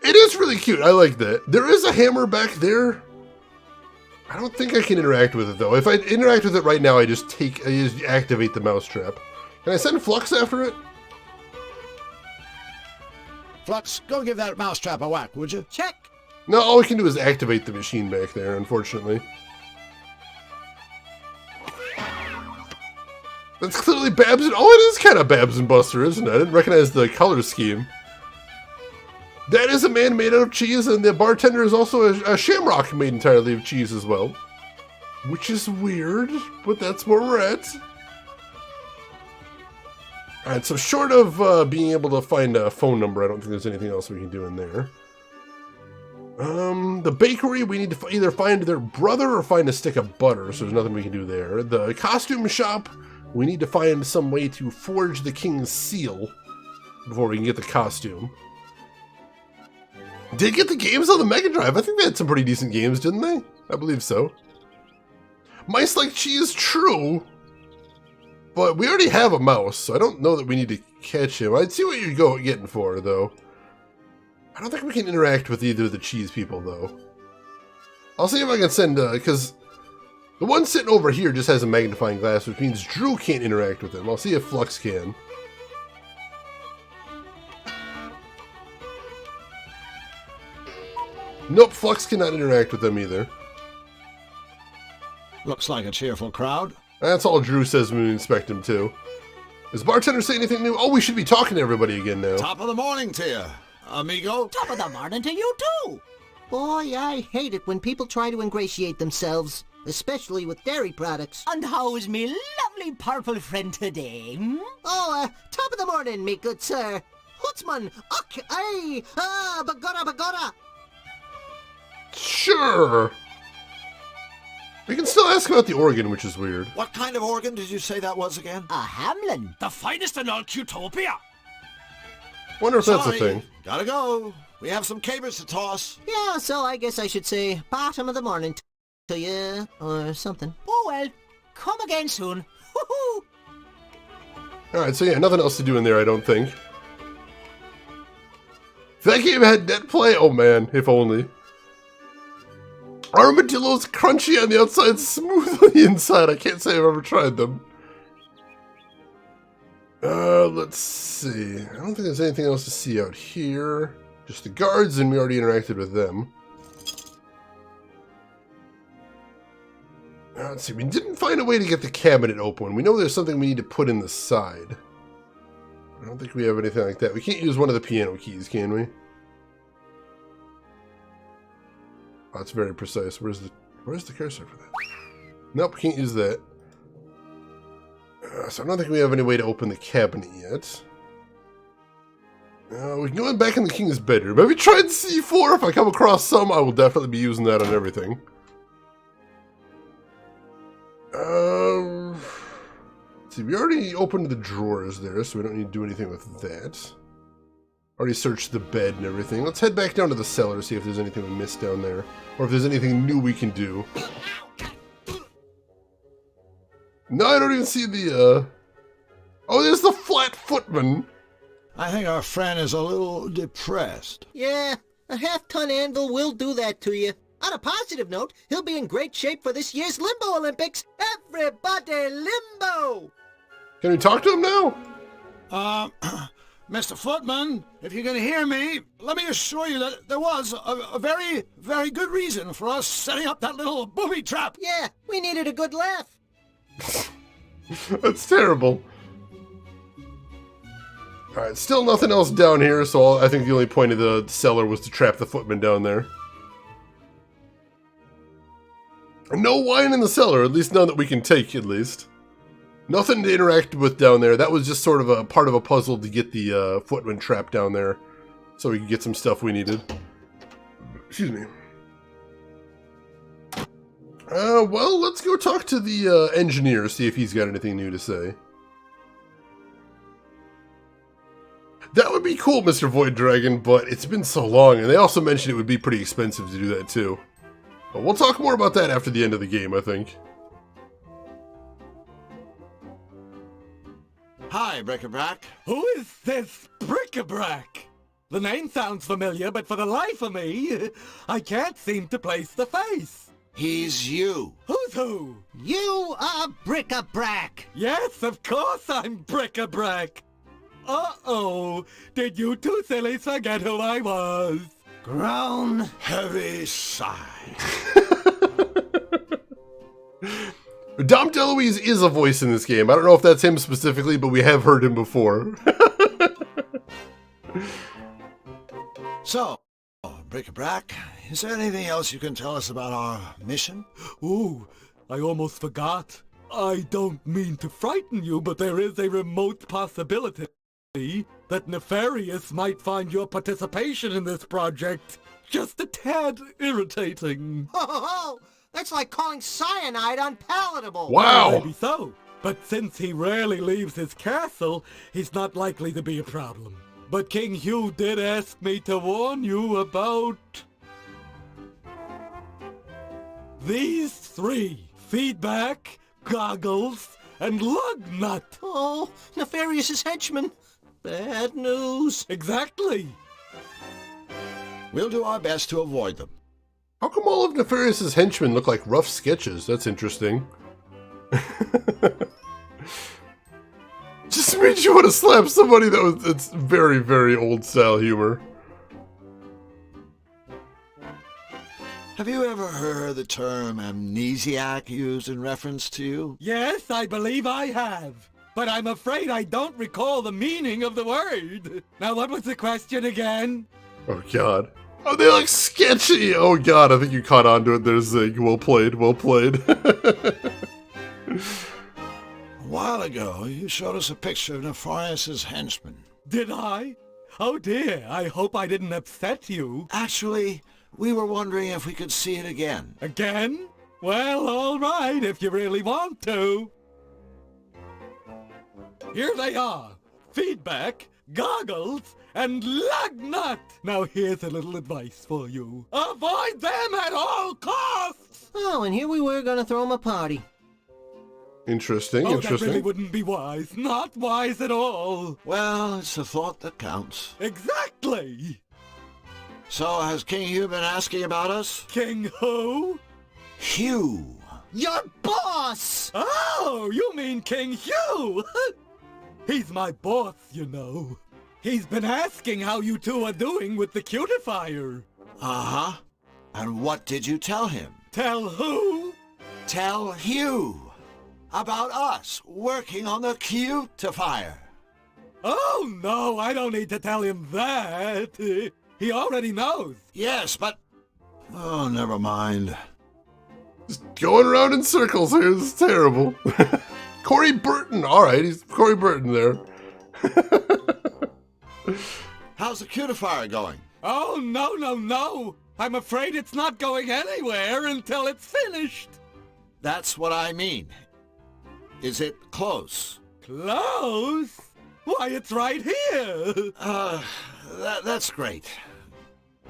It is really cute. I like that. There is a hammer back there. I don't think I can interact with it, though. If I interact with it right now, I just activate the mousetrap. Can I send Flux after it? Flux, go give that mousetrap a whack, would you? Check. No, all we can do is activate the machine back there, unfortunately. That's clearly Babs and... Oh, it is kind of Babs and Buster, isn't it? I didn't recognize the color scheme. That is a man made out of cheese, and the bartender is also a shamrock made entirely of cheese as well. Which is weird, but that's where we're at. Alright, so short of being able to find a phone number, I don't think there's anything else we can do in there. The bakery, we need to either find their brother or find a stick of butter, so there's nothing we can do there. The costume shop, we need to find some way to forge the king's seal before we can get the costume. Did get the games on the Mega Drive. I think they had some pretty decent games, didn't they? I believe so. Mice like cheese, true. But we already have a mouse, so I don't know that we need to catch him. I'd see what you're getting for, though. I don't think we can interact with either of the cheese people, though. I'll see if I can send, because the one sitting over here just has a magnifying glass, which means Drew can't interact with him. I'll see if Flux can. Nope, Flux cannot interact with them either. Looks like a cheerful crowd. That's all Drew says when we inspect him, too. Does bartender say anything new? Oh, we should be talking to everybody again now. Top of the morning to you, amigo. Top of the morning to you, too. Boy, I hate it when people try to ingratiate themselves, especially with dairy products. And how's me lovely purple friend today? Oh, top of the morning, me good sir. Hutzman, okay, aye, bagora. Sure. We can still ask about the organ, which is weird. What kind of organ did you say that was again? A Hamlin. The finest in all Qtopia. Wonder if that's a thing. Gotta go. We have some cabers to toss. Yeah, so I guess I should say bottom of the morning to you, or something. Oh, well, come again soon. Woohoo! Alright, so yeah, nothing else to do in there, I don't think. If that game had net play, oh man, if only. Armadillos crunchy on the outside, smooth on the inside. I can't say I've ever tried them. Let's see. I don't think there's anything else to see out here. Just the guards, and we already interacted with them. Let's see. We didn't find a way to get the cabinet open. We know there's something we need to put in the side. I don't think we have anything like that. We can't use one of the piano keys, can we? Oh, that's very precise. Where's the cursor for that? Nope, can't use that. So I don't think we have any way to open the cabinet yet. We can go back in the king's bedroom. Have you tried C4? If I come across some, I will definitely be using that on everything. Let's see, we already opened the drawers there, so we don't need to do anything with that. Already searched the bed and everything. Let's head back down to the cellar, see if there's anything we missed down there. Or if there's anything new we can do. No, I don't even see the, Oh, there's the flat footman! I think our friend is a little depressed. Yeah, a half-ton anvil will do that to you. On a positive note, he'll be in great shape for this year's Limbo Olympics. Everybody limbo! Can we talk to him now? Mr. Footman, if you can hear me, let me assure you that there was a very, very good reason for us setting up that little booby trap. Yeah, we needed a good laugh. That's terrible. Alright, still nothing else down here, so I think the only point of the cellar was to trap the footman down there. No wine in the cellar, at least none that we can take, at least. Nothing to interact with down there. That was just sort of a part of a puzzle to get the footman trapped down there, so we could get some stuff we needed. Excuse me. Well, let's go talk to the engineer, see if he's got anything new to say. That would be cool, Mr. Void Dragon, but it's been so long, and they also mentioned it would be pretty expensive to do that, too. But we'll talk more about that after the end of the game, I think. Hi, Bric-a-Brac. Who is this Bric-a-Brac? The name sounds familiar, but for the life of me, I can't seem to place the face. He's you. Who's who? You are bric-a-brac. Yes, of course I'm bric-a-brac. Uh-oh. Did you two sillies forget who I was? Groan. Heavy sigh. Dom DeLuise is a voice in this game. I don't know if that's him specifically, but we have heard him before. So, bric-a-brac, is there anything else you can tell us about our mission? Ooh, I almost forgot. I don't mean to frighten you, but there is a remote possibility that Nefarious might find your participation in this project just a tad irritating. Oh, that's like calling cyanide unpalatable. Wow. Maybe so, but since he rarely leaves his castle, he's not likely to be a problem. But King Hugh did ask me to warn you about these three: feedback, goggles, and lug nut. Oh, Nefarious's henchmen. Bad news. Exactly. We'll do our best to avoid them. How come all of Nefarious's henchmen look like rough sketches? That's interesting. Just made you want to slap somebody that's very, very old style humor. Have you ever heard the term amnesiac used in reference to you? Yes, I believe I have. But I'm afraid I don't recall the meaning of the word. Now, what was the question again? Oh, God. Oh, they look sketchy! Oh, God, I think you caught on to it there, Zig. Well played, well played. A while ago, you showed us a picture of Nefarious' henchmen. Did I? Oh, dear, I hope I didn't upset you. Actually, we were wondering if we could see it again. Again? Well, all right, if you really want to. Here they are. Feedback, goggles, and lug nut. Now here's a little advice for you. Avoid them at all costs! Oh, and here we were gonna throw him a party. Interesting, Oh, interesting. that really wouldn't be wise. Not wise at all. Well, it's the thought that counts. Exactly. So, has King Hugh been asking about us? King who? Hugh. Your boss! Oh, you mean King Hugh? He's my boss, you know. He's been asking how you two are doing with the cutifier. Uh-huh. And what did you tell him? Tell who? Tell Hugh. About us working on the cutifier. Oh, no, I don't need to tell him that. He already knows. Yes, but... Oh, never mind. Just going around in circles here. This is terrible. Corey Burton. All right, he's Corey Burton there. How's the cutifier going? Oh, no. I'm afraid it's not going anywhere until it's finished. That's what I mean. Is it close? Close? Why, it's right here. That's great.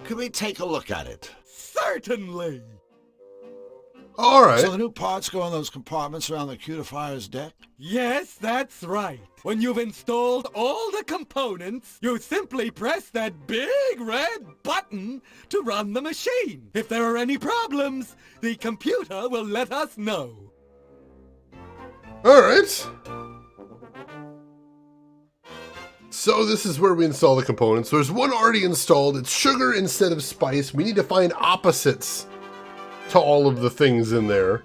Could we take a look at it? Certainly. All right. So the new parts go in those compartments around the cutifier's deck? Yes, that's right. When you've installed all the components, you simply press that big red button to run the machine. If there are any problems, the computer will let us know. All right. So this is where we install the components. There's one already installed. It's sugar instead of spice. We need to find opposites to all of the things in there.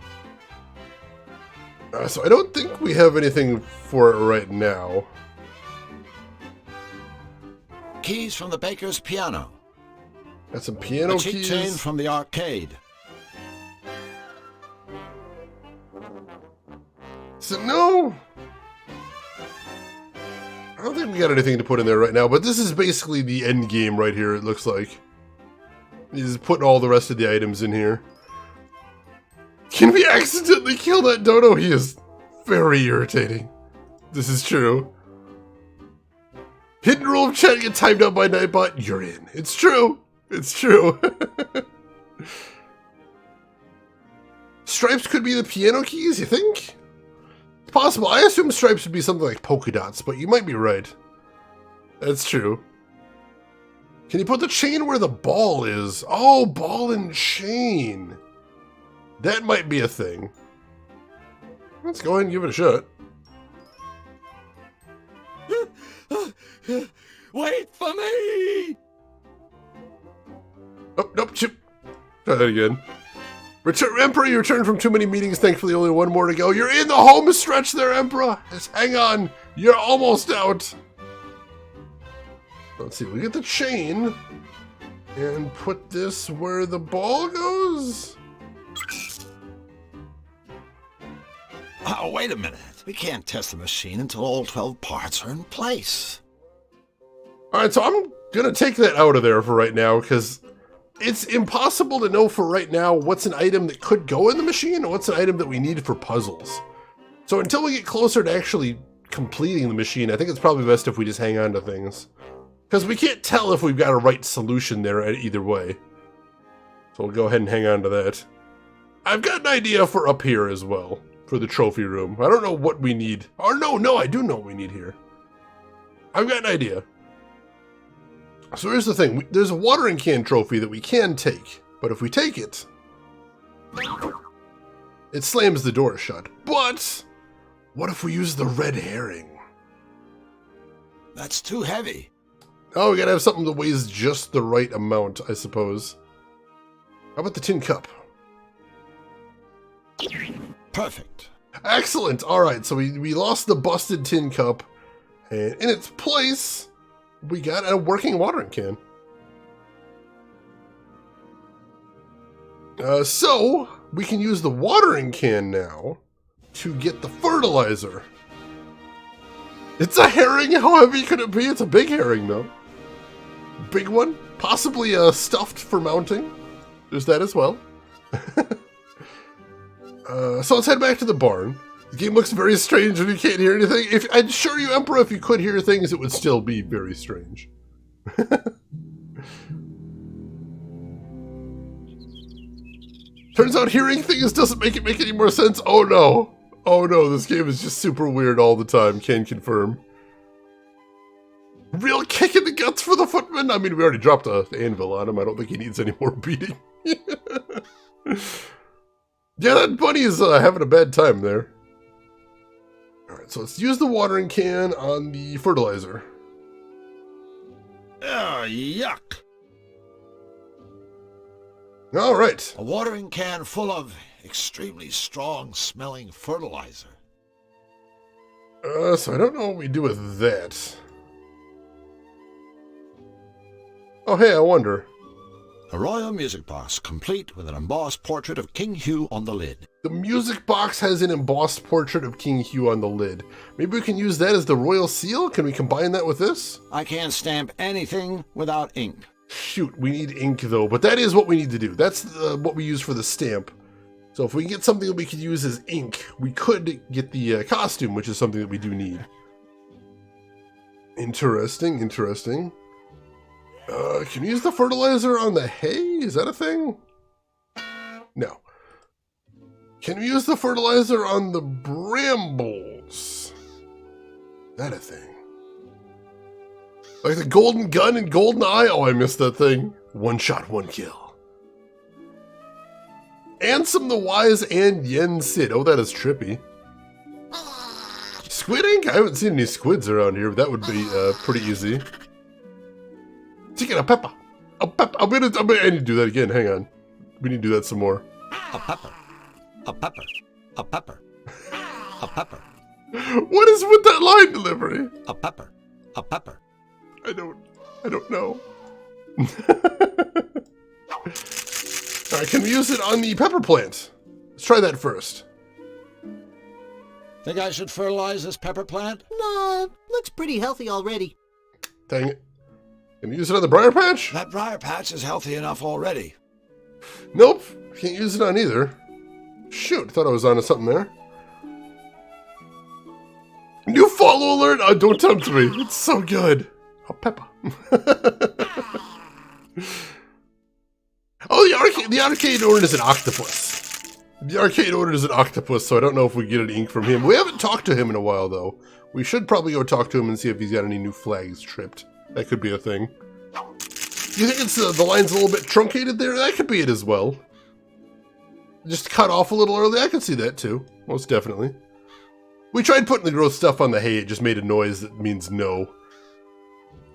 So I don't think we have anything for it right now. Keys from the baker's piano. Got some piano a cheap keys. chain from the arcade. So no, I don't think we got anything to put in there right now, but this is basically the end game right here, it looks like. He's putting all the rest of the items in here. Can we accidentally kill that dodo? He is very irritating. This is true. Hidden rule of chat, get timed out by Nightbot. You're in. It's true. It's true. Stripes could be the piano keys, you think? It's possible. I assume stripes would be something like polka dots, but you might be right. That's true. Can you put the chain where the ball is? Oh, ball and chain. That might be a thing. Let's go ahead and give it a shot. Wait for me! Oh, nope, chip. Try that again. Emperor, you returned from too many meetings. Thankfully, only one more to go. You're in the home stretch there, Emperor. Just hang on. You're almost out. Let's see. We get the chain and put this where the ball goes. Oh, wait a minute. We can't test the machine until all 12 parts are in place. All right, so I'm going to take that out of there for right now because it's impossible to know for right now what's an item that could go in the machine and what's an item that we need for puzzles. So until we get closer to actually completing the machine, I think it's probably best if we just hang on to things. Because we can't tell if we've got a right solution there either way. So we'll go ahead and hang on to that. I've got an idea for up here as well, for the trophy room. I don't know what we need. Oh, no, I do know what we need here. I've got an idea. So here's the thing. There's a watering can trophy that we can take. But if we take it, it slams the door shut. But what if we use the red herring? That's too heavy. Oh, we gotta have something that weighs just the right amount, I suppose. How about the tin cup? Perfect. Excellent. All right, so we lost the busted tin cup, and in its place, we got a working watering can. So we can use the watering can now to get the fertilizer. It's a herring. How heavy could it be? It's a big herring, though. Big one, possibly stuffed for mounting. There's that as well. So let's head back to the barn. The game looks very strange when you can't hear anything. I'd assure you, Emperor, if you could hear things, it would still be very strange. Turns out hearing things doesn't make it make any more sense. Oh no. Oh no, this game is just super weird all the time, can confirm. Real kick in the guts for the footman? I mean, we already dropped an anvil on him. I don't think he needs any more beating. Yeah, that bunny is having a bad time there. Alright, so let's use the watering can on the fertilizer. Oh, yuck. Alright. A watering can full of extremely strong-smelling fertilizer. So I don't know what we do with that. Oh, hey, I wonder. A royal music box, complete with an embossed portrait of King Hugh on the lid. The music box has an embossed portrait of King Hugh on the lid. Maybe we can use that as the royal seal? Can we combine that with this? I can't stamp anything without ink. Shoot, we need ink though, but that is what we need to do. That's what we use for the stamp. So if we can get something that we could use as ink, we could get the costume, which is something that we do need. Interesting, interesting. Can we use the fertilizer on the hay? Is that a thing? No. Can we use the fertilizer on the brambles? Is that a thing? Like the golden gun and golden eye? Oh, I missed that thing. One shot, one kill. Ansem the Wise and Yen Sid. Oh, that is trippy. Squid ink? I haven't seen any squids around here, but that would be pretty easy. Chicken, a pepper. A pepper. I need to do that again. Hang on. We need to do that some more. A pepper. A pepper. A pepper. A pepper. What is with that line delivery? A pepper. A pepper. I don't know. Alright, can we use it on the pepper plant? Let's try that first. Think I should fertilize this pepper plant? No, looks pretty healthy already. Dang it. Can we use it on the briar patch? That briar patch is healthy enough already. Nope. Can't use it on either. Shoot, thought I was onto something there. New follow alert! Oh, don't tempt me. It's so good. Oh, pepper. Oh, the arcade owner is an octopus. The arcade owner is an octopus, so I don't know if we get any ink from him. We haven't talked to him in a while, though. We should probably go talk to him and see if he's got any new flags tripped. That could be a thing. You think it's the line's a little bit truncated there? That could be it as well. just cut off a little early. I can see that too, most definitely. We tried putting the gross stuff on the hay, it just made a noise that means no.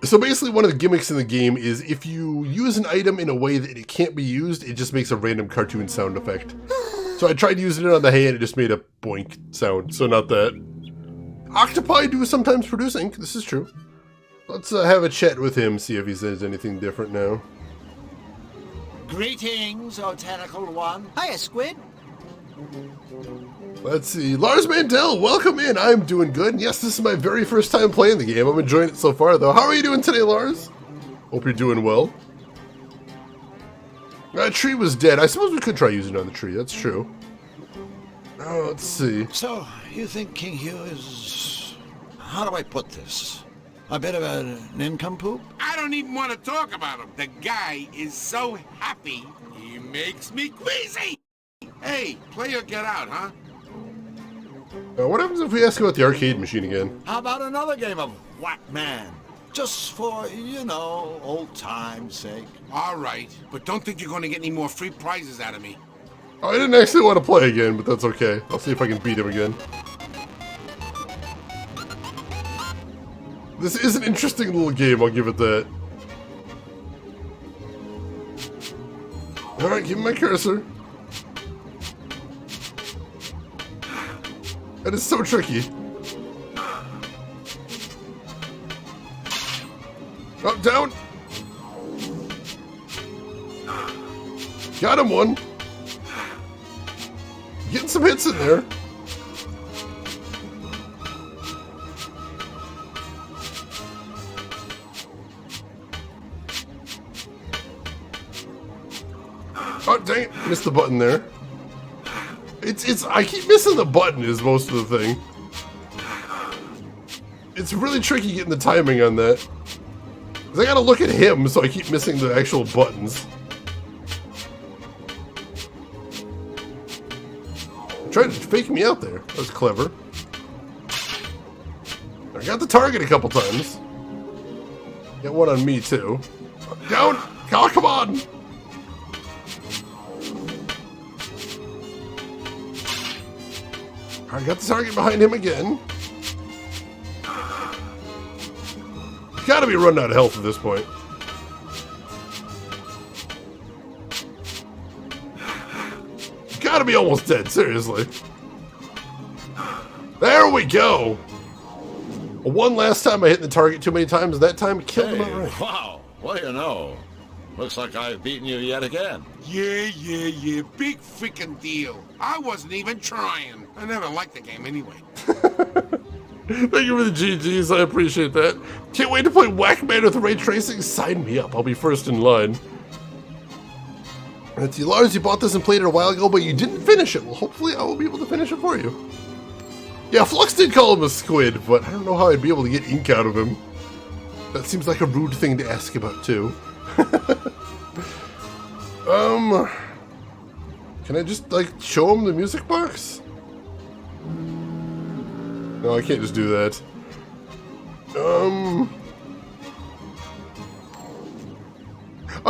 So basically one of the gimmicks in the game is if you use an item in a way that it can't be used, it just makes a random cartoon sound effect. So I tried using it on the hay and it just made a boink sound, so not that. Octopi do sometimes produce ink, this is true. Let's have a chat with him, see if he says anything different now. Greetings, O tentacled one. Hiya, Squid. Let's see. Lars Mandel, welcome in. I'm doing good. And yes, this is my very first time playing the game. I'm enjoying it so far, though. How are you doing today, Lars? Hope you're doing well. That tree was dead. I suppose we could try using it on the tree. That's true. Oh, let's see. So, you think King Hugh is... how do I put this? A bit of a nincompoop? I don't even want to talk about him. The guy is so happy, he makes me queasy. Hey, play or get out, huh? What happens if we ask about the arcade machine again? How about another game of Whack Man? Just for, you know, old time's sake. All right, but don't think you're going to get any more free prizes out of me. Oh, I didn't actually want to play again, but that's okay. I'll see if I can beat him again. This is an interesting little game, I'll give it that. Alright, give me my cursor. That is so tricky. Oh, down! Got him one. Getting some hits in there. Oh, dang it. Missed the button there. I keep missing the button is most of the thing. It's really tricky getting the timing on that. Because I gotta look at him, so I keep missing the actual buttons. Trying to fake me out there. That was clever. I got the target a couple times. Got one on me, too. Down! Oh, come on! I got the target behind him again. Gotta be running out of health at this point. Gotta be almost dead, seriously. There we go! One last time I hit the target too many times, that time it killed him outright. Wow, what do you know? Looks like I've beaten you yet again. Yeah. Big freaking deal. I wasn't even trying. I never liked the game anyway. Thank you for the GGs, I appreciate that. Can't wait to play Whack-Man with ray tracing. Sign me up, I'll be first in line. Let's see, Lars, you bought this and played it a while ago, but you didn't finish it. Well, hopefully I will be able to finish it for you. Yeah, Flux did call him a squid, but I don't know how I'd be able to get ink out of him. That seems like a rude thing to ask about, too. Can I just, like, show him the music box? No, I can't just do that. Oh,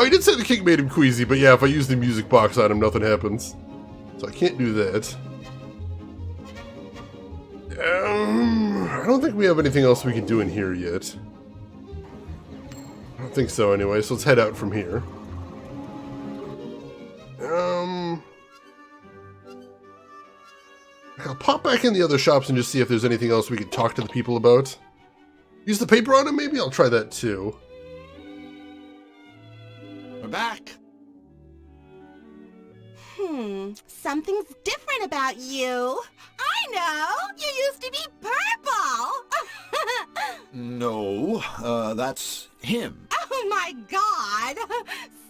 he did say the king made him queasy, but yeah, if I use the music box on him, nothing happens. So I can't do that. I don't think we have anything else we can do in here yet. I don't think so anyway, so let's head out from here. I'll pop back in the other shops and just see if there's anything else we could talk to the people about. Use the paper on him, maybe? I'll try that too. We're back. Something's different about you. I know! You used to be purple! No, that's him. Oh my god!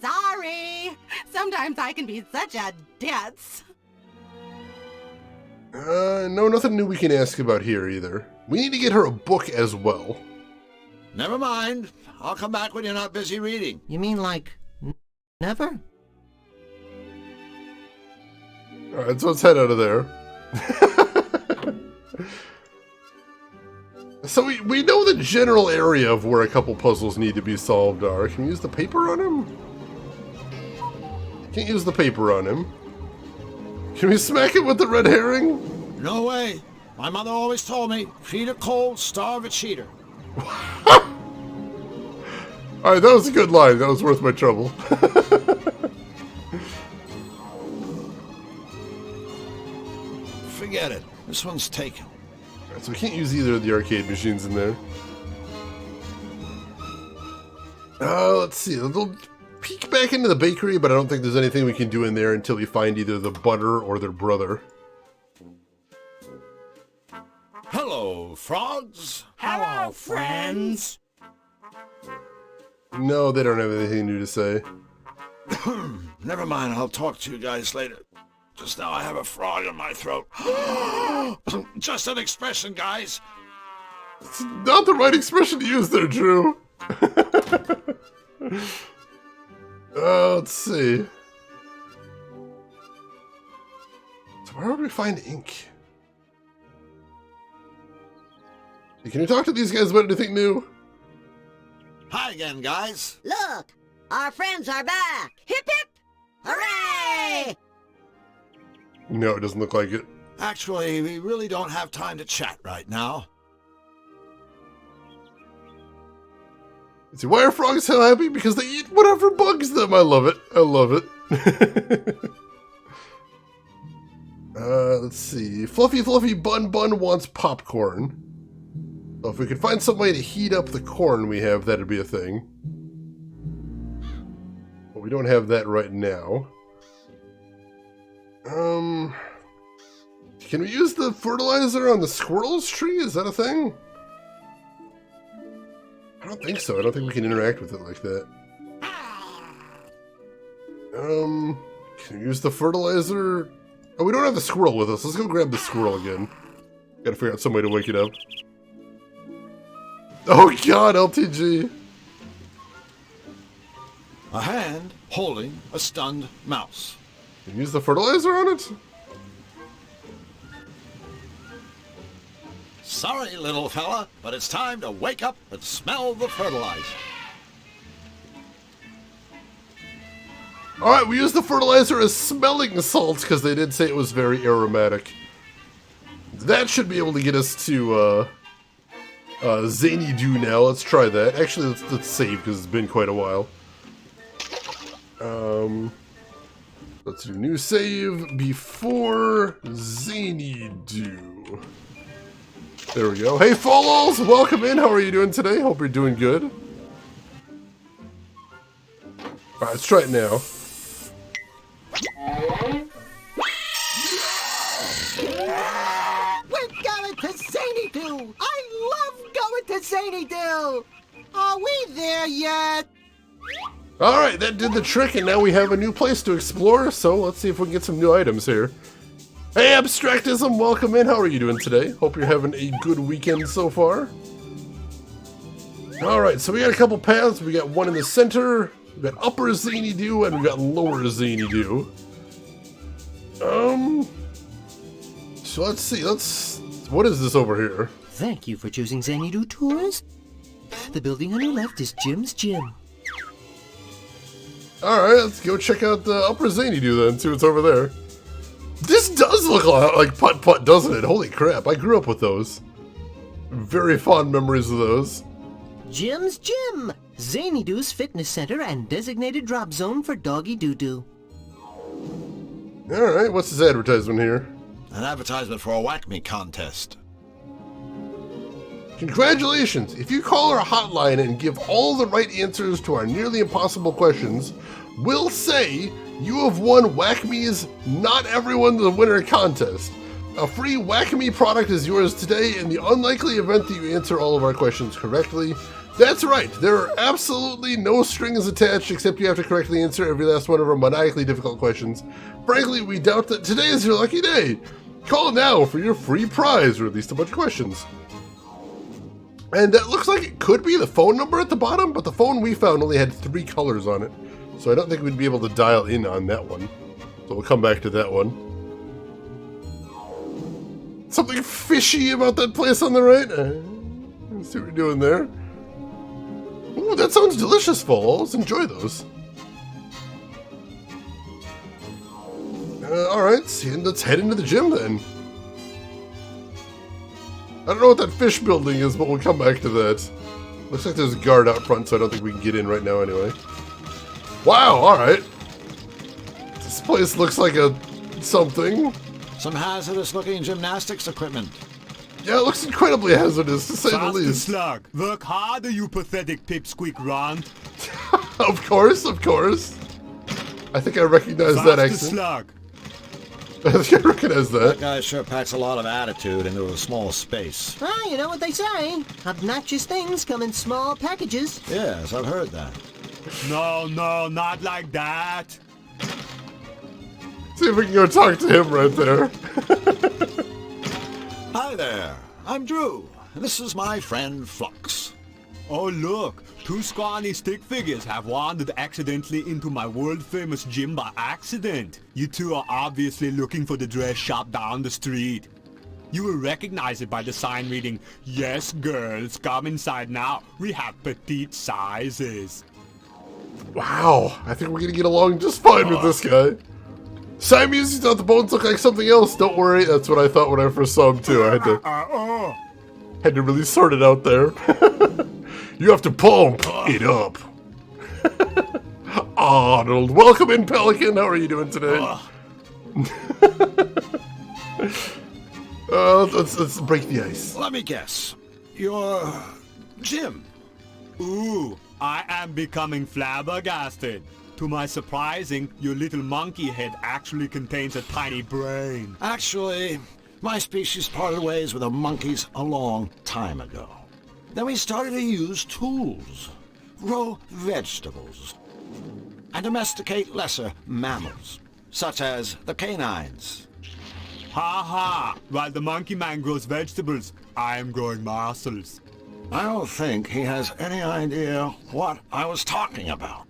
Sorry! Sometimes I can be such a ditz. No, nothing new we can ask about here either. We need to get her a book as well. Never mind. I'll come back when you're not busy reading. You mean like never? Alright, so let's head out of there. So we know the general area of where a couple puzzles need to be solved are. Can we use the paper on him? Can't use the paper on him. Can we smack it with the red herring? No way. My mother always told me, feed a cold, starve a cheater. Alright, that was a good line. That was worth my trouble. Forget it. This one's taken. Alright, so we can't use either of the arcade machines in there. Let's see. We'll peek back into the bakery, but I don't think there's anything we can do in there until we find either the butter or their brother. Hello, frogs. Hello, friends. No, they don't have anything new to say. Never mind, I'll talk to you guys later. Just now I have a frog in my throat. Just an expression, guys. It's not the right expression to use there, Drew. Let's see. So where would we find ink? Hey, can you talk to these guys about anything new? Hi again, guys. Look, our friends are back. Hip hip! Hooray! No, it doesn't look like it. Actually, we really don't have time to chat right now. See, why are frogs so happy? Because they eat whatever bugs them. I love it. I love it. Let's see. Fluffy Bun wants popcorn. So if we could find some way to heat up the corn we have, that'd be a thing. But we don't have that right now. Can we use the fertilizer on the squirrel's tree? Is that a thing? I don't think so. I don't think we can interact with it like that. Can we use the fertilizer? Oh, we don't have the squirrel with us. Let's go grab the squirrel again. Gotta figure out some way to wake it up. Oh god, LTG. A hand holding a stunned mouse. Can you use the fertilizer on it? Sorry, little fella, but it's time to wake up and smell the fertilizer. Alright, we used the fertilizer as smelling salts because they did say it was very aromatic. That should be able to get us to Zany Dew now. Let's try that. Actually, let's save because it's been quite a while. Let's do new save before Zany Dew. There we go. Hey, Falls! Welcome in. How are you doing today? Hope you're doing good. Alright, let's try it now. We're going to Zany Dew! I love going to Zany Dew! Are we there yet? Alright, that did the trick, and now we have a new place to explore, so let's see if we can get some new items here. Hey, Abstractism, welcome in. How are you doing today? Hope you're having a good weekend so far. Alright, so we got a couple paths. We got one in the center, we got Upper Zany Dew, and we got Lower Zany Dew. So let's see, what is this over here? Thank you for choosing Zany Dew Tours. The building on your left is Jim's Gym. Alright, let's go check out the Upper Zany Dew then, see what's over there. This does look a lot like Putt Putt, doesn't it? Holy crap, I grew up with those. Very fond memories of those. Jim's Gym, Zany Dew's fitness center and designated drop zone for doggy doo-doo. Alright, what's this advertisement here? An advertisement for a Whack Me contest. Congratulations! If you call our hotline and give all the right answers to our nearly impossible questions, we'll say you have won Whack Me's Not Everyone's a Winner contest. A free Whack Me product is yours today in the unlikely event that you answer all of our questions correctly. That's right, there are absolutely no strings attached except you have to correctly answer every last one of our maniacally difficult questions. Frankly, we doubt that today is your lucky day. Call now for your free prize, or at least a bunch of questions. And that looks like it could be the phone number at the bottom, but the phone we found only had 3 colors on it. So I don't think we'd be able to dial in on that one. So we'll come back to that one. Something fishy about that place on the right? Let's see what we're doing there. Ooh, that sounds delicious, Falls. Enjoy those. Alright, let's head into the gym then. I don't know what that fish building is, but we'll come back to that. Looks like there's a guard out front, so I don't think we can get in right now anyway. Wow, alright. This place looks like a something. Some hazardous looking gymnastics equipment. Yeah, it looks incredibly hazardous, to say the least. Slug. Work harder, you pathetic pipsqueak runt. Of course, of course. I think I recognize that accent. Slug. I think I recognize that. That guy sure packs a lot of attitude into a small space. Well, you know what they say. Obnoxious things come in small packages. Yes, I've heard that. No, not like that. See if we can go talk to him right there. Hi there, I'm Drew, and this is my friend Flux. Oh look, two scrawny stick figures have wandered accidentally into my world-famous gym by accident. You two are obviously looking for the dress shop down the street. You will recognize it by the sign reading, "Yes, girls, come inside now. We have petite sizes." Wow, I think we're gonna get along just fine with this guy. Siamese thought the bones look like something else. Don't worry, that's what I thought when I first saw him too. I had to really sort it out there. You have to pump it up. Arnold, welcome in, Pelican. How are you doing today? Let's break the ice. Let me guess. You're Jim. Ooh, I am becoming flabbergasted. To my surprising, your little monkey head actually contains a tiny brain. Actually, my species parted ways with the monkeys a long time ago. Then we started to use tools, grow vegetables, and domesticate lesser mammals, such as the canines. Ha ha! While the monkey man grows vegetables, I am growing muscles. I don't think he has any idea what I was talking about.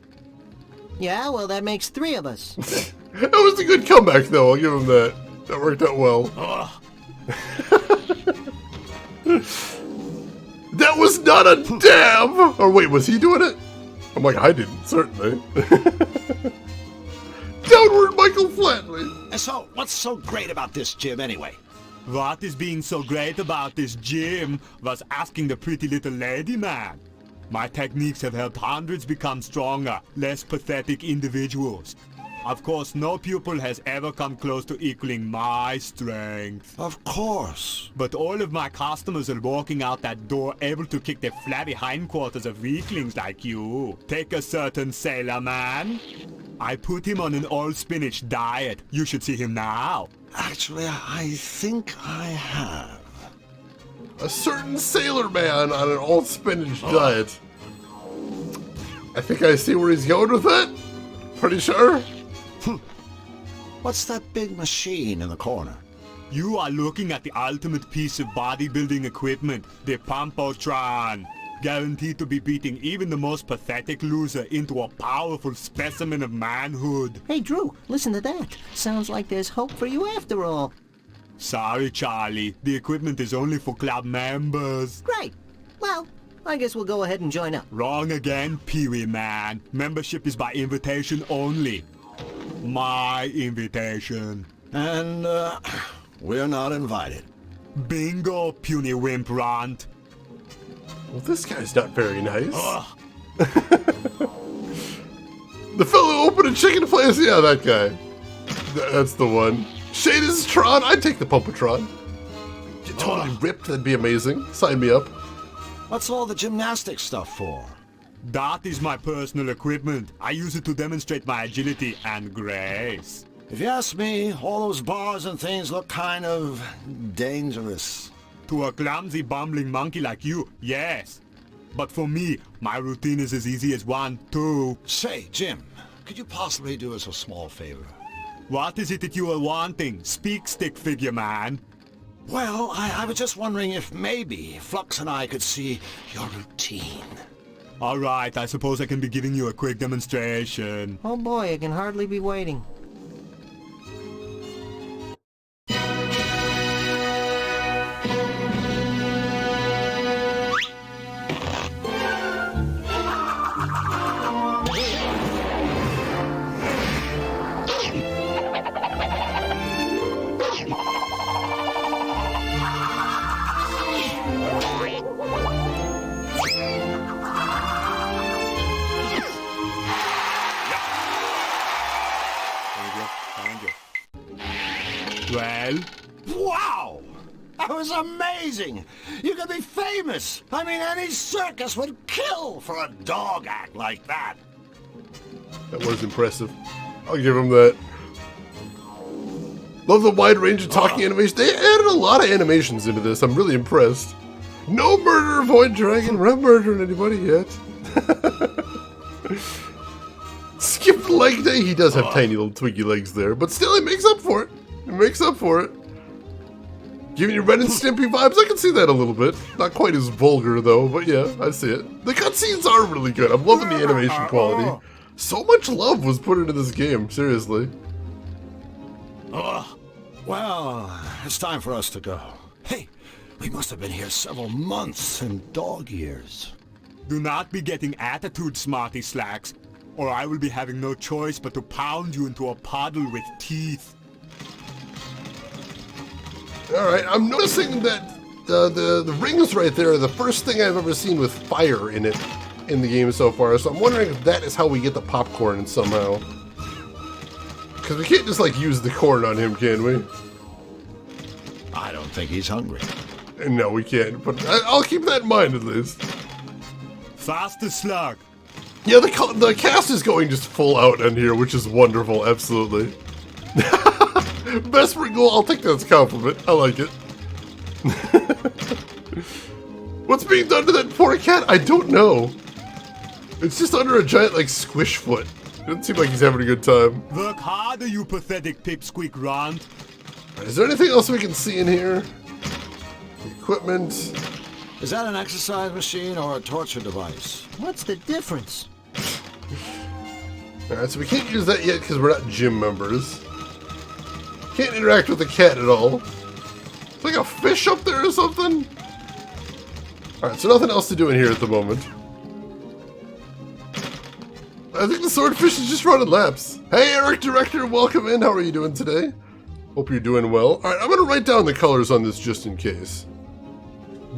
Yeah, well, that makes 3 of us. That was a good comeback, though. I'll give him that. That worked out well. That was not a dab! Or wait, was he doing it? I'm like, I didn't, certainly. Downward, Michael Flatley. So, what's so great about this gym, anyway? What is being so great about this gym was asking the pretty little lady man. My techniques have helped hundreds become stronger, less pathetic individuals. Of course, no pupil has ever come close to equaling my strength. Of course. But all of my customers are walking out that door able to kick the flabby hindquarters of weaklings like you. Take a certain sailor man. I put him on an all-spinach diet. You should see him now. Actually, I think I have. A certain sailor man on an all-spinach diet. I think I see where he's going with it. Pretty sure. What's that big machine in the corner? You are looking at the ultimate piece of bodybuilding equipment, the Pumpotron. Guaranteed to be beating even the most pathetic loser into a powerful specimen of manhood. Hey, Drew, listen to that. Sounds like there's hope for you after all. Sorry, Charlie. The equipment is only for club members. Great. Well, I guess we'll go ahead and join up. Wrong again, Pee-wee man. Membership is by invitation only. My invitation. And, we're not invited. Bingo, puny wimp runt. Well, this guy's not very nice. The fellow who opened a chicken place? Yeah, that guy. That's the one. Shade is Tron. I'd take the Pumpotron. Get totally ripped. That'd be amazing. Sign me up. What's all the gymnastics stuff for? That is my personal equipment. I use it to demonstrate my agility and grace. If you ask me, all those bars and things look kind of dangerous. To a clumsy, bumbling monkey like you, yes. But for me, my routine is as easy as 1, 2. Say, Jim, could you possibly do us a small favor? What is it that you are wanting? Speak, stick figure man. Well, I was just wondering if maybe Flux and I could see your routine. All right, I suppose I can be giving you a quick demonstration. Oh boy, I can hardly be waiting. Well? Wow! That was amazing! You could be famous! I mean, any circus would kill for a dog act like that! That was impressive. I'll give him that. Love the wide range of talking animation. They added a lot of animations into this. I'm really impressed. No murder, Void Dragon. We're not murdering anybody yet. Skipped leg day. He does have tiny little twiggy legs there, but still, he makes up for it. He makes up for it. Giving you Ren and Stimpy vibes. I can see that a little bit. Not quite as vulgar, though, but yeah, I see it. The cutscenes are really good. I'm loving the animation quality. So much love was put into this game, seriously. Well, it's time for us to go. Hey, we must have been here several months in dog years. Do not be getting attitude, smarty slacks, or I will be having no choice but to pound you into a puddle with teeth. Alright, I'm noticing that the rings right there are the first thing I've ever seen with fire in it in the game so far, so I'm wondering if that is how we get the popcorn somehow. Because we can't just, like, use the corn on him, can we? I don't think he's hungry. No, we can't, but I'll keep that in mind at least. Faster slug. Yeah, the cast is going just full out in here, which is wonderful, absolutely. Best Pringle, I'll take that as a compliment. I like it. What's being done to that poor cat? I don't know. It's just under a giant, like, squish foot. It doesn't seem like he's having a good time. Work harder, you pathetic pipsqueak runt. Is there anything else we can see in here? Equipment. Is that an exercise machine or a torture device? What's the difference? Alright, so we can't use that yet because we're not gym members. Can't interact with the cat at all. It's like a fish up there or something. Alright, so nothing else to do in here at the moment. I think the swordfish is just running laps. Hey, Eric Director, welcome in. How are you doing today? Hope you're doing well. Alright, I'm going to write down the colors on this just in case.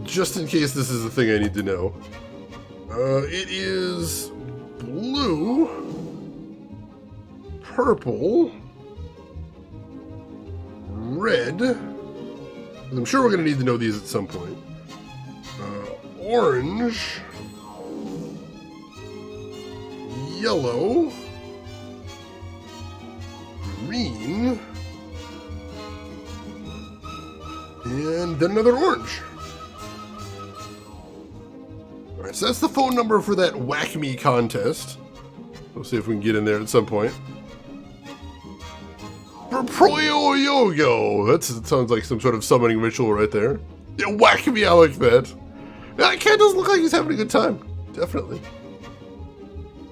Just in case this is the thing I need to know. It is blue, purple, red. I'm sure we're going to need to know these at some point. Orange, yellow, green, and then another orange. Alright, so that's the phone number for that Whack Me contest. We'll see if we can get in there at some point. For Proyo Yogo! That sounds like some sort of summoning ritual right there. Yeah, Whack Me, I like that. That cat doesn't look like he's having a good time. Definitely.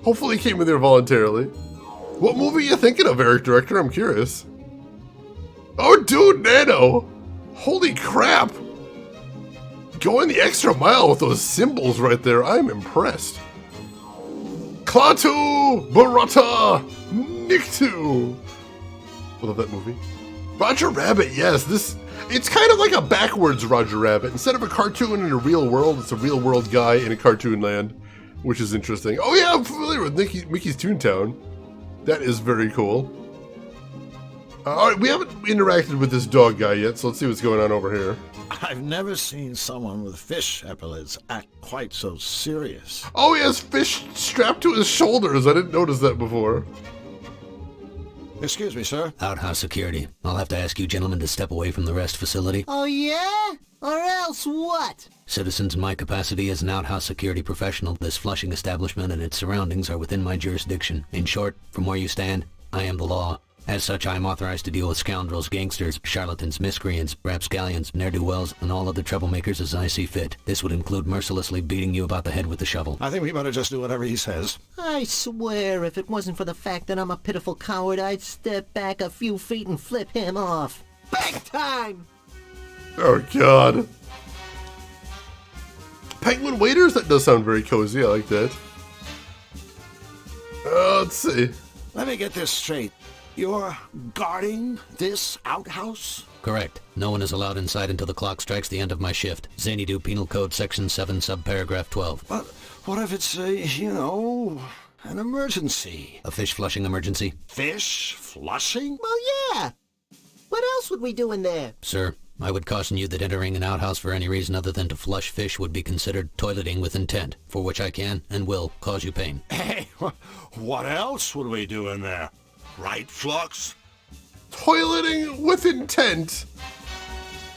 Hopefully he came in there voluntarily. What movie are you thinking of, Eric Director? I'm curious. Oh, dude, Nano! Holy crap! Going the extra mile with those symbols right there. I'm impressed. Klaatu! Barata! Niktu! I love that movie. Roger Rabbit, yes. It's kind of like a backwards Roger Rabbit. Instead of a cartoon in a real world, it's a real world guy in a cartoon land, which is interesting. Oh yeah, I'm familiar with Mickey's Toontown. That is very cool. Alright, we haven't interacted with this dog guy yet, so let's see what's going on over here. I've never seen someone with fish epaulets act quite so serious. Oh, he has fish strapped to his shoulders. I didn't notice that before. Excuse me, sir. Outhouse security. I'll have to ask you gentlemen to step away from the rest facility. Oh, yeah? Or else what? Citizens, in my capacity as an outhouse security professional, this Flushing establishment and its surroundings are within my jurisdiction. In short, from where you stand, I am the law. As such, I am authorized to deal with scoundrels, gangsters, charlatans, miscreants, rapscallions, ne'er-do-wells, and all other troublemakers as I see fit. This would include mercilessly beating you about the head with the shovel. I think we better just do whatever he says. I swear, if it wasn't for the fact that I'm a pitiful coward, I'd step back a few feet and flip him off. Big time! Oh, God. Penguin waiters? That does sound very cozy. I like that. Let's see. Let me get this straight. You're guarding this outhouse? Correct. No one is allowed inside until the clock strikes the end of my shift. Xanadu Penal Code Section 7, subparagraph 12. But what if it's an emergency? A fish flushing emergency? Fish flushing? Well, yeah. What else would we do in there? Sir, I would caution you that entering an outhouse for any reason other than to flush fish would be considered toileting with intent, for which I can and will cause you pain. Hey, what else would we do in there? Right, Flux? Toileting with intent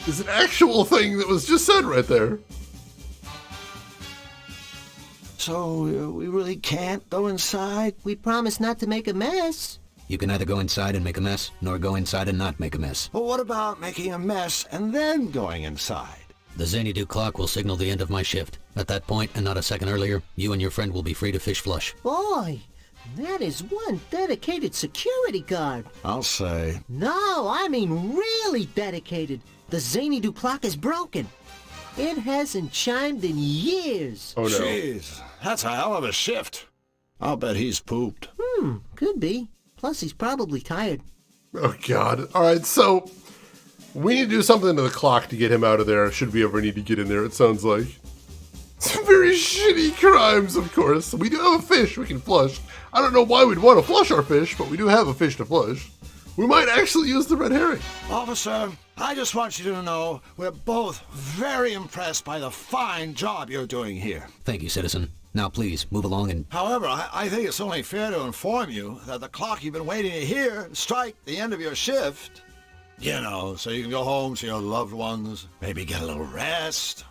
is an actual thing that was just said right there. So, we really can't go inside? We promised not to make a mess. You can neither go inside and make a mess, nor go inside and not make a mess. Well, what about making a mess and then going inside? The Xanadu clock will signal the end of my shift. At that point, and not a second earlier, you and your friend will be free to fish flush. Boy, that is one dedicated security guard. I'll say. No, I mean really dedicated. The Xanadu clock is broken. It hasn't chimed in years. Oh no. Jeez, that's a hell of a shift. I'll bet he's pooped. Could be. Plus, he's probably tired. Oh god. Alright, so we need to do something to the clock to get him out of there, should we ever need to get in there, it sounds like. Some very shitty crimes, of course. We do have a fish we can flush. I don't know why we'd want to flush our fish, but we do have a fish to flush. We might actually use the red herring. Officer, I just want you to know we're both very impressed by the fine job you're doing here. Thank you, citizen. Now please, move along and... However, I think it's only fair to inform you that the clock you've been waiting to hear strike the end of your shift. You know, so you can go home to your loved ones, maybe get a little rest,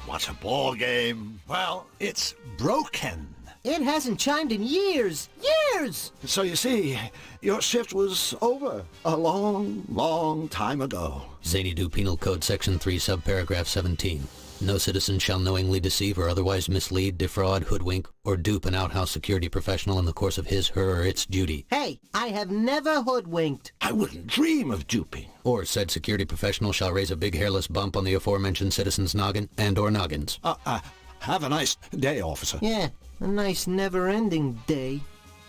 watch a ball game. Well, it's broken. It hasn't chimed in years. Years! So you see, your shift was over a long, long time ago. Xanadu Penal Code Section 3, subparagraph 17. No citizen shall knowingly deceive or otherwise mislead, defraud, hoodwink, or dupe an outhouse security professional in the course of his, her, or its duty. Hey, I have never hoodwinked. I wouldn't dream of duping. Or said security professional shall raise a big hairless bump on the aforementioned citizen's noggin and or noggins. Have a nice day, officer. Yeah, a nice never-ending day.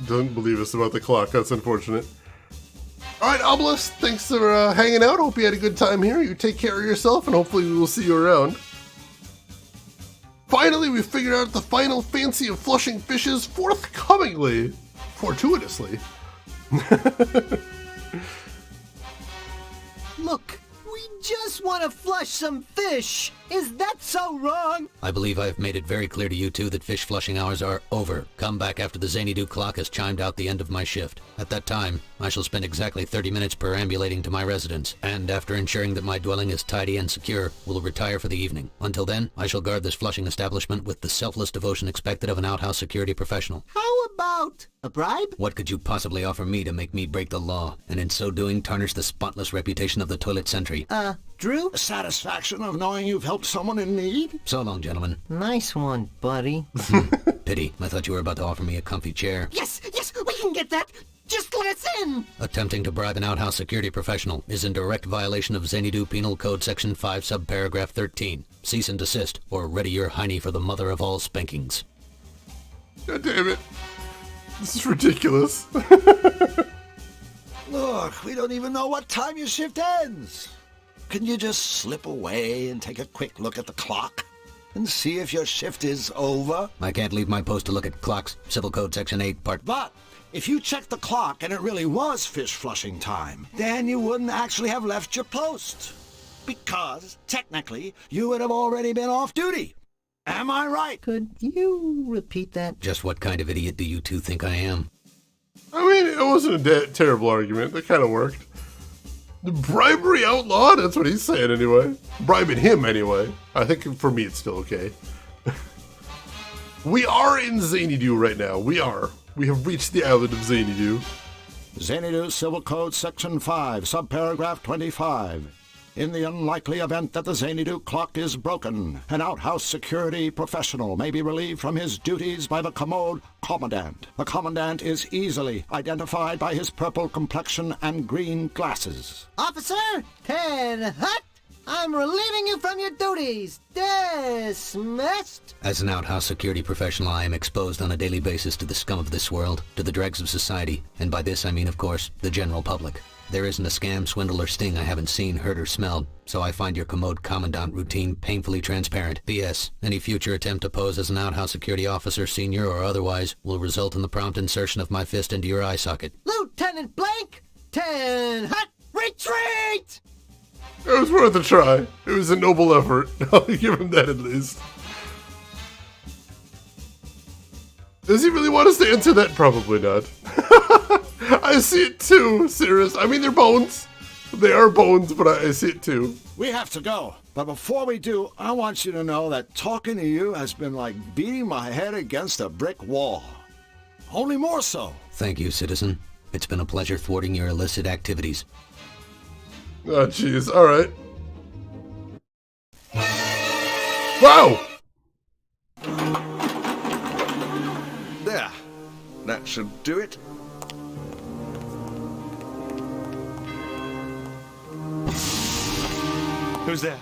Don't believe us about the clock, that's unfortunate. Alright, Obelisk, thanks for hanging out. Hope you had a good time here. You take care of yourself, and hopefully we will see you around. Finally, we figured out the final fancy of flushing fishes forthcomingly. Fortuitously. Look, we just want to flush some fish. Is that so wrong? I believe I have made it very clear to you two that fish flushing hours are over. Come back after the Xanadu clock has chimed out the end of my shift. At that time, I shall spend exactly 30 minutes perambulating to my residence, and after ensuring that my dwelling is tidy and secure, will retire for the evening. Until then, I shall guard this flushing establishment with the selfless devotion expected of an outhouse security professional. How about a bribe? What could you possibly offer me to make me break the law, and in so doing tarnish the spotless reputation of the toilet sentry? Drew? The satisfaction of knowing you've helped someone in need? So long, gentlemen. Nice one, buddy. Pity. I thought you were about to offer me a comfy chair. Yes, we can get that. Just let us in. Attempting to bribe an outhouse security professional is in direct violation of Xanadu Penal Code Section 5, subparagraph 13. Cease and desist, or ready your hiney for the mother of all spankings. God damn it. This is ridiculous. Look, we don't even know what time your shift ends. Can you just slip away and take a quick look at the clock and see if your shift is over? I can't leave my post to look at clocks. Civil Code Section 8, Part... But if you checked the clock and it really was fish flushing time, then you wouldn't actually have left your post. Because, technically, you would have already been off duty. Am I right? Could you repeat that? Just what kind of idiot do you two think I am? I mean, it wasn't a terrible argument. That kind of worked. The bribery outlawed? That's what he's saying anyway. Bribing him anyway. I think for me it's still okay. We are in Xanadu right now. We are. We have reached the island of Xanadu. Xanadu Civil Code Section 5, subparagraph 25. In the unlikely event that the Xanadu clock is broken, an outhouse security professional may be relieved from his duties by the commode commandant. The commandant is easily identified by his purple complexion and green glasses. Officer 10 Hut, I'm relieving you from your duties. Dismissed. As an outhouse security professional, I am exposed on a daily basis to the scum of this world, to the dregs of society, and by this I mean, of course, the general public. There isn't a scam, swindle, or sting I haven't seen, heard, or smelled, so I find your commode commandant routine painfully transparent. P.S. Any future attempt to pose as an outhouse security officer, senior or otherwise, will result in the prompt insertion of my fist into your eye socket. Lieutenant Blank, 10 Hut, Retreat! It was worth a try. It was a noble effort. I'll give him that at least. Does he really want us to answer that? Probably not. I see it too, Cirrus. I mean, they're bones. They are bones, but I see it too. We have to go. But before we do, I want you to know that talking to you has been like beating my head against a brick wall. Only more so. Thank you, citizen. It's been a pleasure thwarting your illicit activities. Oh, jeez. All right. Wow! There. That should do it. Who's there?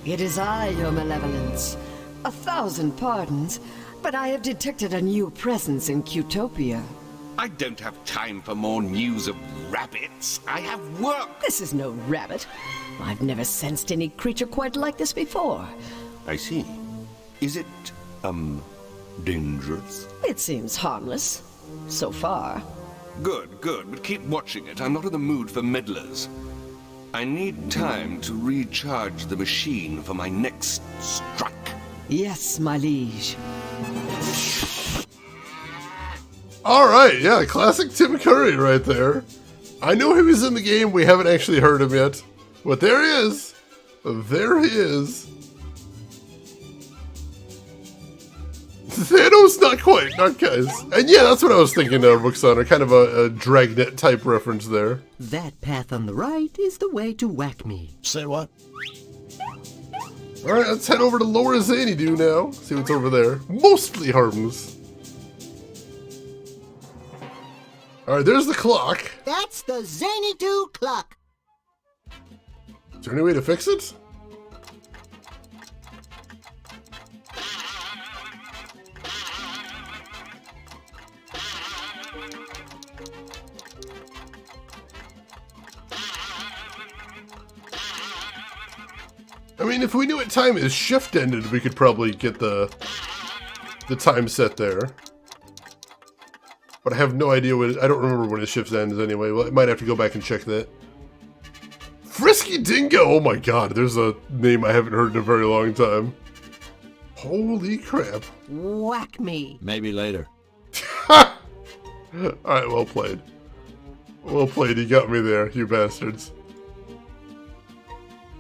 It is I, your Malevolands. 1,000 pardons, but I have detected a new presence in Qtopia. I don't have time for more news of rabbits. I have work. This is no rabbit. I've never sensed any creature quite like this before. I see. Is it, dangerous? It seems harmless. So far. Good, but keep watching it. I'm not in the mood for meddlers. I need time to recharge the machine for my next strike. Yes, my liege. Alright, yeah, classic Tim Curry right there. I know he was in the game, we haven't actually heard him yet. But there he is. There he is. Thanos, not quite, not guys. And yeah, that's what I was thinking, Rooksoner, kind of a Dragnet type reference there. That path on the right is the way to whack me. Say what? Alright, let's head over to Lower Xanadu now. See what's over there. Mostly harmless. Alright, there's the clock. That's the Xanadu clock. Is there any way to fix it? I mean, if we knew what time his shift ended, we could probably get the time set there. But I have no idea when. I don't remember when his shift ends anyway. Well, I might have to go back and check that. Frisky Dingo! Oh my god, there's a name I haven't heard in a very long time. Holy crap. Whack me. Maybe later. Alright, well played. Well played, you got me there, you bastards.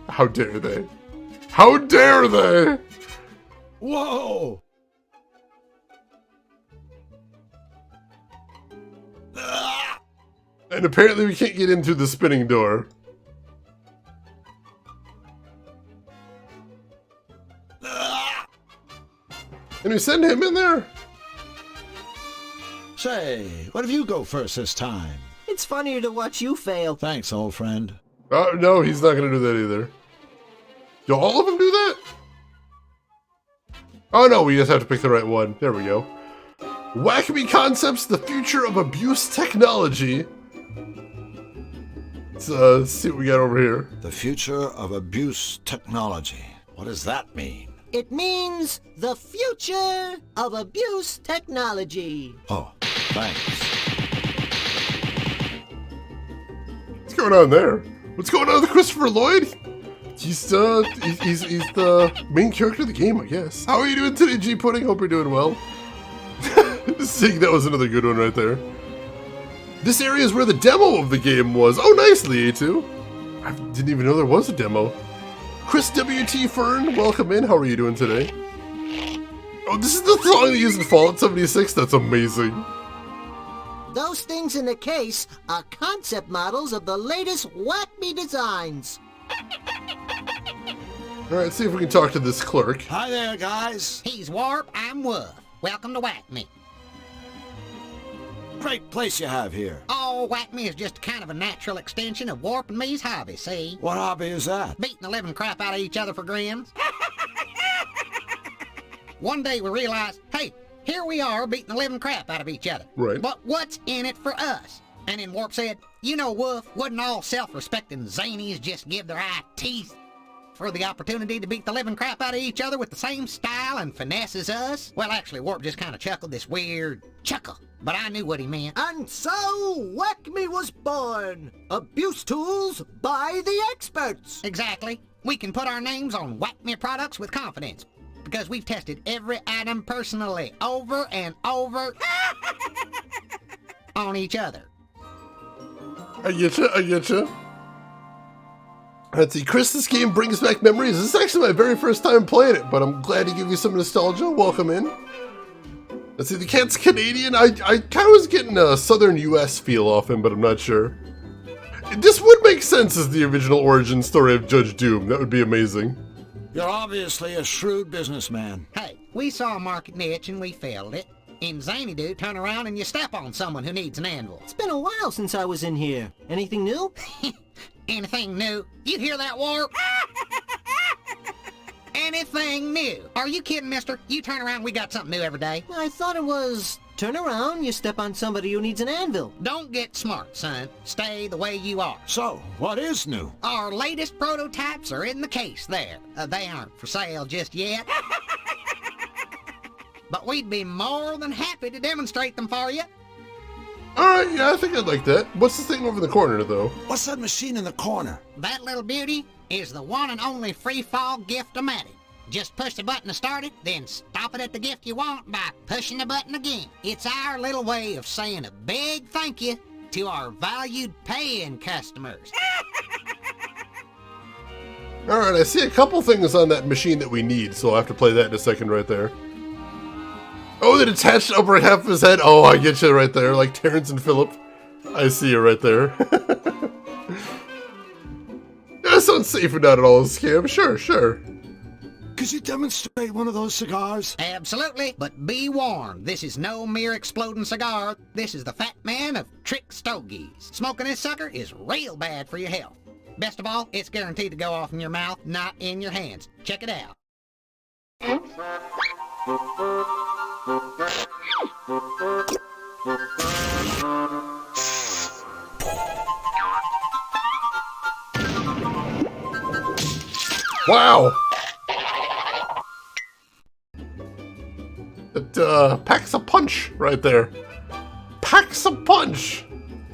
How dare they? How dare they? Whoa! And apparently we can't get into the spinning door. Can we send him in there? Say, what if you go first this time? It's funnier to watch you fail. Thanks, old friend. No, he's not gonna do that either. Do all of them do that? Oh no, we just have to pick the right one. There we go. Whack Me Concepts, the future of abuse technology. Let's see what we got over here. The future of abuse technology. What does that mean? It means the future of abuse technology. Oh, thanks. What's going on there? What's going on with Christopher Lloyd? He's the main character of the game, I guess. How are you doing today, G Pudding? Hope you're doing well. Seeing that was another good one right there. This area is where the demo of the game was. Oh, nicely, A2. I didn't even know there was a demo. Chris W.T. Fern, welcome in. How are you doing today? Oh, this is the song they used in Fallout 76? That's amazing. Those things in the case are concept models of the latest Whack Me designs. Alright, see if we can talk to this clerk. Hi there, guys. He's Warp, I'm Woof. Welcome to Whack Me. Great place you have here. Oh, Whack Me is just kind of a natural extension of Warp and me's hobby, see? What hobby is that? Beating the living crap out of each other for grins. One day we realized, hey, here we are beating the living crap out of each other. Right. But what's in it for us? And then Warp said, you know, Woof, wouldn't all self-respecting zanies just give their eye teeth? for the opportunity to beat the living crap out of each other with the same style and finesse as us? Well, actually, Warp just kind of chuckled this weird chuckle, but I knew what he meant. And so, Whack Me was born. Abuse tools by the experts. Exactly. We can put our names on Whack Me products with confidence, because we've tested every item personally, over and over, on each other. I getcha. Let's see, Chris, this game brings back memories. This is actually my very first time playing it, but I'm glad to give you some nostalgia. Welcome in. Let's see, the cat's Canadian. I kind of was getting a southern U.S. feel off him, but I'm not sure. This would make sense as the original origin story of Judge Doom. That would be amazing. You're obviously a shrewd businessman. Hey, we saw a market niche and we filled it. In Zany Do, turn around and you step on someone who needs an anvil. It's been a while since I was in here. Anything new? Anything new? You hear that, Warp? Anything new? Are you kidding, mister? You turn around, we got something new every day. I thought it was turn around, you step on somebody who needs an anvil. Don't get smart, son. Stay the way you are. So, what is new? Our latest prototypes are in the case there. They aren't for sale just yet. But we'd be more than happy to demonstrate them for you. Alright, yeah, I think I'd like that. What's the thing over in the corner, though? What's that machine in the corner? That little beauty is the one and only free fall gift-o-matic. Just push the button to start it, then stop it at the gift you want by pushing the button again. It's our little way of saying a big thank you to our valued paying customers. Alright, I see a couple things on that machine that we need, so I'll have to play that in a second right there. Oh, the detached upper half of his head. Oh, I get you right there, like Terrence and Phillip. I see you right there. That sounds safe and not at all a scam. Sure. Could you demonstrate one of those cigars? Absolutely, but be warned, this is no mere exploding cigar. This is the Fat Man of Trick Stogies. Smoking this sucker is real bad for your health. Best of all, it's guaranteed to go off in your mouth, not in your hands. Check it out. Wow! It packs a punch right there. Packs a punch!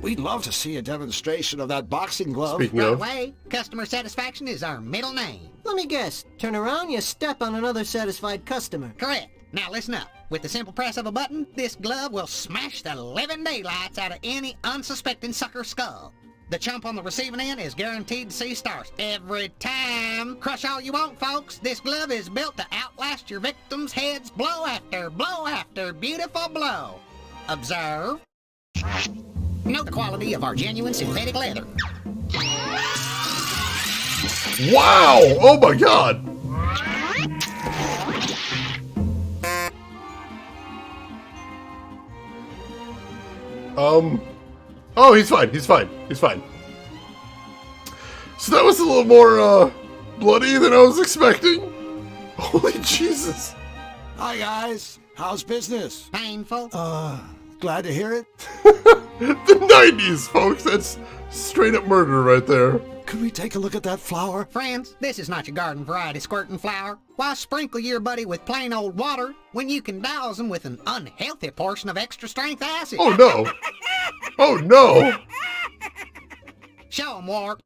We'd love to see a demonstration of that boxing glove. Speaking Right of, away, customer satisfaction is our middle name. Let me guess. Turn around, you step on another satisfied customer. Correct. Now listen up. With the simple press of a button, this glove will smash the living daylights out of any unsuspecting sucker's skull. The chump on the receiving end is guaranteed to see stars every time. Crush all you want, folks. This glove is built to outlast your victims' heads blow after beautiful blow. Observe. Note the quality of our genuine synthetic leather. wow! Oh my god! Oh, he's fine. So that was a little more, bloody than I was expecting. Holy Jesus. Hi, guys. How's business? Painful. Glad to hear it. The 90s, folks. That's straight up murder right there. Could we take a look at that flower? Friends, this is not your garden variety squirting flower. Why sprinkle your buddy with plain old water when you can douse him with an unhealthy portion of extra strength acid? Oh no! Oh no! Show him, Warp.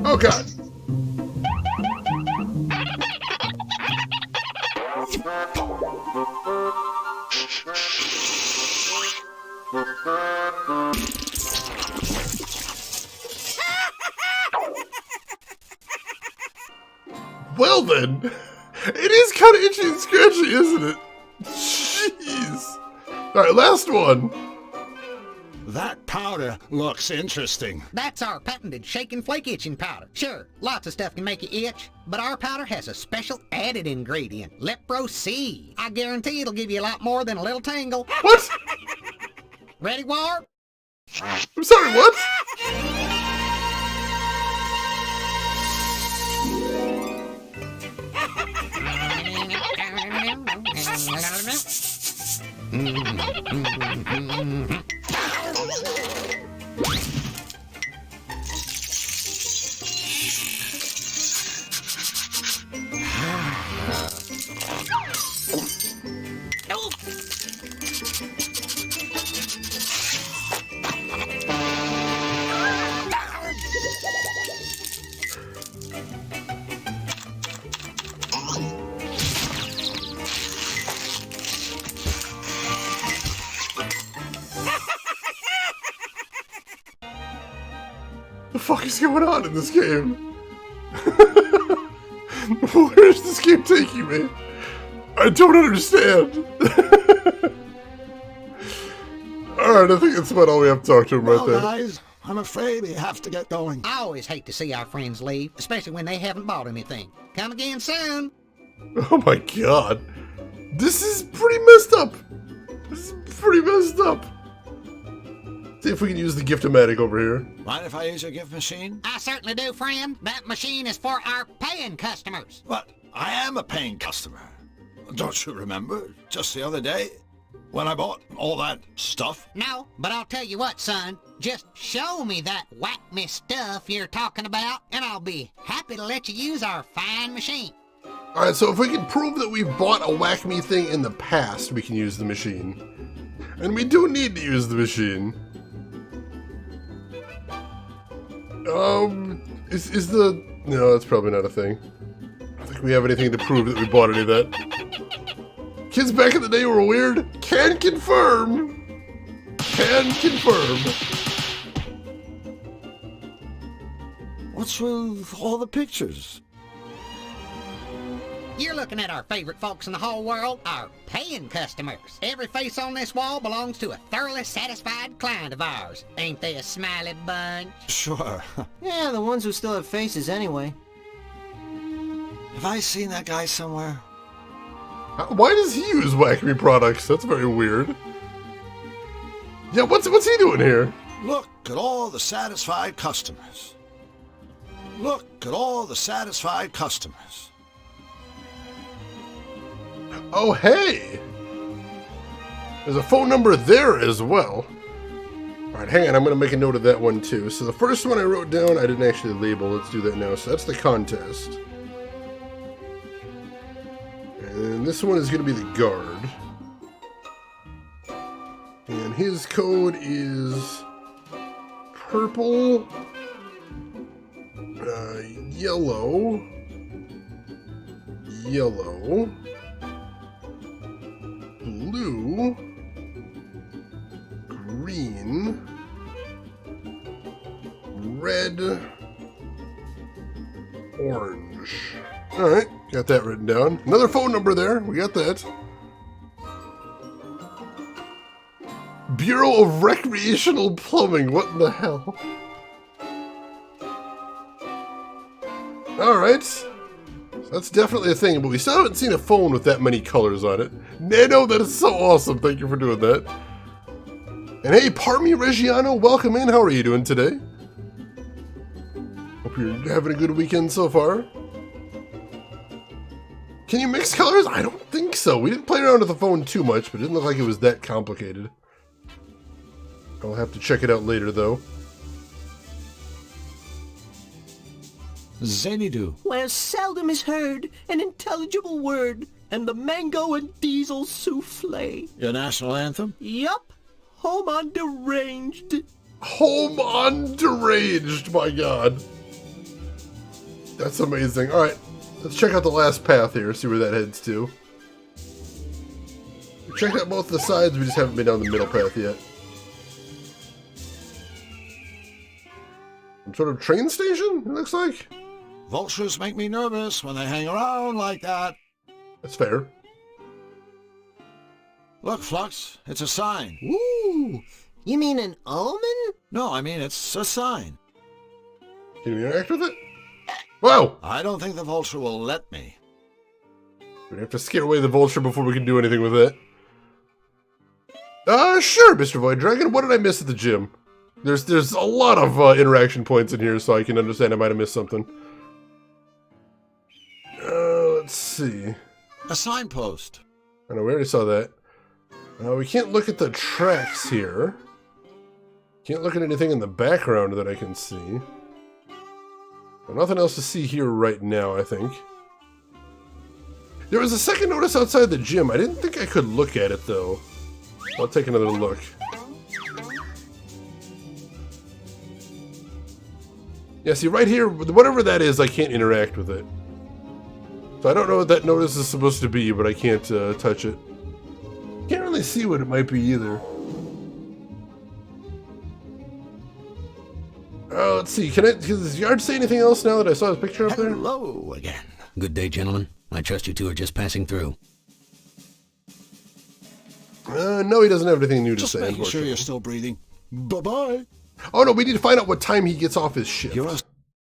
Oh god! Well then, it is kind of itchy and scratchy, isn't it? Jeez. Alright, last one. That powder looks interesting. That's our patented shake and flake itching powder. Sure, lots of stuff can make you itch, but our powder has a special added ingredient, Lepro C. I guarantee it'll give you a lot more than a little tingle. What? Ready, Warp? I'm sorry, what? The fuck is going on in this game? Where is this game taking me? I don't understand. Alright, I think that's about all we have to talk to him right there. Guys, I'm afraid we have to get going. I always hate to see our friends leave, especially when they haven't bought anything. Come again soon. Oh my god. This is pretty messed up. See if we can use the gift-o-matic over here. Mind if I use your gift machine? I certainly do, friend. That machine is for our paying customers. But I am a paying customer. Don't you remember? Just the other day, when I bought all that stuff? No, but I'll tell you what, son. Just show me that whack-me stuff you're talking about, and I'll be happy to let you use our fine machine. Alright, so if we can prove that we've bought a whack-me thing in the past, we can use the machine. And we do need to use the machine. Is the... No, that's probably not a thing. I don't think we have anything to prove that we bought any of that. Kids back in the day were weird. Can confirm. What's with all the pictures? You're looking at our favorite folks in the whole world, our paying customers. Every face on this wall belongs to a thoroughly satisfied client of ours. Ain't they a smiley bunch? Sure. Yeah, the ones who still have faces anyway. Have I seen that guy somewhere? Why does he use whack-me products? That's very weird. Yeah, what's he doing here? Look at all the satisfied customers. Look at all the satisfied customers. Oh, hey! There's a phone number there as well. Alright, hang on, I'm going to make a note of that one too. So the first one I wrote down, I didn't actually label. Let's do that now. So that's the contest. And this one is going to be the guard. And his code is purple, yellow, blue, green, red, orange. Alright, got that written down. Another phone number there, we got that. Bureau of Recreational Plumbing, what in the hell? Alright. So that's definitely a thing, but we still haven't seen a phone with that many colors on it. Nano, that is so awesome. Thank you for doing that. And hey, Parmi Reggiano, welcome in. How are you doing today? Hope you're having a good weekend so far. Can you mix colors? I don't think so. We didn't play around with the phone too much, but it didn't look like it was that complicated. I'll have to check it out later, though. Xanadu. Where seldom is heard an intelligible word, and the mango and diesel souffle. Your national anthem? Yup. Home on deranged. Home on deranged, my god. That's amazing. Alright, let's check out the last path here, see where that heads to. We checked out both the sides, we just haven't been down the middle path yet. Some sort of train station, it looks like? Vultures make me nervous when they hang around like that. That's fair. Look, Flux, it's a sign. Ooh, you mean an omen? No, I mean it's a sign. Can you interact with it? Whoa! I don't think the vulture will let me. We have to scare away the vulture before we can do anything with it. Sure, Mr. Void Dragon. What did I miss at the gym? There's a lot of interaction points in here, so I can understand I might have missed something. Let's see. A signpost. I know, we already saw that. We can't look at the tracks here. Can't look at anything in the background that I can see. Well, nothing else to see here right now, I think. There was a second notice outside the gym. I didn't think I could look at it, though. I'll take another look. Yeah, see, right here, whatever that is, I can't interact with it. So I don't know what that notice is supposed to be, but I can't touch it. Can't really see what it might be either. Let's see. Does his yard say anything else now that I saw his picture up there? Hello again. Good day, gentlemen. I trust you two are just passing through. No, he doesn't have anything new to Just say. making sure you're still breathing. Bye-bye. Oh, no, we need to find out what time he gets off his shift. You're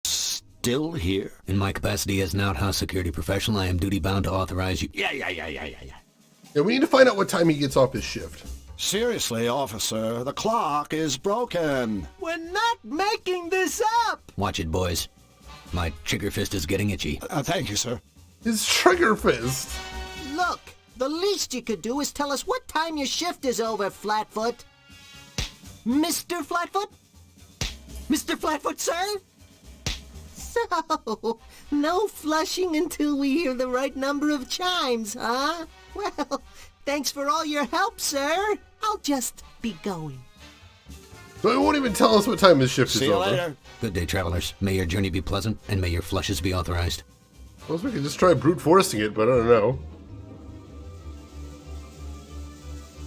still here? In my capacity as an outhouse security professional, I am duty-bound to authorize you... Yeah. Yeah, we need to find out what time he gets off his shift. Seriously, officer, the clock is broken. We're not making this up! Watch it, boys. My trigger fist is getting itchy. Thank you, sir. His trigger fist. Look, the least you could do is tell us what time your shift is over, Flatfoot. Mr. Flatfoot? Mr. Flatfoot, sir? So, no flushing until we hear the right number of chimes, huh? Well, thanks for all your help, sir. I'll just be going. So he won't even tell us what time his shift See is you over. later. Good day, travelers. May your journey be pleasant, and may your flushes be authorized. I suppose we could just try brute forcing it, but I don't know.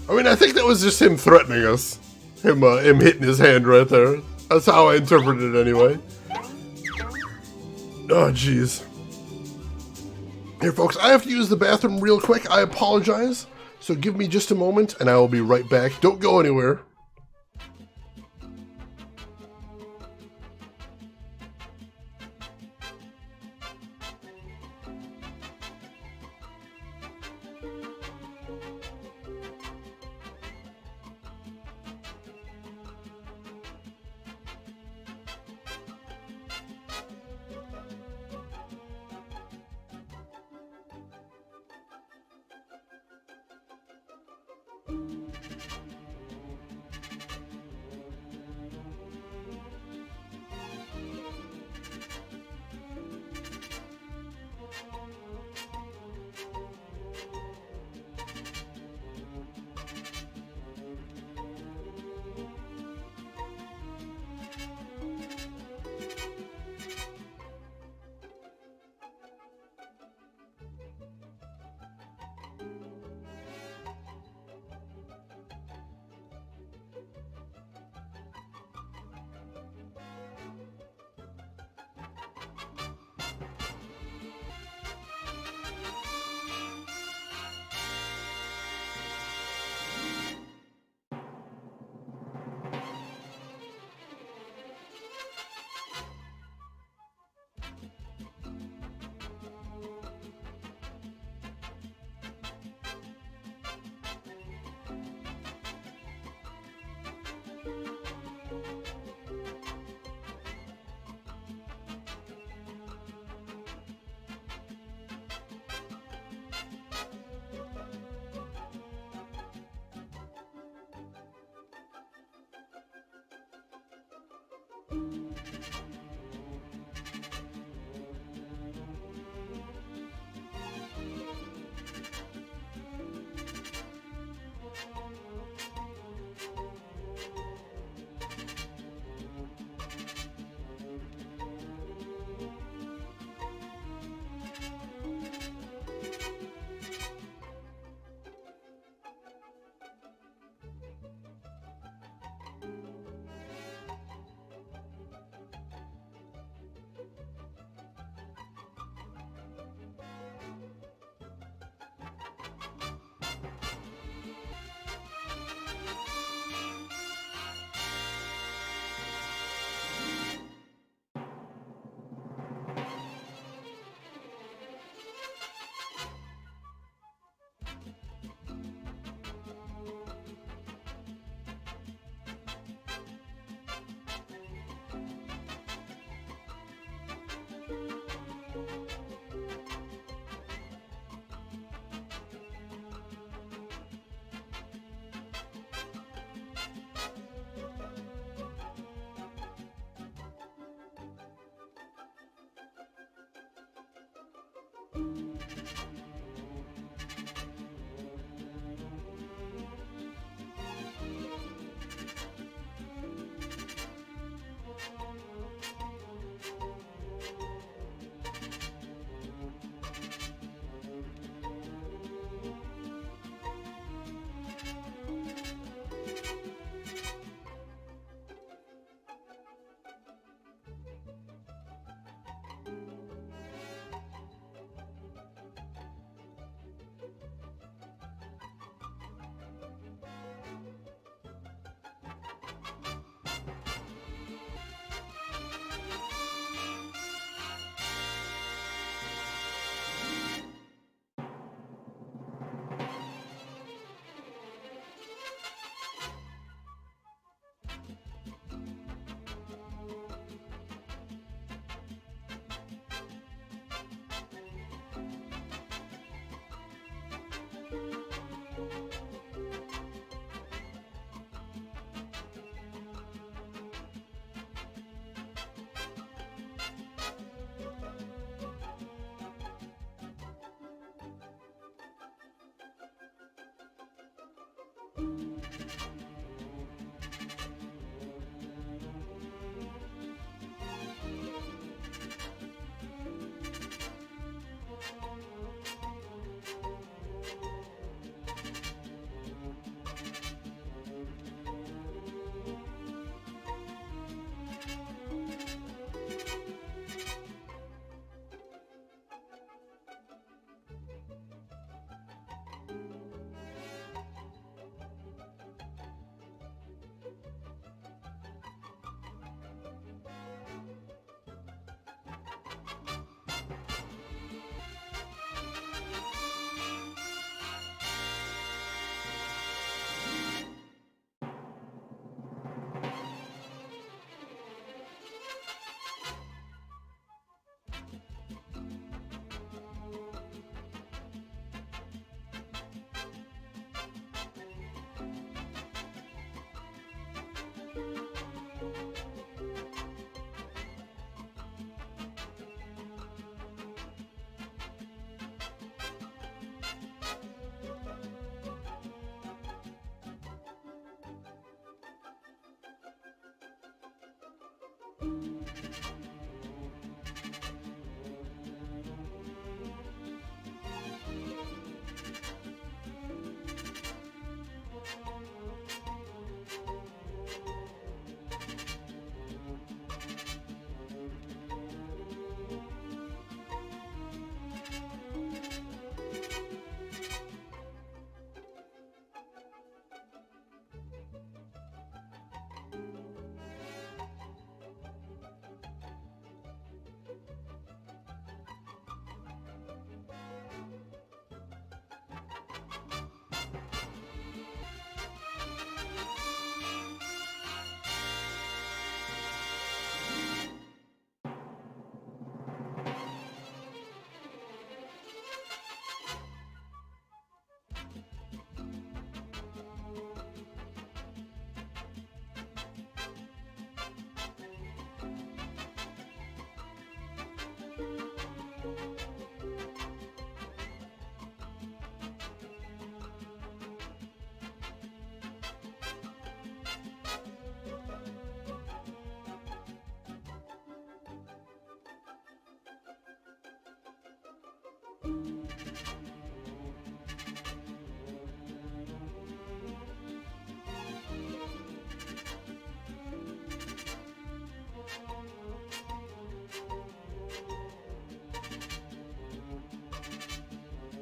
I mean, I think that was just him threatening us. Him hitting his hand right there. That's how I interpreted it anyway. Oh, jeez. Here, folks, I have to use the bathroom real quick. I apologize. So give me just a moment, and I will be right back. Don't go anywhere.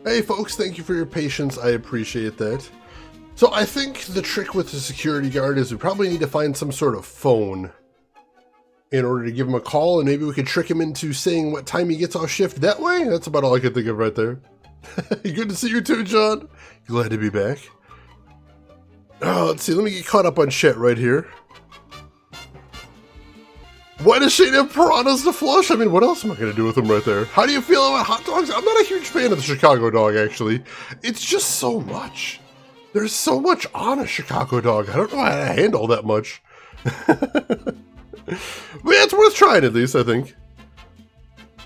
Hey folks, thank you for your patience, I appreciate that. So I think the trick with the security guard is we probably need to find some sort of phone in order to give him a call, and maybe we could trick him into saying what time he gets off shift that way? That's about all I could think of right there. Good to see you too, John. Glad to be back. Oh, let's see, let me get caught up on shit right here. Why does Shane have piranhas to flush? I mean, what else am I going to do with them right there? How do you feel about hot dogs? I'm not a huge fan of the Chicago dog, actually. It's just so much. There's so much on a Chicago dog. I don't know how to handle that much. But yeah, it's worth trying at least, I think.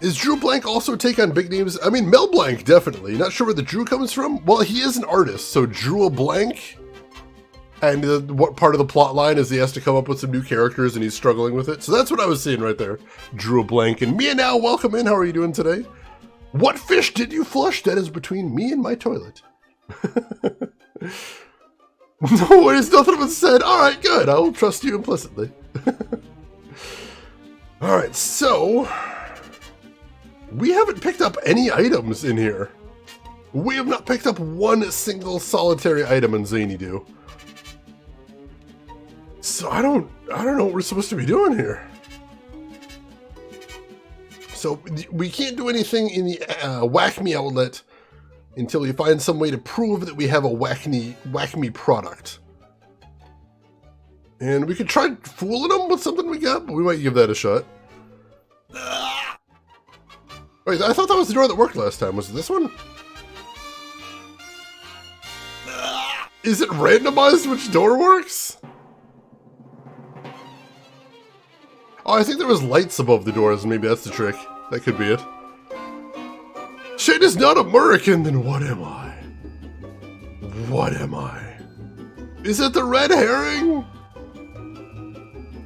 Is Drew Blank also take on big names? I mean, Mel Blanc, definitely. Not sure where the Drew comes from. Well, he is an artist, so Drew Blank. And what part of the plot line is he has to come up with some new characters and he's struggling with it. So that's what I was seeing right there. Drew Blank. And Mia now, welcome in. How are you doing today? What fish did you flush? That is between me and my toilet. No, it is nothing but said. All right, good. I will trust you implicitly. All right, so we haven't picked up any items in here. We have not picked up one single solitary item in Zany Do. So I don't know what we're supposed to be doing here. So we can't do anything in the Whack Me outlet until we find some way to prove that we have a Whack Me product. And we could try fooling them with something we got, but we might give that a shot. Wait, I thought that was the door that worked last time. Was it this one? Is it randomized which door works? Oh, I think there was lights above the doors, and maybe that's the trick. That could be it. Shane is not American, then what am I? What am I? Is it the red herring?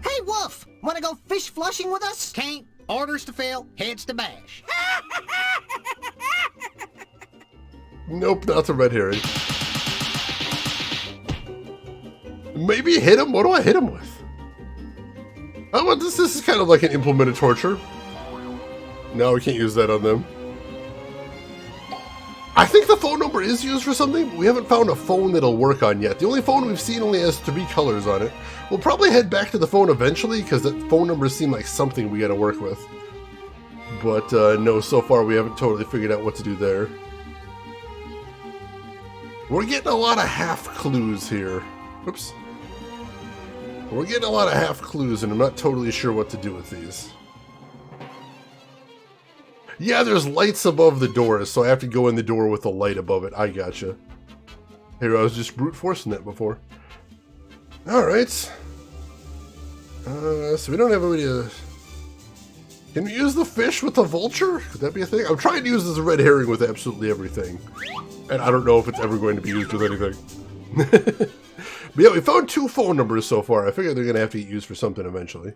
Hey, Wolf! Wanna go fish flushing with us? Can't. Orders to fill, heads to bash. Nope, not the red herring. Maybe hit him? What do I hit him with? Oh, well, this is kind of like an implemented torture. No, we can't use that on them. I think the phone number is used for something, but we haven't found a phone that'll work on yet. The only phone we've seen only has 3 colors on it. We'll probably head back to the phone eventually, because that phone number seemed like something we gotta work with. But no, so far we haven't totally figured out what to do there. We're getting a lot of half clues here. Oops. We're getting a lot of half clues, and I'm not totally sure what to do with these. Yeah, there's lights above the doors, so I have to go in the door with a light above it. I gotcha. Here, I was just brute forcing that before. Alright. So we don't have anybody to... Can we use the fish with the vulture? Could that be a thing? I'm trying to use this red herring with absolutely everything. And I don't know if it's ever going to be used with anything. But yeah, we found 2 phone numbers so far. I figure they're going to have to get used for something eventually.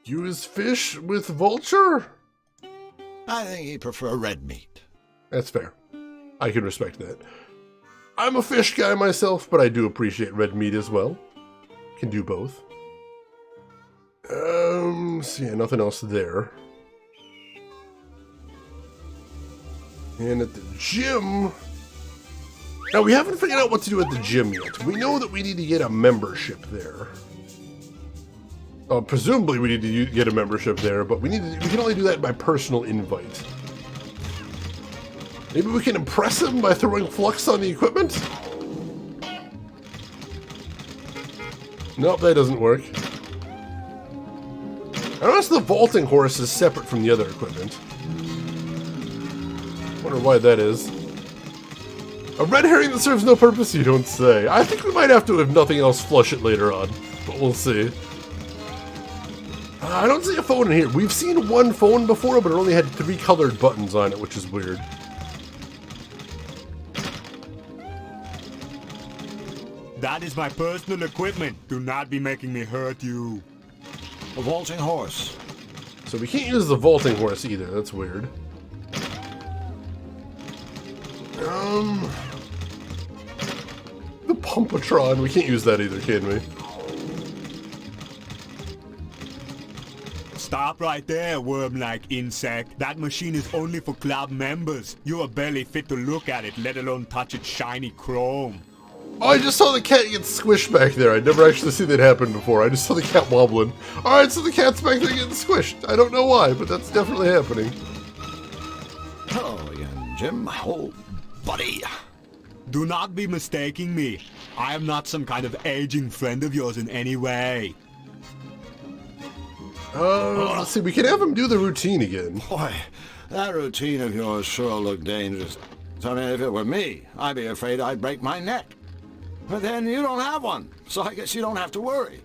Use fish with vulture? I think he'd prefer red meat. That's fair. I can respect that. I'm a fish guy myself, but I do appreciate red meat as well. Can do both. So yeah, nothing else there. And at the gym... Now, we haven't figured out what to do at the gym yet. We know that we need to get a membership there. Presumably we need to get a membership there, but we can only do that by personal invite. Maybe we can impress him by throwing flux on the equipment? Nope, that doesn't work. Unless the vaulting horse is separate from the other equipment. Wonder why that is. A red herring that serves no purpose, you don't say. I think we might have to, if nothing else, flush it later on. But we'll see. I don't see a phone in here. We've seen 1 phone before, but it only had 3 colored buttons on it, which is weird. That is my personal equipment. Do not be making me hurt you. A vaulting horse. So we can't use the vaulting horse either. That's weird. The Pumpatron. We can't use that either, can we? Stop right there, worm-like insect. That machine is only for club members. You are barely fit to look at it, let alone touch its shiny chrome. Oh, I just saw the cat get squished back there. I'd never actually seen that happen before. I just saw the cat wobbling. Alright, so the cat's back there getting squished. I don't know why, but that's definitely happening. Hello again, Jim. Oh, buddy. Do not be mistaking me. I am not some kind of aging friend of yours in any way. Let's see, we can have him do the routine again. Boy, that routine of yours sure looked dangerous. I mean, if it were me, I'd be afraid I'd break my neck. But then you don't have one, so I guess you don't have to worry.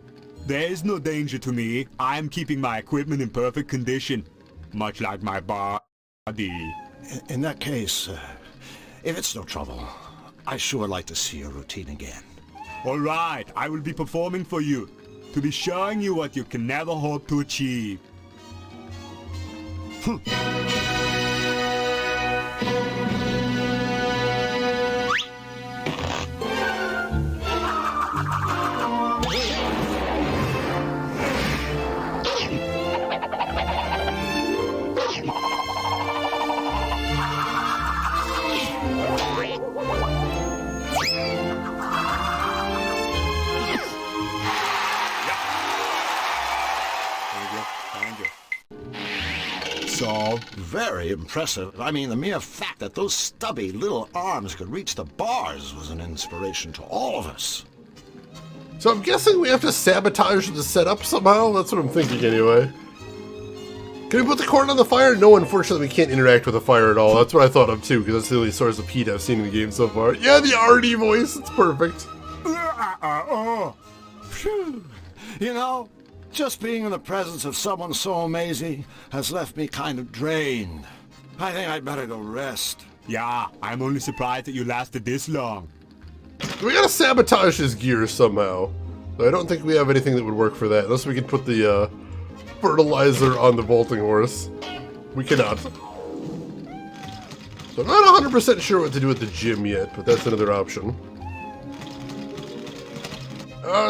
There is no danger to me. I am keeping my equipment in perfect condition, much like my body. In that case, if it's no trouble, I sure would like to see your routine again. All right, I will be performing for you, to be showing you what you can never hope to achieve. So very impressive. I mean, the mere fact that those stubby little arms could reach the bars was an inspiration to all of us. So I'm guessing we have to sabotage the setup somehow? That's what I'm thinking anyway. Can we put the corn on the fire? No, unfortunately we can't interact with the fire at all. That's what I thought of too, because that's the only source of heat I've seen in the game so far. Yeah, the RD voice, it's perfect. You know, just being in the presence of someone so amazing has left me kind of drained. I think I'd better go rest. Yeah, I'm only surprised that you lasted this long. We gotta sabotage his gear somehow. So I don't think we have anything that would work for that, unless we can put the fertilizer on the vaulting horse. We cannot. So I'm not 100% sure what to do at the gym yet, but that's another option.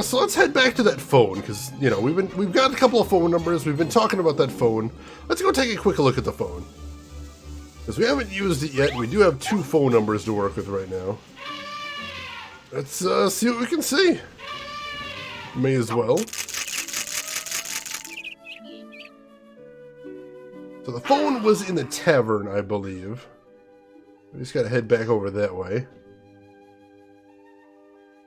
So let's head back to that phone, because, you know, we've got a couple of phone numbers, we've been talking about that phone. Let's go take a quick look at the phone. Because we haven't used it yet, and we do have 2 phone numbers to work with right now. Let's see what we can see. May as well. So the phone was in the tavern, I believe. We just gotta head back over that way.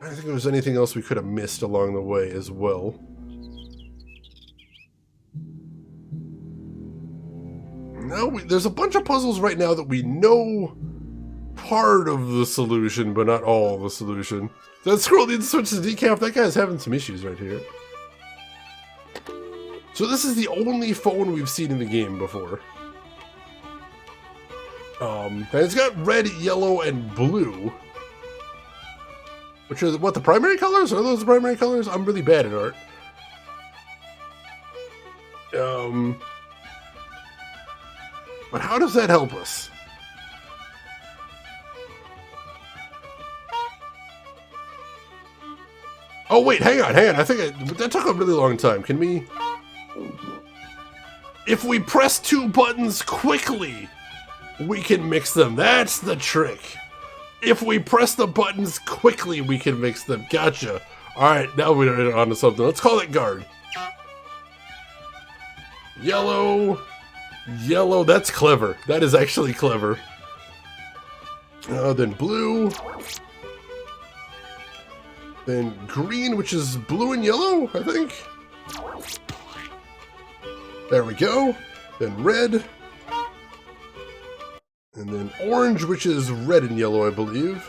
I don't think there was anything else we could have missed along the way as well. No, there's a bunch of puzzles right now that we know part of the solution, but not all of the solution. That scroll needs to switch to decaf. That guy's having some issues right here. So this is the only phone we've seen in the game before. And it's got red, yellow, and blue. Which are, what, the primary colors? Are those the primary colors? I'm really bad at art. But how does that help us? Oh wait, hang on. I think that took a really long time. Can we... If we press 2 buttons quickly, we can mix them. That's the trick. If we press the buttons quickly, we can mix them. Gotcha. Alright, now we're on to something. Let's call it guard. Yellow. Yellow, that's clever. That is actually clever. Then blue. Then green, which is blue and yellow, I think. There we go. Then red. And then orange, which is red and yellow, I believe.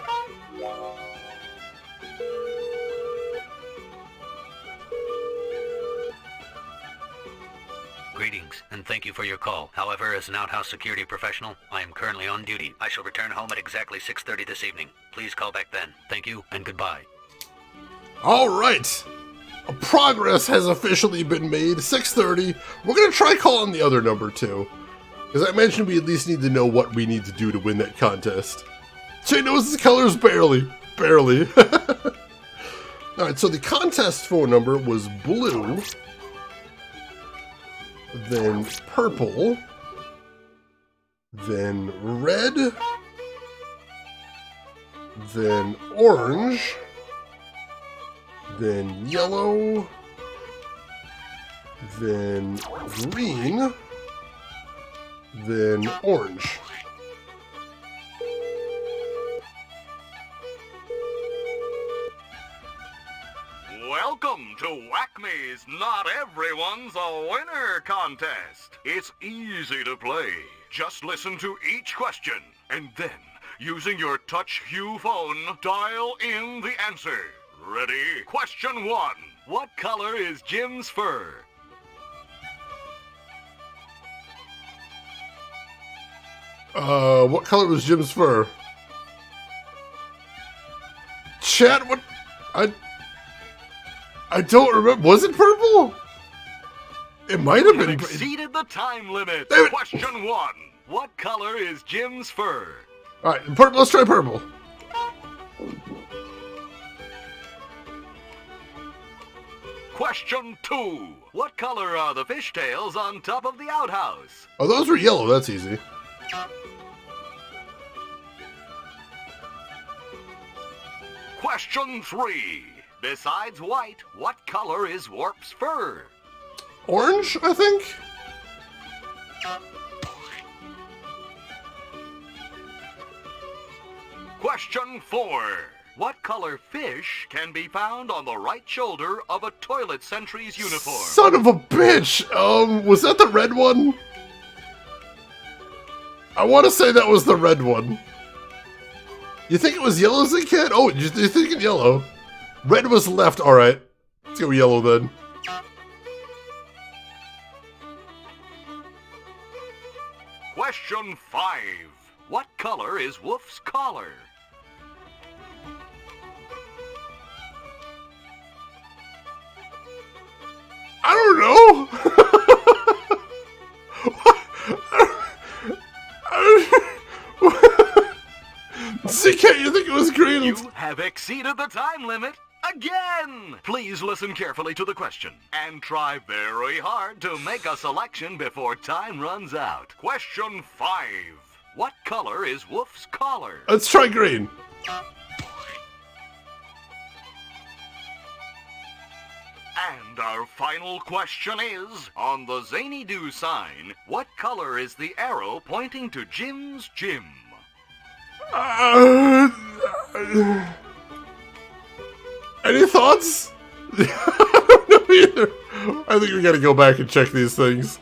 Greetings, and thank you for your call. However, as an outhouse security professional, I am currently on duty. I shall return home at exactly 6:30 this evening. Please call back then. Thank you, and goodbye. Alright! Progress has officially been made. 6:30. We're gonna try calling the other number, too. Because I mentioned we at least need to know what we need to do to win that contest. She knows his colors barely. Barely. Alright, so the contest phone number was blue. Then purple. Then red. Then orange. Then yellow. Then green. Then orange. Welcome to Whack-Me's Not Everyone's a Winner contest. It's easy to play. Just listen to each question, and then, using your Touch Hue phone, dial in the answer. Ready? Question 1. What color is Jim's fur? What color was Jim's fur? Chat, what? I don't remember. Was it purple? It might have been. Exceeded the time limit. Question 1. What color is Jim's fur? Alright, purple. Let's try purple. Question 2. What color are the fishtails on top of the outhouse? Oh, those were yellow. That's easy. Question 3. Besides white, what color is Warp's fur? Orange, I think? Question 4. What color fish can be found on the right shoulder of a toilet sentry's uniform? Son of a bitch! Was that the red one? I want to say that was the red one. You think it was yellow, Zigcat? Oh, you're thinking yellow. Red was left, alright. Let's go yellow then. Question 5. What color is Wolf's collar? don't know. CK, you think it was green? You have exceeded the time limit again. Please listen carefully to the question and try very hard to make a selection before time runs out. Question 5. What color is Wolf's collar? Let's try green. And our final question is, on the Zany Do sign, what color is the arrow pointing to Jim's gym? Any thoughts? I don't know either. I think we gotta go back and check these things.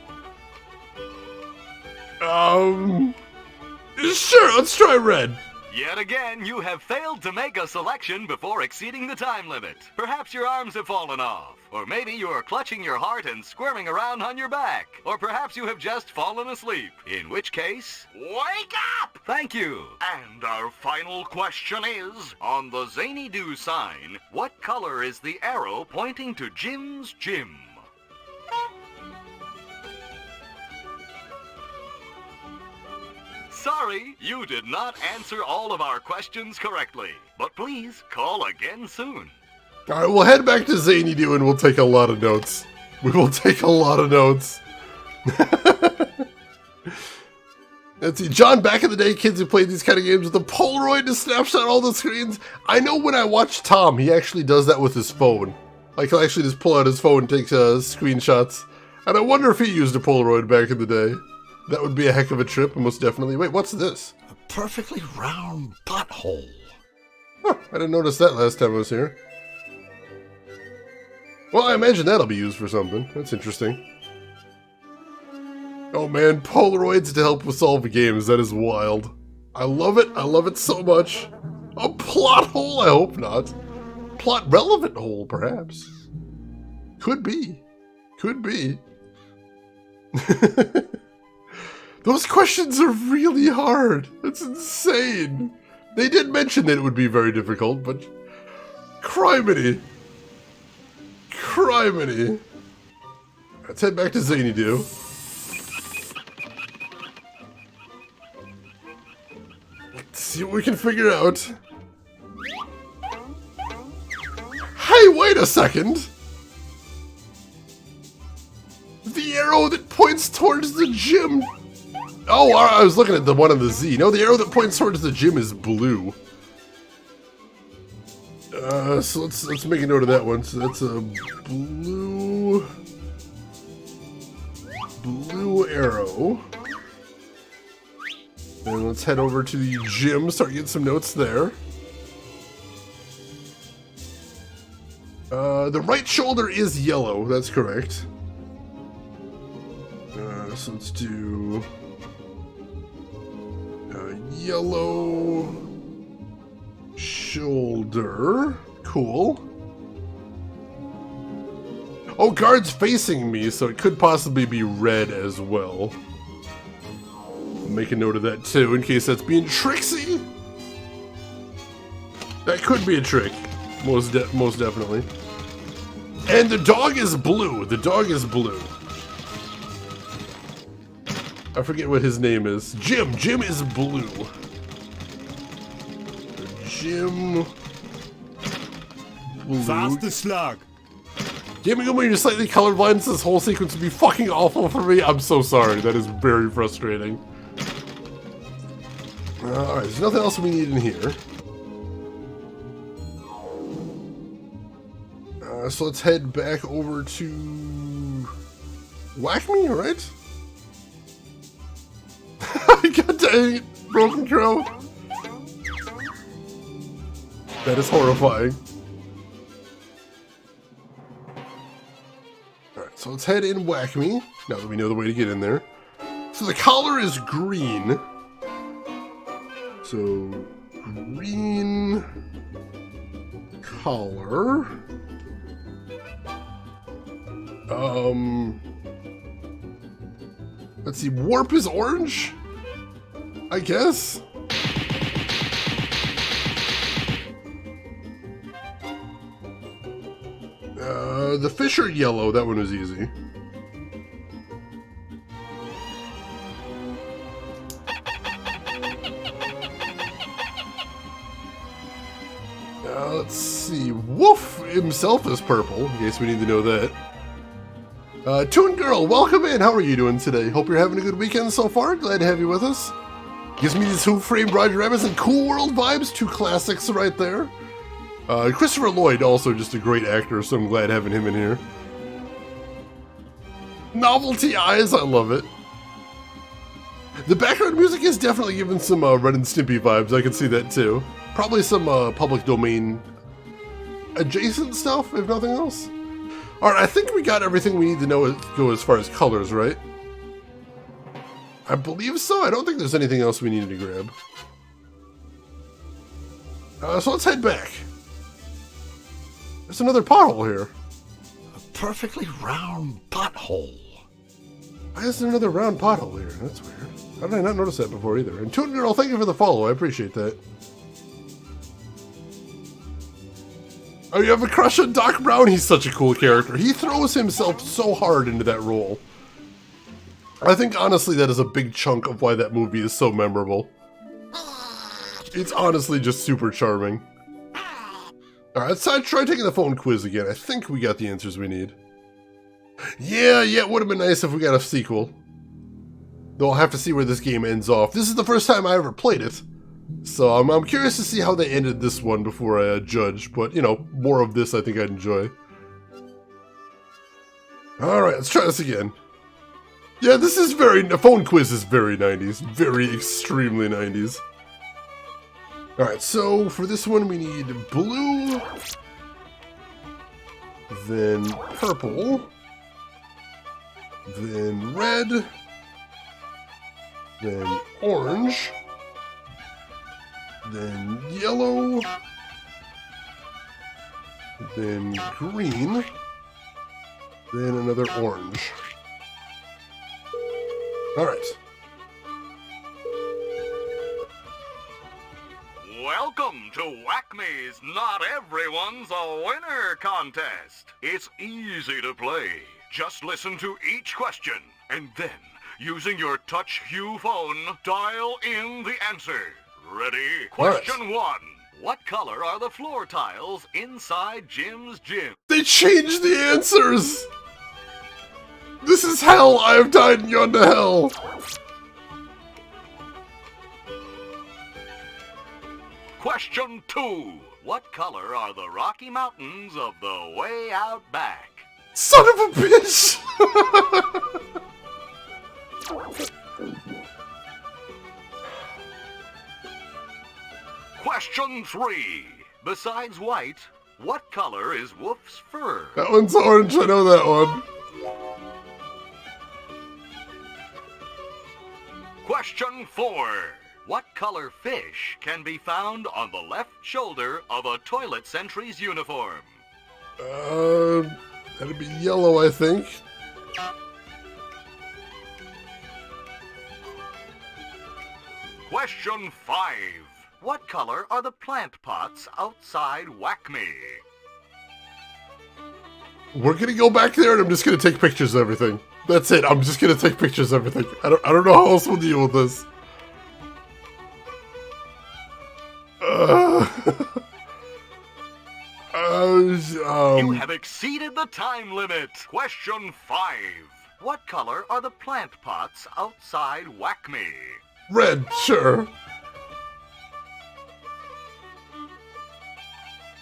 Sure, let's try red. Yet again, you have failed to make a selection before exceeding the time limit. Perhaps your arms have fallen off. Or maybe you are clutching your heart and squirming around on your back. Or perhaps you have just fallen asleep. In which case, wake up! Thank you. And our final question is, on the Zany Do sign, what color is the arrow pointing to Jim's gym? Sorry, you did not answer all of our questions correctly. But please call again soon. Alright, we'll head back to Zany Do and we'll take a lot of notes. We will take a lot of notes. Let's see, John, back in the day, kids who played these kind of games with a Polaroid to snapshot all the screens. I know when I watch Tom, he actually does that with his phone. Like, he'll actually just pull out his phone and take screenshots. And I wonder if he used a Polaroid back in the day. That would be a heck of a trip, most definitely. Wait, what's this? A perfectly round pothole. Huh, I didn't notice that last time I was here. Well, I imagine that'll be used for something. That's interesting. Oh man, Polaroids to help with solve games. That is wild. I love it. I love it so much. A plot hole? I hope not. Plot relevant hole, perhaps. Could be. Could be. Those questions are really hard. That's insane. They did mention that it would be very difficult, but... Criminy. Criminy. Let's head back to Zany Do. Let's see what we can figure out. Hey, wait a second! The arrow that points towards the gym... Oh, I was looking at the one on the Z. No, the arrow that points towards the gym is blue. So let's make a note of that one. So that's a blue arrow. And let's head over to the gym, start getting some notes there. The right shoulder is yellow, that's correct. So let's do yellow shoulder. Cool. Oh, guard's facing me, so it could possibly be red as well. I'll make a note of that too, in case that's being tricksy. That could be a trick, most definitely. And the dog is blue. The dog is blue. I forget what his name is. Jim. Jim is blue. Jim. Blue. Faster slug. Damn it, when you're slightly colorblind, this whole sequence would be fucking awful for me. I'm so sorry. That is very frustrating. Alright, there's nothing else we need in here. So let's head back over to Whack Me, right? God dang it, Broken Crow. That is horrifying. Alright, so let's head in Whack Me, now that we know the way to get in there. So the collar is green. So, green collar. Let's see, warp is orange? I guess? The fish are yellow. That one was easy. Let's see. Woof himself is purple, in case we need to know that. Toon Girl, welcome in. How are you doing today? Hope you're having a good weekend so far. Glad to have you with us. Gives me these Who Framed Roger Rabbits and Cool World vibes. Two classics right there. Christopher Lloyd, also just a great actor, so I'm glad having him in here. Novelty Eyes, I love it. The background music is definitely giving some Ren and Stimpy vibes. I can see that too. Probably some public domain adjacent stuff, if nothing else. Alright, I think we got everything we need to know go as far as colors, right? I believe so. I don't think there's anything else we needed to grab. So let's head back. There's another pothole here. A perfectly round pothole. Why is there another round pothole here? That's weird. How did I not notice that before either? And Toon Girl, thank you for the follow. I appreciate that. Oh, you have a crush on Doc Brown? He's such a cool character. He throws himself so hard into that role. I think, honestly, that is a big chunk of why that movie is so memorable. It's honestly just super charming. Alright, let's try taking the phone quiz again. I think we got the answers we need. Yeah, it would have been nice if we got a sequel. Though I'll have to see where this game ends off. This is the first time I ever played it. So I'm curious to see how they ended this one before I judge. But, you know, more of this I think I'd enjoy. Alright, let's try this again. Yeah, this is the phone quiz is very 90s. Very extremely 90s. Alright, so for this one we need blue, then purple, then red, then orange, then yellow, then green, then another orange. Alright. Welcome to Whack-Me's Not Everyone's a Winner contest. It's easy to play. Just listen to each question, and then, using your Touch Hue phone, dial in the answer. Ready? Question 1. What color are the floor tiles inside Jim's gym? They changed the answers! This is hell! I have died and gone to hell! Question 2. What color are the Rocky Mountains of the way out back? Son of a bitch! Question 3. Besides white, what color is Woof's fur? That one's orange, I know that one. Question 4. What color fish can be found on the left shoulder of a toilet sentry's uniform? That'd be yellow, I think. Question 5. What color are the plant pots outside Whack-Me? We're gonna go back there and I'm just gonna take pictures of everything. That's it, I'm just gonna take pictures of everything. I don't know how else we'll deal with this. You have exceeded the time limit. Question 5. What color are the plant pots outside Whack-Me? Red, sure.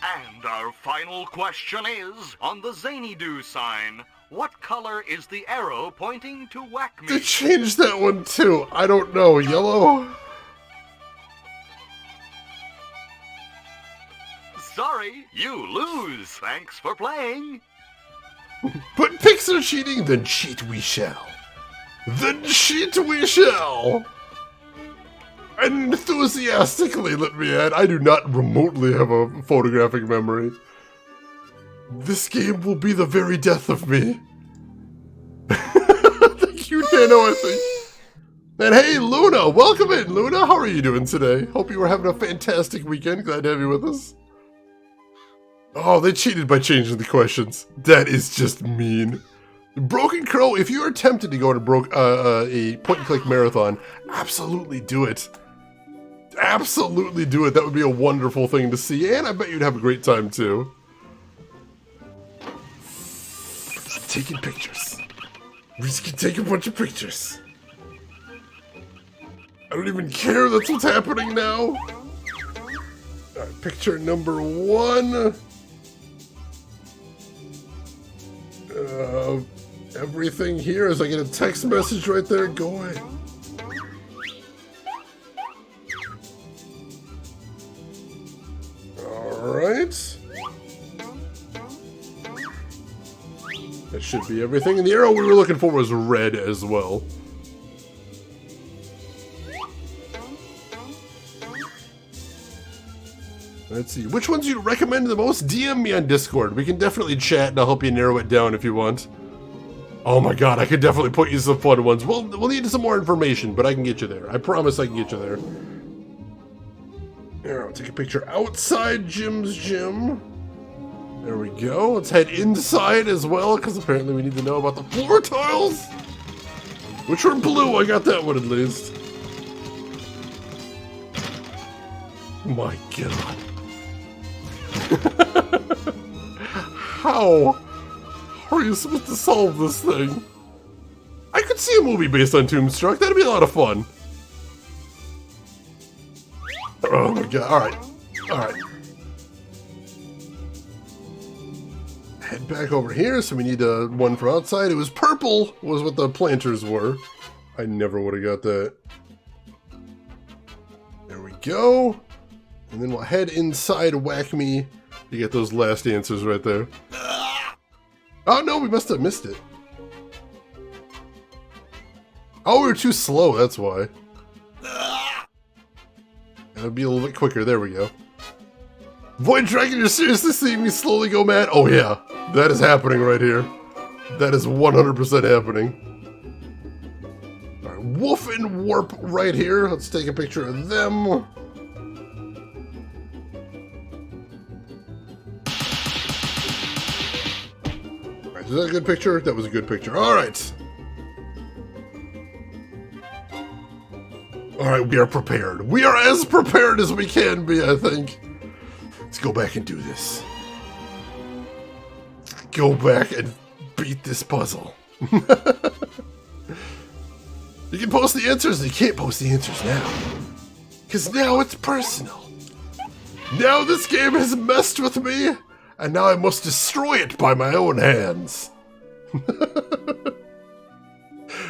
And our final question is, on the Zany-Doo sign, what color is the arrow pointing to Whack-Me? They changed that one too. I don't know. Yellow? Sorry, you lose. Thanks for playing. But picks are cheating, then cheat we shall. Then cheat we shall. And enthusiastically, let me add, I do not remotely have a photographic memory. This game will be the very death of me. Thank you, Nano, I think. And hey, Luna, welcome in, Luna. How are you doing today? Hope you were having a fantastic weekend. Glad to have you with us. Oh, they cheated by changing the questions. That is just mean. Broken Crow, if you are tempted to go on a point-and-click marathon, absolutely do it. Absolutely do it. That would be a wonderful thing to see, and I bet you'd have a great time, too. Taking pictures. We're just gonna take a bunch of pictures. I don't even care that's what's happening now. Alright, picture number 1. Everything here as I get a text message right there. Go away. Alright. That should be everything. And the arrow we were looking for was red as well. Let's see. Which ones do you recommend the most? DM me on Discord. We can definitely chat and I'll help you narrow it down if you want. Oh my god, I could definitely put you some fun ones. We'll need some more information, but I can get you there. I promise I can get you there. Here, I'll take a picture outside Jim's gym. There we go. Let's head inside as well, because apparently we need to know about the floor tiles. Which were blue. I got that one at least. My god. How are you supposed to solve this thing? I could see a movie based on Toonstruck. That'd be a lot of fun. Oh my god. Alright. Alright. Head back over here. So we need one for outside. It was purple was what the planters were. I never would have got that. There we go. And then we'll head inside Whack Me to get those last answers right there. Oh no, we must have missed it. Oh, we were too slow, that's why. That'll be a little bit quicker, there we go. Void Dragon, you're seriously seeing me slowly go mad? Oh yeah, that is happening right here. That is 100% happening. Alright, Wolf and Warp right here. Let's take a picture of them. Is that a good picture? That was a good picture. Alright. Alright, we are prepared. We are as prepared as we can be, I think. Let's go back and do this. Go back and beat this puzzle. You can post the answers, and you can't post the answers now. Because now it's personal. Now this game has messed with me. And now I must destroy it by my own hands.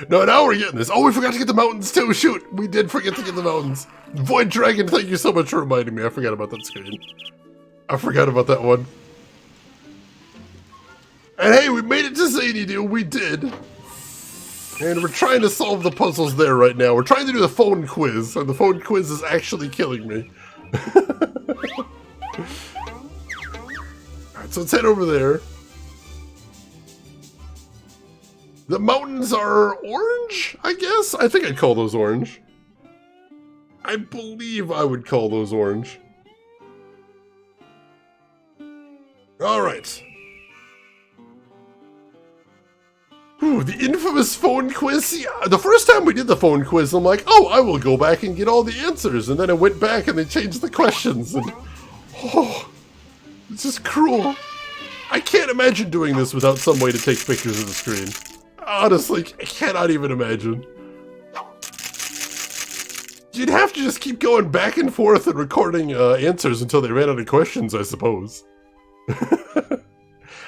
No, now we're getting this. Oh, we forgot to get the mountains too. Shoot, we did forget to get the mountains. Void Dragon, thank you so much for reminding me. I forgot about that screen. I forgot about that one. And hey, we made it to Zany Doo. We did. And we're trying to solve the puzzles there right now. We're trying to do the phone quiz, and the phone quiz is actually killing me. So let's head over there. The mountains are orange, I guess? I think I'd call those orange. I believe I would call those orange. Alright. Ooh, the infamous phone quiz. See, the first time we did the phone quiz, I'm like, oh, I will go back and get all the answers. And then I went back and they changed the questions. And, oh... This is cruel. I can't imagine doing this without some way to take pictures of the screen. Honestly, I cannot even imagine. You'd have to just keep going back and forth and recording answers until they ran out of questions, I suppose.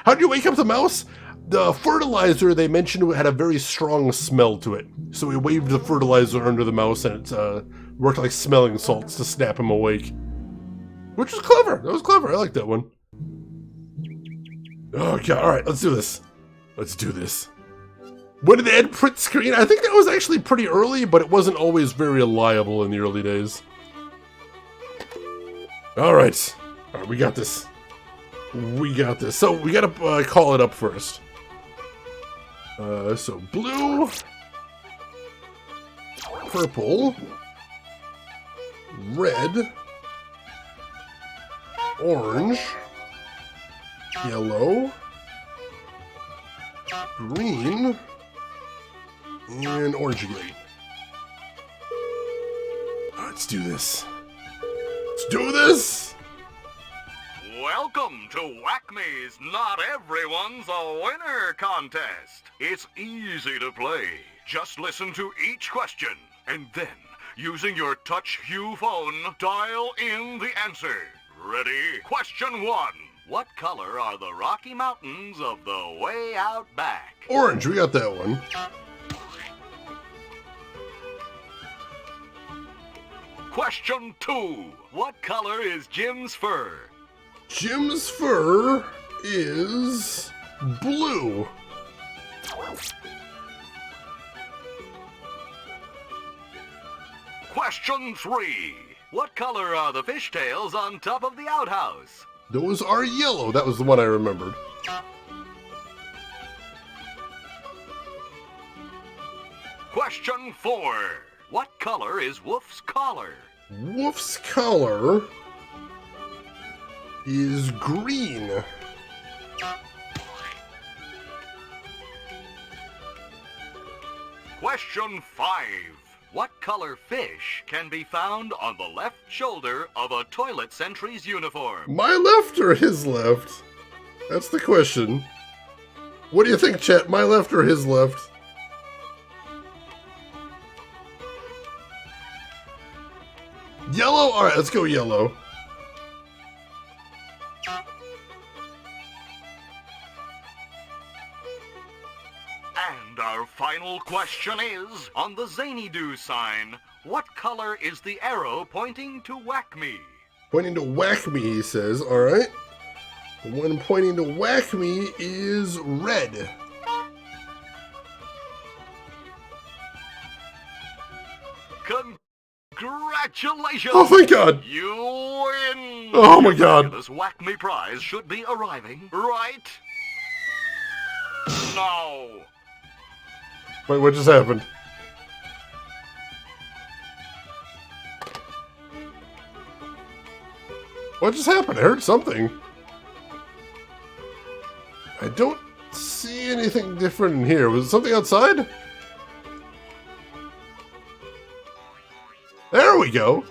How do you wake up the mouse? The fertilizer they mentioned had a very strong smell to it. So we waved the fertilizer under the mouse and it worked like smelling salts to snap him awake. Which was clever. That was clever. I like that one. Okay, alright, let's do this. Let's do this. When did they add print screen? I think that was actually pretty early, but it wasn't always very reliable in the early days. Alright. Alright, we got this. We got this. So, we gotta call it up first. So, blue. Purple. Red. Orange. yellow, green, and orange again. Let's do this. Let's do this! Welcome to Whack-Me's Not Everyone's a Winner contest. It's easy to play. Just listen to each question, and then, using your touch hue phone, dial in the answer. Ready? Question 1. What color are the Rocky Mountains of the way out back? Orange, we got that one. Question 2. What color is Jim's fur? Jim's fur is blue. Question 3. What color are the fishtails on top of the outhouse? Those are yellow. That was the one I remembered. Question 4. What color is Wolf's collar? Wolf's collar is green. Question 5. What color fish can be found on the left shoulder of a toilet sentry's uniform? My left or his left? That's the question. What do you think, chat? My left or his left? Yellow? Alright, let's go yellow. And our final question is, on the Zany-Doo sign, what color is the arrow pointing to Whack-Me? Pointing to Whack-Me, he says. Alright. The one pointing to Whack-Me is red. Congratulations! Oh, thank God! You win! Oh, my God. This Whack-Me prize should be arriving right now. Wait, what just happened? What just happened? I heard something. I don't see anything different in here. Was it something outside? There we go.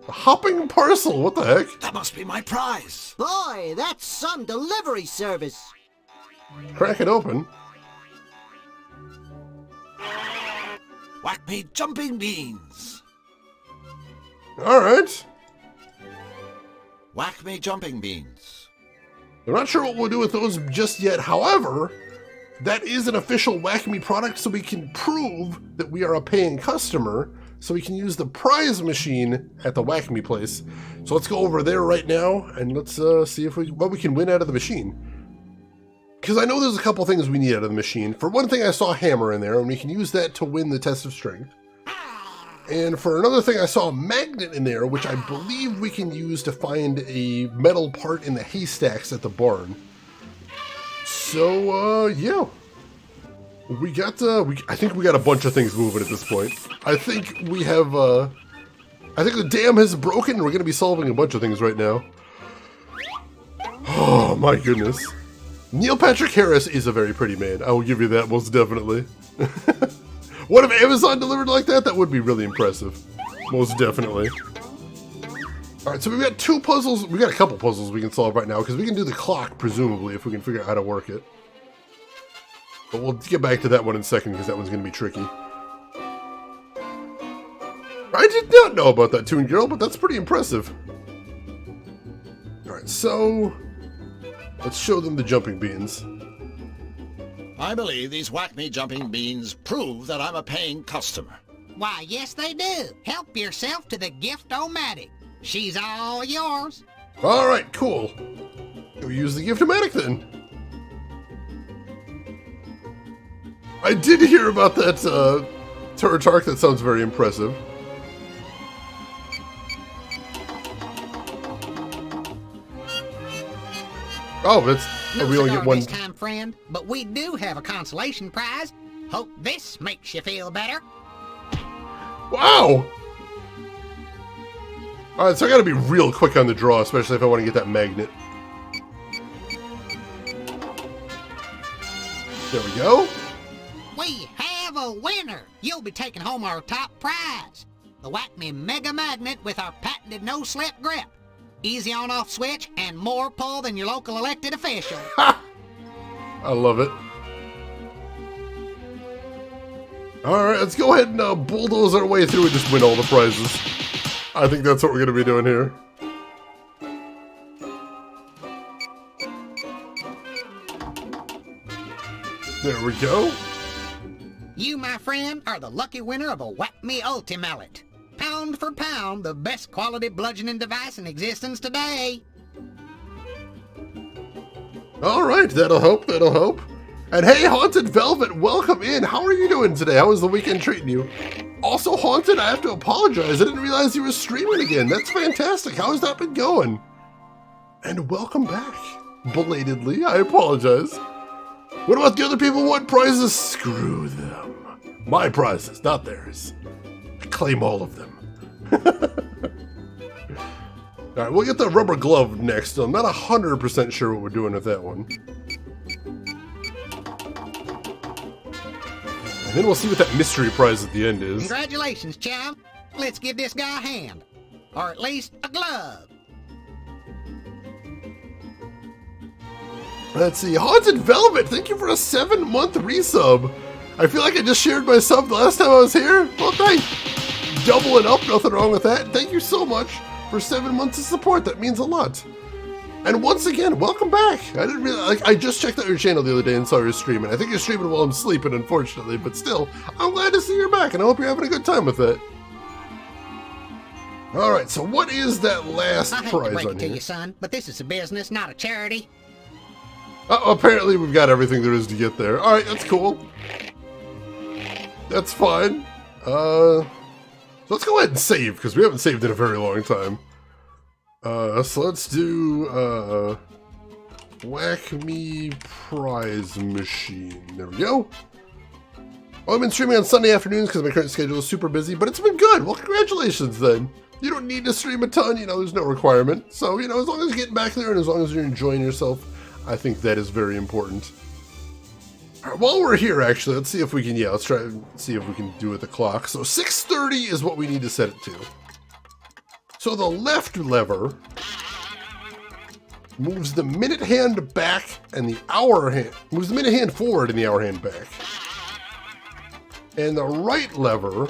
A hopping parcel. What the heck? That must be my prize. Boy, that's some delivery service. Crack it open. Whack-Me jumping beans. Alright. Whack-Me jumping beans. I'm not sure what we'll do with those just yet. However, that is an official Whack-Me product, so we can prove that we are a paying customer, so we can use the prize machine at the Whack-Me place. So let's go over there right now, and let's see if what we can win out of the machine. Because I know there's a couple things we need out of the machine. For one thing, I saw a hammer in there, and we can use that to win the test of strength. And for another thing, I saw a magnet in there, which I believe we can use to find a metal part in the haystacks at the barn. So, yeah. We got, I think we got a bunch of things moving at this point. I think we have, I think the dam has broken, and we're going to be solving a bunch of things right now. Oh, my goodness. Neil Patrick Harris is a very pretty man. I will give you that, most definitely. What if Amazon delivered like that? That would be really impressive. Most definitely. Alright, so we've got two puzzles. We've got a couple puzzles we can solve right now, because we can do the clock, presumably, if we can figure out how to work it. But we'll get back to that one in a second, because that one's going to be tricky. I did not know about that Toon Girl, but that's pretty impressive. Alright, so let's show them the jumping beans. I believe these Whack-Me jumping beans prove that I'm a paying customer. Why, yes they do. Help yourself to the gift-o-matic. She's all yours. Alright, cool. We'll use the gift-o-matic then. I did hear about that Turritark. That sounds very impressive. Oh, that's... No we only cigar get one... this time, friend, but we do have a consolation prize. Hope this makes you feel better. Wow! Alright, so I gotta be real quick on the draw, especially if I want to get that magnet. There we go. We have a winner! You'll be taking home our top prize, the Whack Me Mega Magnet with our patented no-slip grip. Easy on-off switch and more pull than your local elected official. I love it. Alright, let's go ahead and bulldoze our way through and just win all the prizes. I think that's what we're going to be doing here. There we go. You, my friend, are the lucky winner of a Whack Me Ultimallet. Pound for pound, the best quality bludgeoning device in existence today. Alright, that'll help, that'll help. And hey, Haunted Velvet, welcome in. How are you doing today? How was the weekend treating you? Also, Haunted, I have to apologize. I didn't realize you were streaming again. That's fantastic. How has that been going? And welcome back. Belatedly, I apologize. What about the other people who want prizes? Screw them. My prizes, not theirs. I claim all of them. Alright, we'll get the rubber glove next. I'm not 100% sure what we're doing with that one. And then we'll see what that mystery prize at the end is. Congratulations, chum. Let's give this guy a hand. Or at least a glove. Let's see. Haunted Velvet, thank you for a 7-month resub. I feel like I just shared my sub the last time I was here. Well, thanks. Doubling up, nothing wrong with that. Thank you so much for 7 months of support. That means a lot. And once again, welcome back. I didn't really, I just checked out your channel the other day and saw you streaming. I think you're streaming while I'm sleeping, unfortunately, but still, I'm glad to see you're back, and I hope you're having a good time with it. All right, so what is that last I hate prize to break on it to here? you, son, but this is a business, not a charity. Apparently we've got everything there is to get there. All right, that's cool. That's fine. So let's go ahead and save, because we haven't saved in a very long time. So let's do, Whack Me Prize Machine. There we go. Well, I've been streaming on Sunday afternoons because my current schedule is super busy, but it's been good. Well, congratulations then. You don't need to stream a ton, you know, there's no requirement. So, you know, as long as you're getting back there and as long as you're enjoying yourself, I think that is very important. All right, while we're here, actually, let's see if we can, let's try and see if we can do it with the clock. So 6:30 is what we need to set it to. So the left lever moves the minute hand back and the hour hand, moves the minute hand forward and the hour hand back. And the right lever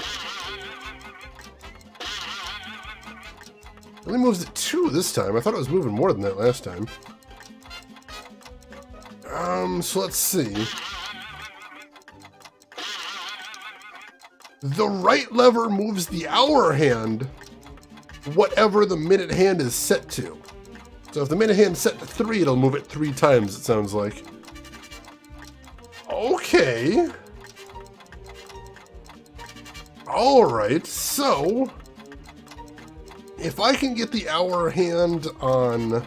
only moves it 2 this time. I thought it was moving more than that last time. So let's see. The right lever moves the hour hand whatever the minute hand is set to. So if the minute hand's set to 3, it'll move it 3 times, it sounds like. Okay. Alright, so if I can get the hour hand on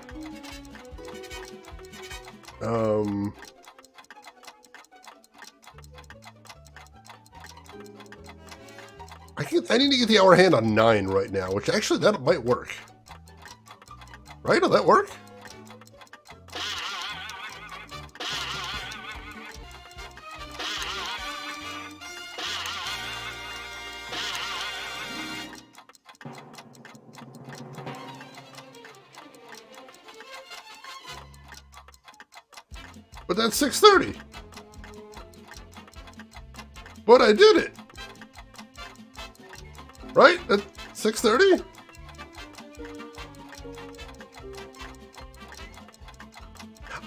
I need to get the hour hand on 9 right now, which actually that might work. Right? Will that work? But that's 6:30. But I did it. Right? At 6:30?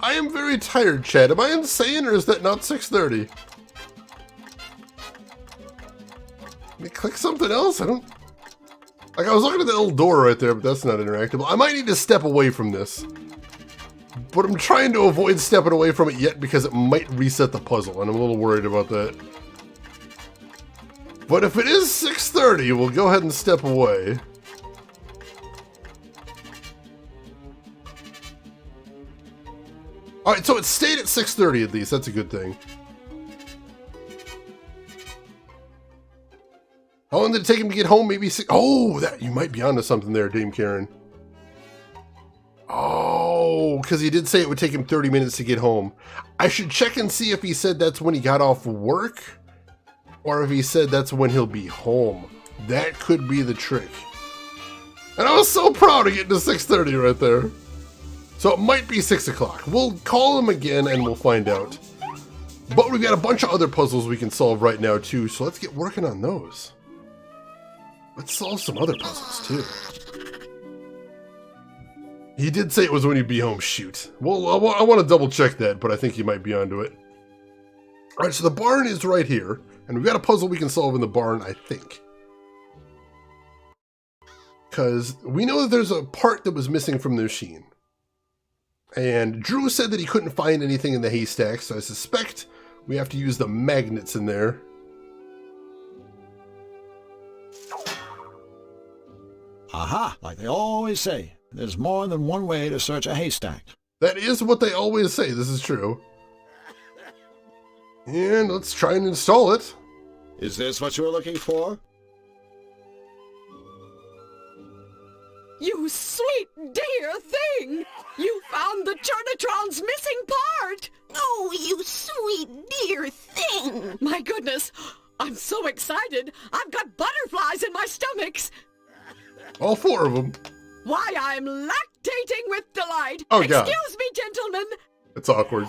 I am very tired, Chad. Am I insane or is that not 6:30? Let me click something else? I don't... Like, I was looking at that little door right there, but that's not interactable. I might need to step away from this. But I'm trying to avoid stepping away from it yet because it might reset the puzzle, and I'm a little worried about that. But if it is 6:30, we'll go ahead and step away. Alright, so it stayed at 6:30 at least. That's a good thing. How long did it take him to get home? Maybe 6... Oh, that you might be onto something there, Dame Karen. Oh, because he did say it would take him 30 minutes to get home. I should check and see if he said that's when he got off work, or if he said that's when he'll be home. That could be the trick. And I was so proud of getting to 6:30 right there. So it might be 6 o'clock. We'll call him again and we'll find out. But we've got a bunch of other puzzles we can solve right now too, so let's get working on those. Let's solve some other puzzles too. He did say it was when he'd be home. Shoot. Well, I want to double check that, but I think he might be onto it. Alright, so the barn is right here, and we've got a puzzle we can solve in the barn, I think. Because we know that there's a part that was missing from the machine. And Drew said that he couldn't find anything in the haystack, so I suspect we have to use the magnets in there. Aha! Like they always say, there's more than one way to search a haystack. That is what they always say, this is true. And let's try and install it. Is this what you were looking for? You sweet dear thing! You found the Churnatron's missing part! Oh, you sweet dear thing! My goodness, I'm so excited! I've got butterflies in my stomachs! All 4 of them. Why, I'm lactating with delight! Oh, God. Excuse me, gentlemen! It's awkward.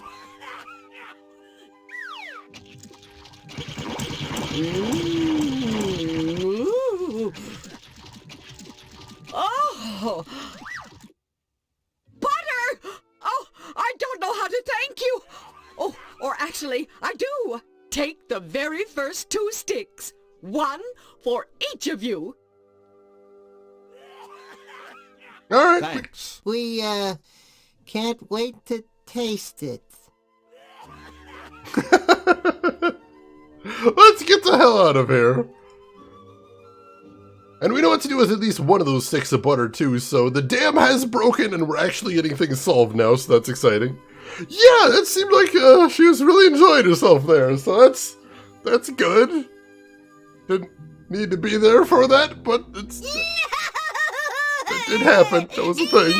Ooh. Oh! Butter! Oh, I don't know how to thank you! Oh, or actually, I do! Take the very first 2 sticks. 1 for each of you. Alright. Thanks. We, can't wait to taste it. Let's get the hell out of here. And we know what to do with at least one of those sticks of butter too, so the dam has broken and we're actually getting things solved now, so that's exciting. Yeah, that seemed like she was really enjoying herself there, so that's good. Didn't need to be there for that, but it happened. That was a thing.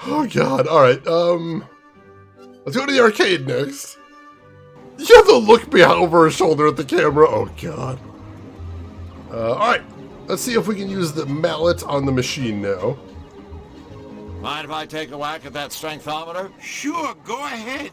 Oh god, alright, let's go to the arcade next. You have to look behind over her shoulder at the camera. Oh, God. Alright. Let's see if we can use the mallet on the machine now. Mind if I take a whack at that strengthometer? Sure, go ahead.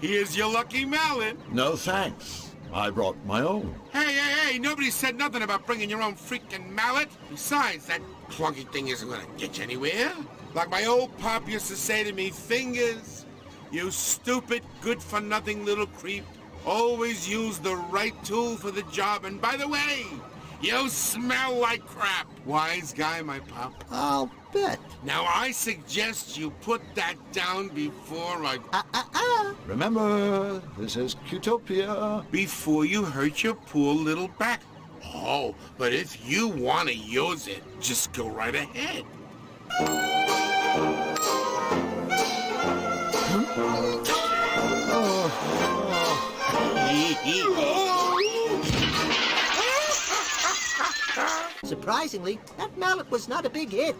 Here's your lucky mallet. No thanks. I brought my own. Hey, nobody said nothing about bringing your own freaking mallet. Besides, that clunky thing isn't gonna get you anywhere. Like my old pop used to say to me, fingers, you stupid, good-for-nothing little creep. Always use the right tool for the job. And by the way, you smell like crap. Wise guy, my pop. I'll bet. Now, I suggest you put that down before I... Remember, this is Qtopia. Before you hurt your poor little back. Oh, but if you want to use it, just go right ahead. Surprisingly, that mallet was not a big hit.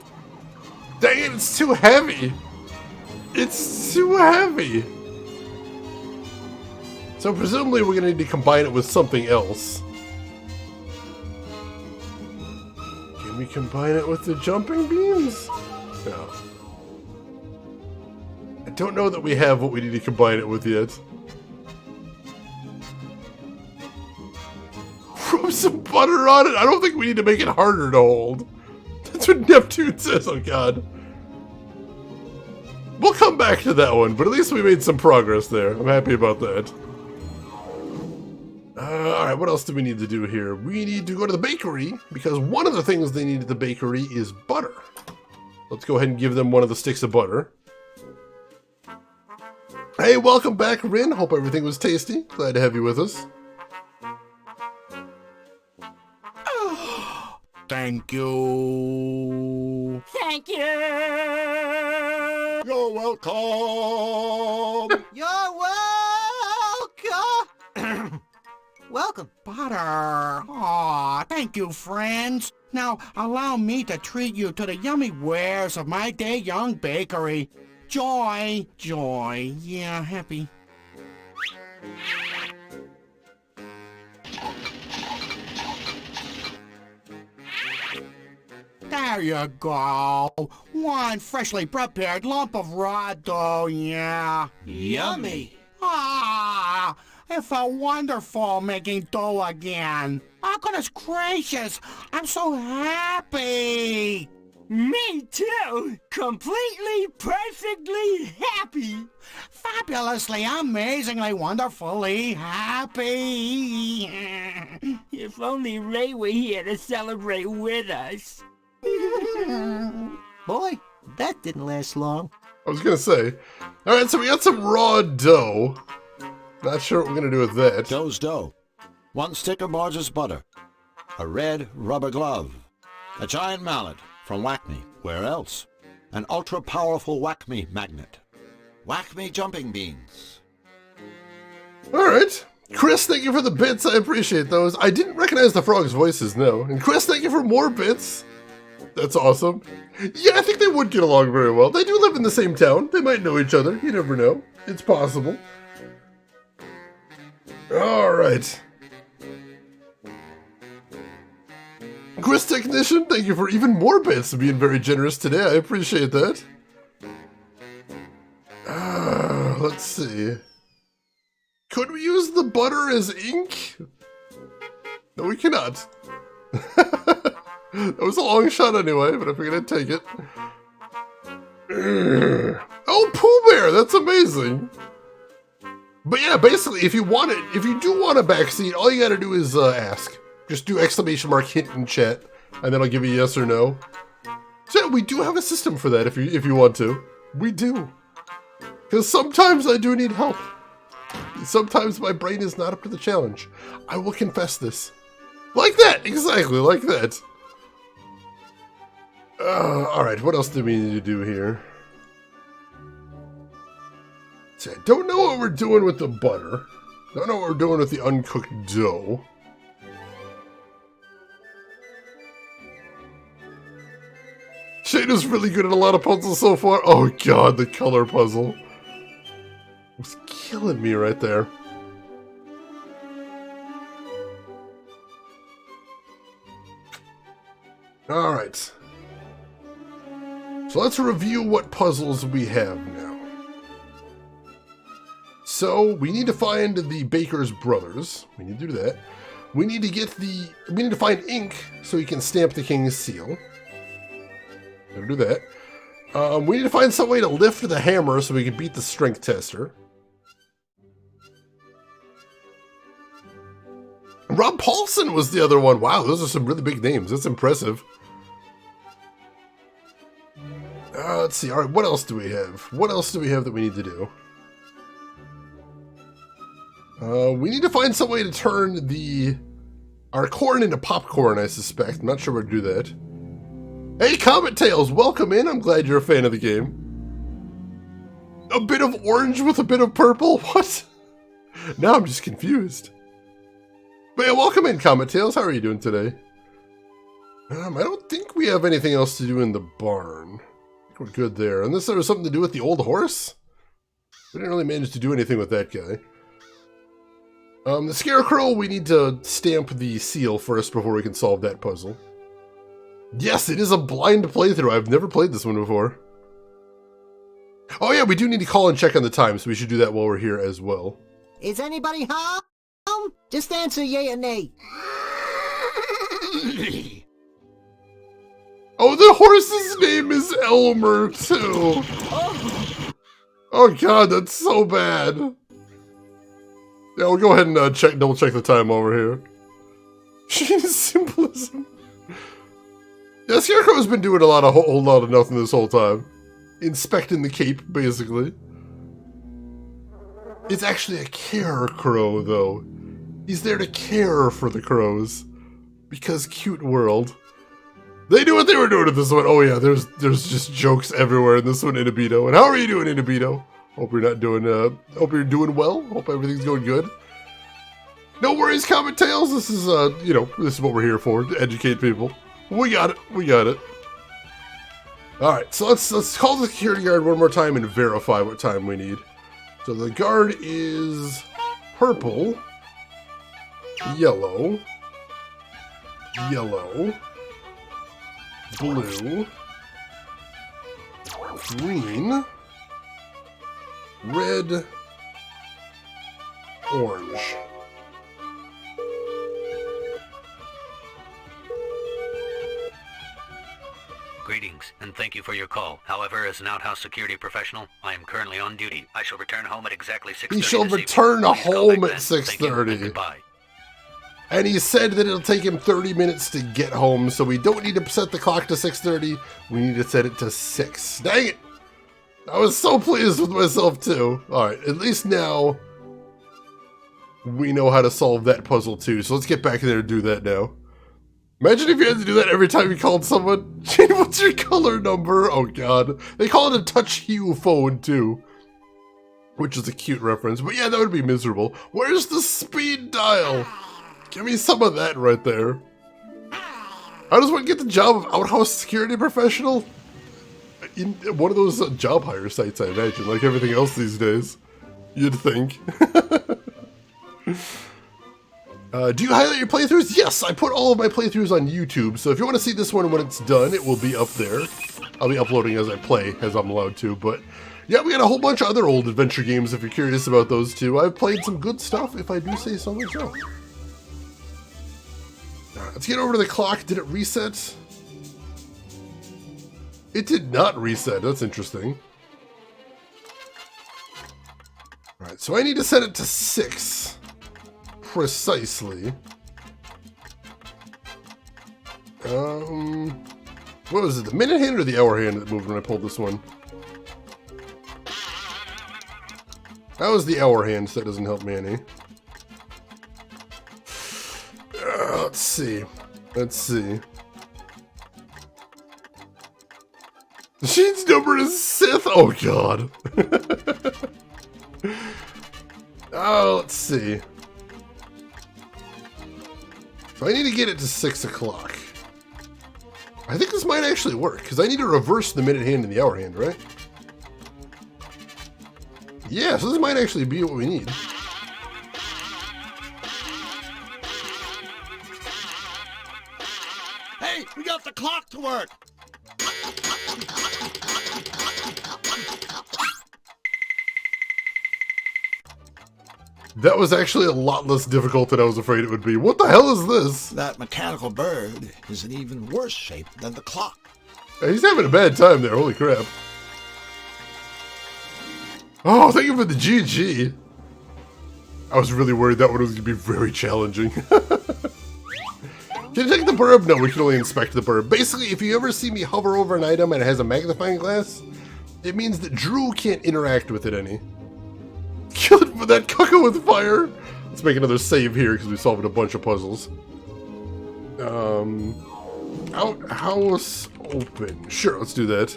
Dang it, it's too heavy. It's too heavy. So presumably we're going to need to combine it with something else. Can we combine it with the jumping beams? No. I don't know that we have what we need to combine it with yet. Throw some butter on it? I don't think we need to make it harder to hold. That's what Neptune says, oh god. We'll come back to that one, but at least we made some progress there. I'm happy about that. Alright, what else do we need to do here? We need to go to the bakery, because one of the things they need at the bakery is butter. Let's go ahead and give them one of the sticks of butter. Hey, welcome back, Rin. Hope everything was tasty. Glad to have you with us. Thank you. Thank you. You're welcome. You're welcome. Welcome. Butter. Aw, thank you, friends. Now, allow me to treat you to the yummy wares of my day young bakery. Joy, joy, yeah, happy. There you go. One freshly prepared lump of raw dough, yeah. Yummy. Ah, it felt wonderful making dough again. Oh, goodness gracious, I'm so happy. Me too. Completely, perfectly happy. Fabulously, amazingly, wonderfully happy. If only Ray were here to celebrate with us. Boy, that didn't last long. I was gonna say. Alright, so we got some raw dough. Not sure what we're gonna do with that. Dough's dough. 1 stick of Marge's butter. A red rubber glove. A giant mallet from Whack-Me. Where else? An ultra-powerful Whack-Me magnet. Whack-Me jumping beans. Alright. Chris, thank you for the bits. I appreciate those. I didn't recognize the frogs' voices, no. And Chris, thank you for more bits. That's awesome. Yeah, I think they would get along very well. They do live in the same town. They might know each other. You never know. It's possible. Alright. Chris Technician, thank you for even more bits, being very generous today. I appreciate that. Let's see. Could we use the butter as ink? No, we cannot. That was a long shot anyway, but if we're gonna take it. Oh, Pooh Bear, that's amazing. But yeah, basically, if you do want a backseat, all you gotta do is ask. Just do ! Hint in chat, and then I'll give you yes or no. So yeah, we do have a system for that if you want to. We do. Because sometimes I do need help. Sometimes my brain is not up to the challenge. I will confess this. Like that, exactly, like that. Alright, what else do we need to do here? See, I don't know what we're doing with the butter. Don't know what we're doing with the uncooked dough. Shada's really good at a lot of puzzles so far. Oh god, the color puzzle. Was killing me right there. Alright. So let's review what puzzles we have now. So we need to find the baker's brothers. We need to do that. We need to find ink so we can stamp the king's seal. Gotta do that. We need to find some way to lift the hammer so we can beat the strength tester. Rob Paulson was the other one. Wow, those are some really big names. That's impressive. Let's see. All right, what else do we have? What else do we have that we need to do? We need to find some way to turn our corn into popcorn, I suspect. I'm not sure where to do that. Hey, Comet Tails, welcome in. I'm glad you're a fan of the game. A bit of orange with a bit of purple? What? Now I'm just confused. But yeah, welcome in, Comet Tails. How are you doing today? I don't think we have anything else to do in the barn. I think we're good there. Unless there was something to do with the old horse? We didn't really manage to do anything with that guy. The Scarecrow, we need to stamp the seal first before we can solve that puzzle. Yes, it is a blind playthrough. I've never played this one before. Oh yeah, we do need to call and check on the time, so we should do that while we're here as well. Is anybody home? Just answer yay or nay. Oh, the horse's name is Elmer, too. Oh god, that's so bad. Yeah, we'll go ahead and double check the time over here. She's symbolism. Yeah, Scarecrow's been doing a whole lot of nothing this whole time. Inspecting the cape, basically. It's actually a care crow, though. He's there to care for the crows. Because cute world. They knew what they were doing with this one. Oh yeah, there's just jokes everywhere in this one, Inabito. And how are you doing, Inabito? Hope you're hope you're doing well. Hope everything's going good. No worries, Comet Tails. This is, this is what we're here for, to educate people. We got it. We got it. All right, so let's call the security guard one more time and verify what time we need. So the guard is purple, yellow, yellow, blue, green, red, orange. Greetings, and thank you for your call. However, as an outhouse security professional, I am currently on duty. I shall return home at exactly 6:30. He shall return home at 6:30. And he said that it'll take him 30 minutes to get home, so we don't need to set the clock to 6:30. We need to set it to 6. Dang it! I was so pleased with myself, too. Alright, at least now we know how to solve that puzzle, too. So let's get back in there and do that now. Imagine if you had to do that every time you called someone. Gene, what's your color number? Oh, God. They call it a touch hue phone, too. Which is a cute reference. But yeah, that would be miserable. Where's the speed dial? Give me some of that right there. How does one get the job of outhouse security professional? In one of those job hire sites, I imagine, like everything else these days. You'd think. Do you highlight your playthroughs? Yes, I put all of my playthroughs on YouTube, so if you want to see this one when it's done, it will be up there. I'll be uploading as I play, as I'm allowed to, but yeah, we got a whole bunch of other old adventure games if you're curious about those too. I've played some good stuff, if I do say so myself. Let's get over to the clock. Did it reset? It did not reset. That's interesting. Alright, so I need to set it to 6. Precisely. What was it? The minute hand or the hour hand that moved when I pulled this one? That was the hour hand, so that doesn't help me any. Let's see. Let's see. Shane's number is Sith. Oh, God. Oh, let's see. So I need to get it to 6 o'clock. I think this might actually work, because I need to reverse the minute hand and the hour hand, right? Yeah, so this might actually be what we need. Hey, we got the clock to work! That was actually a lot less difficult than I was afraid it would be. What the hell is this? That mechanical bird is in even worse shape than the clock. He's having a bad time there, holy crap. Oh, thank you for the GG. I was really worried that one was going to be very challenging. Can you take the burb? No, we can only inspect the burb. Basically, if you ever see me hover over an item and it has a magnifying glass, it means that Drew can't interact with it any. Kill it with that cuckoo with fire! Let's make another save here because we solved a bunch of puzzles. Outhouse open. Sure, let's do that.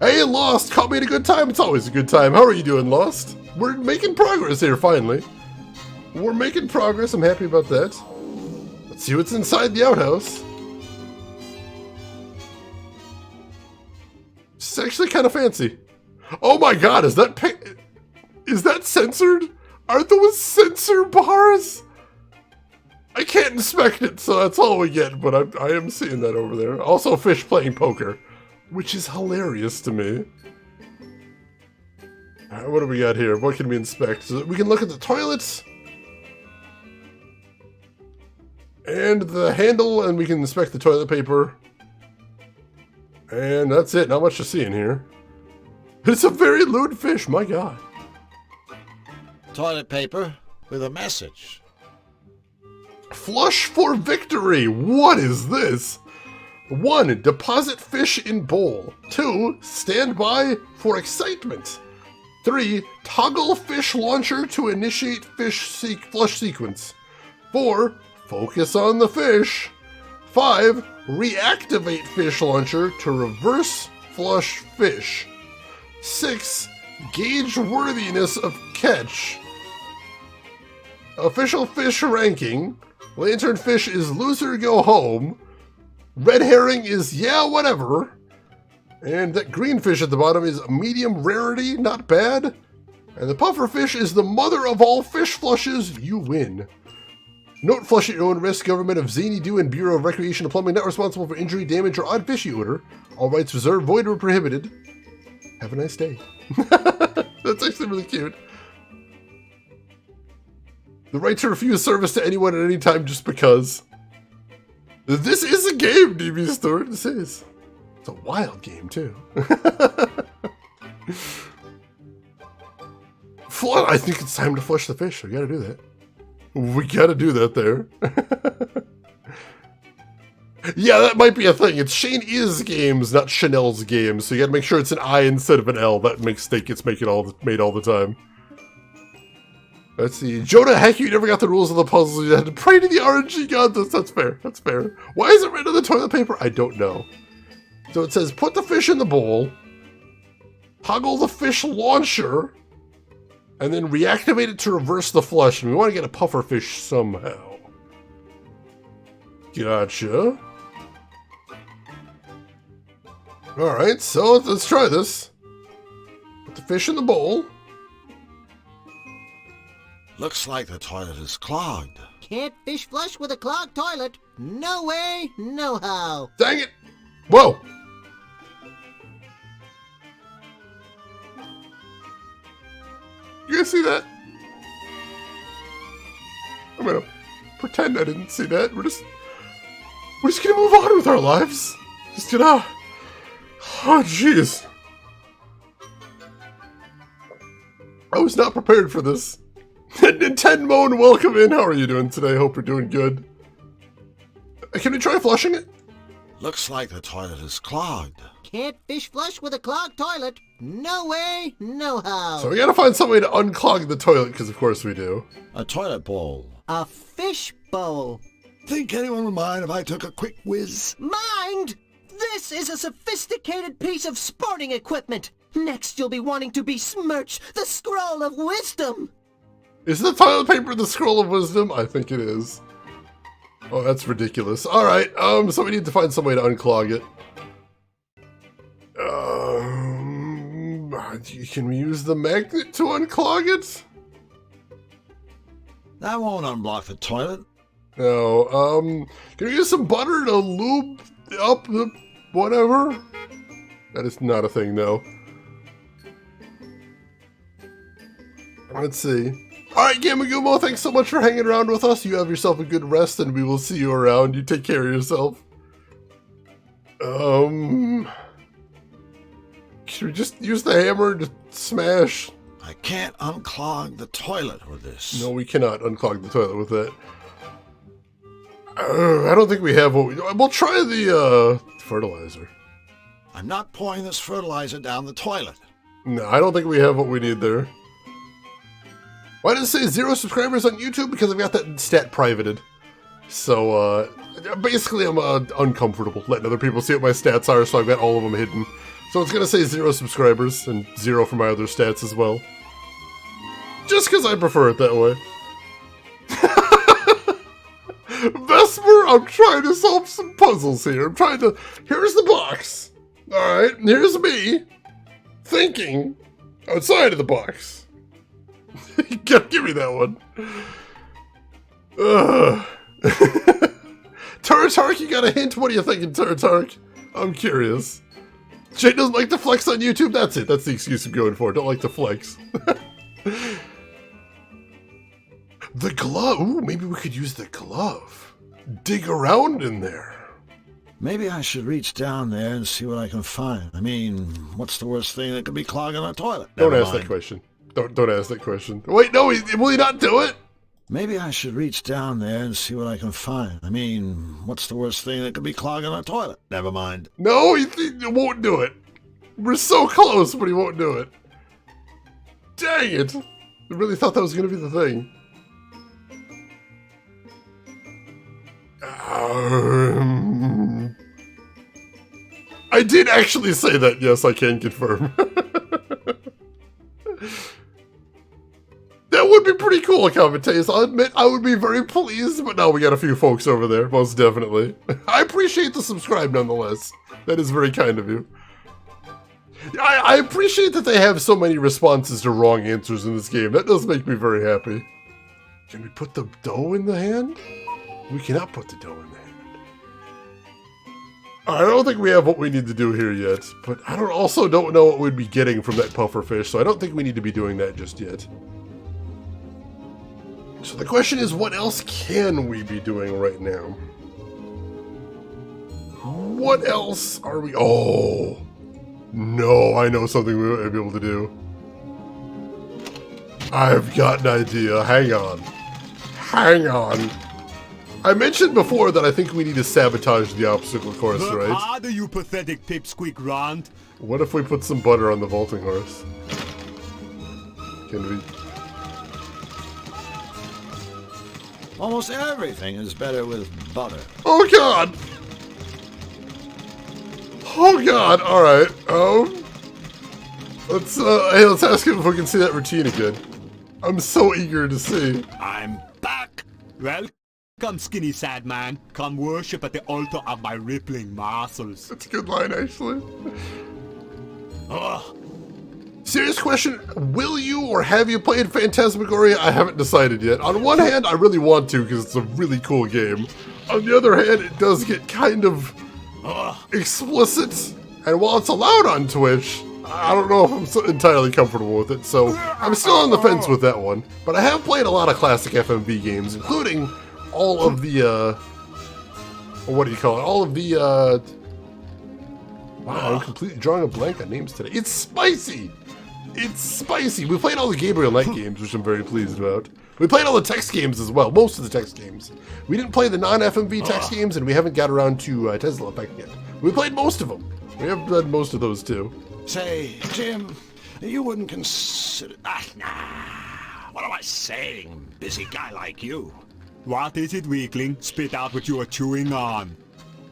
Hey, Lost! Caught me at a good time. It's always a good time. How are you doing, Lost? We're making progress here, finally. We're making progress. I'm happy about that. Let's see what's inside the outhouse. It's actually kind of fancy. Oh my God, is that censored? Are those censor bars? I can't inspect it, so that's all we get, but I am seeing that over there. Also, fish playing poker, which is hilarious to me. All right, what do we got here? What can we inspect? So we can look at the toilets and the handle, and we can inspect the toilet paper. And that's it. Not much to see in here. It's a very lewd fish, my God. Toilet paper with a message. Flush for victory! What is this? 1. Deposit fish in bowl. 2. Stand by for excitement. 3. Toggle fish launcher to initiate flush sequence. 4. Focus on the fish. 5. Reactivate fish launcher to reverse flush fish. 6. Gauge worthiness of catch. Official fish ranking. Lanternfish is loser go home. Red herring is, yeah, whatever. And that green fish at the bottom is medium rarity, not bad. And the puffer fish is the mother of all fish flushes. You win. Note: flush at your own risk. Government of Zany Dew and Bureau of Recreation and Plumbing not responsible for injury, damage, or odd fishy odor. All rights reserved, void, or prohibited. Have a nice day. That's actually really cute. The right to refuse service to anyone at any time just because. This is a game, DB Store. This is. It's a wild game, too. I think it's time to flush the fish. We gotta do that. We gotta do that there. Yeah, that might be a thing. It's Shane Is Games, not Chanel's Games. So you gotta make sure it's an I instead of an L. That mistake gets made all the time. Let's see. Jonah, heck, you never got the rules of the puzzle. You had to pray to the RNG god. That's fair. That's fair. Why is it written on the toilet paper? I don't know. So it says, put the fish in the bowl, toggle the fish launcher, and then reactivate it to reverse the flush. And we want to get a puffer fish somehow. Gotcha. Alright, so let's try this. Put the fish in the bowl. Looks like the toilet is clogged. Can't fish flush with a clogged toilet. No way, no how. Dang it! Whoa! You guys see that? I'm gonna pretend I didn't see that. We're just gonna move on with our lives. Just gonna... Oh, jeez. I was not prepared for this. Nintenmon, welcome in. How are you doing today? Hope you're doing good. Can we try flushing it? Looks like the toilet is clogged. Can't fish flush with a clogged toilet. No way, no how. So we gotta find some way to unclog the toilet, because of course we do. A toilet bowl. A fish bowl. Think anyone would mind if I took a quick whiz? Mind? This is a sophisticated piece of sporting equipment. Next you'll be wanting to besmirch the scroll of wisdom. Is the toilet paper the scroll of wisdom? I think it is. Oh, that's ridiculous. Alright, so we need to find some way to unclog it. Can we use the magnet to unclog it? That won't unblock the toilet. No, can we use some butter to lube up the whatever? That is not a thing, no. Let's see. Alright, Gamagumo, thanks so much for hanging around with us. You have yourself a good rest, and we will see you around. You take care of yourself. Should we just use the hammer to smash? I can't unclog the toilet with this. No, we cannot unclog the toilet with that. I don't think we have what we... We'll try the, fertilizer. I'm not pouring this fertilizer down the toilet. No, I don't think we have what we need there. Why does it say 0 subscribers on YouTube? Because I've got that stat privated. So, basically I'm uncomfortable letting other people see what my stats are, so I've got all of them hidden. So it's gonna say 0 subscribers, and 0 for my other stats as well. Just because I prefer it that way. Vesper, I'm trying to solve some puzzles here. Here's the box. Alright, here's me. Thinking outside of the box. Give me that one. Turatark, you got a hint? What are you thinking, Turatark? I'm curious. Jay doesn't like to flex on YouTube? That's it. That's the excuse I'm going for. Don't like to flex. The glove. Ooh, maybe we could use the glove. Dig around in there. Maybe I should reach down there and see what I can find. I mean, what's the worst thing that could be clogging a toilet? Don't ask that question. Don't ask that question. Wait, no, will he not do it? Maybe I should reach down there and see what I can find. I mean, what's the worst thing that could be clogging a toilet? Never mind. No, he won't do it. We're so close, but he won't do it. Dang it. I really thought that was going to be the thing. I did actually say that. Yes, I can confirm. That would be pretty cool, Commentates. I'll admit I would be very pleased, but no, we got a few folks over there, most definitely. I appreciate the subscribe nonetheless. That is very kind of you. I appreciate that they have so many responses to wrong answers in this game. That does make me very happy. Can we put the dough in the hand? We cannot put the dough in the hand. I don't think we have what we need to do here yet, but I also don't know what we'd be getting from that puffer fish, so I don't think we need to be doing that just yet. So the question is, what else can we be doing right now? What else are we... Oh! No, I know something we might be able to do. I've got an idea. Hang on. Hang on. I mentioned before that I think we need to sabotage the obstacle course, right? Look harder, you pathetic pipsqueak runt. What if we put some butter on the vaulting horse? Can we... Almost everything is better with butter. Oh god! Oh god, alright. Let's ask him if we can see that routine again. I'm so eager to see. I'm back! Welcome, skinny sad man. Come worship at the altar of my rippling muscles. That's a good line, actually. Serious question, will you or have you played Phantasmagoria? I haven't decided yet. On one hand, I really want to because it's a really cool game. On the other hand, it does get kind of explicit. And while it's allowed on Twitch, I don't know if I'm so entirely comfortable with it, so I'm still on the fence with that one. But I have played a lot of classic FMV games, including all of the, what do you call it? All of the, wow, I'm completely drawing a blank on names today. It's spicy! It's spicy! We played all the Gabriel Knight games, which I'm very pleased about. We played all the text games as well, most of the text games. We didn't play the non-FMV text games, and we haven't got around to Tesla Effect yet. We played most of them. We have done most of those too. Say, Jim, you wouldn't consider... what am I saying, busy guy like you? What is it, weakling? Spit out what you are chewing on.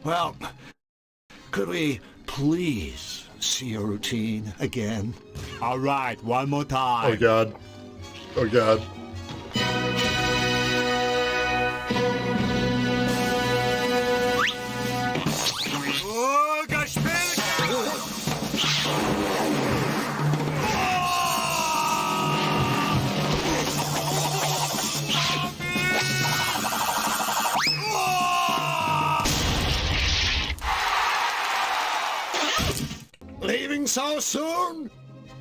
Well, could we please see your routine again? All right, one more time. Oh god. Oh god. Leaving so soon?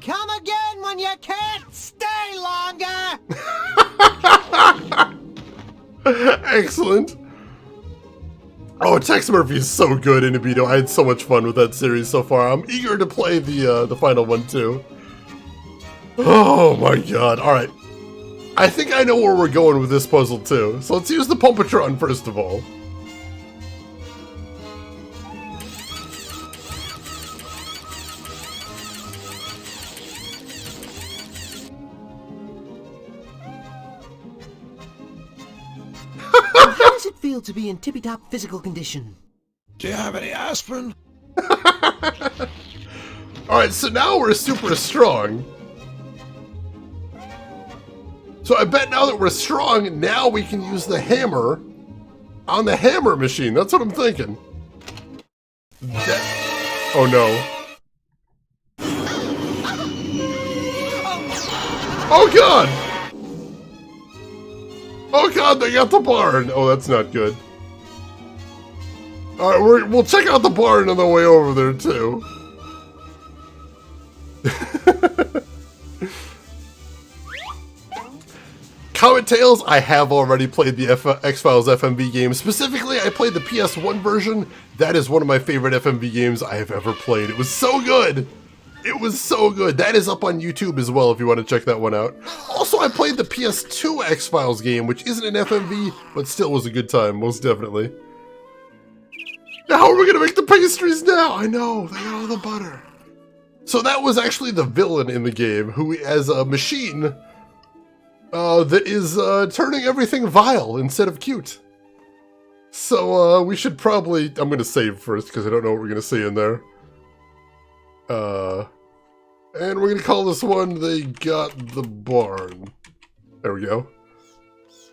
Come again when you can't stay longer! Excellent. Oh, Tex Murphy is so good in Ibito. I had so much fun with that series so far. I'm eager to play the final one too. Oh my god. Alright. I think I know where we're going with this puzzle too. So let's use the Pumpatron first of all. How does it feel to be in tippy-top physical condition? Do you have any aspirin? Alright, so now we're super strong. So I bet now that we're strong, now we can use the hammer on the hammer machine. That's what I'm thinking. Oh no. Oh god! Oh god, they got the barn! Oh, that's not good. Alright, we'll check out the barn on the way over there, too. Comet Tales, I have already played the X-Files FMV game. Specifically, I played the PS1 version. That is one of my favorite FMV games I have ever played. It was so good! It was so good. That is up on YouTube as well if you want to check that one out. Also, I played the PS2 X-Files game, which isn't an FMV, but still was a good time, most definitely. Now, how are we going to make the pastries now? I know, they got all the butter. So that was actually the villain in the game, who has a machine that is turning everything vile instead of cute. So we should probably... I'm going to save first, because I don't know what we're going to see in there. And we're going to call this one, They Got the Barn. There we go.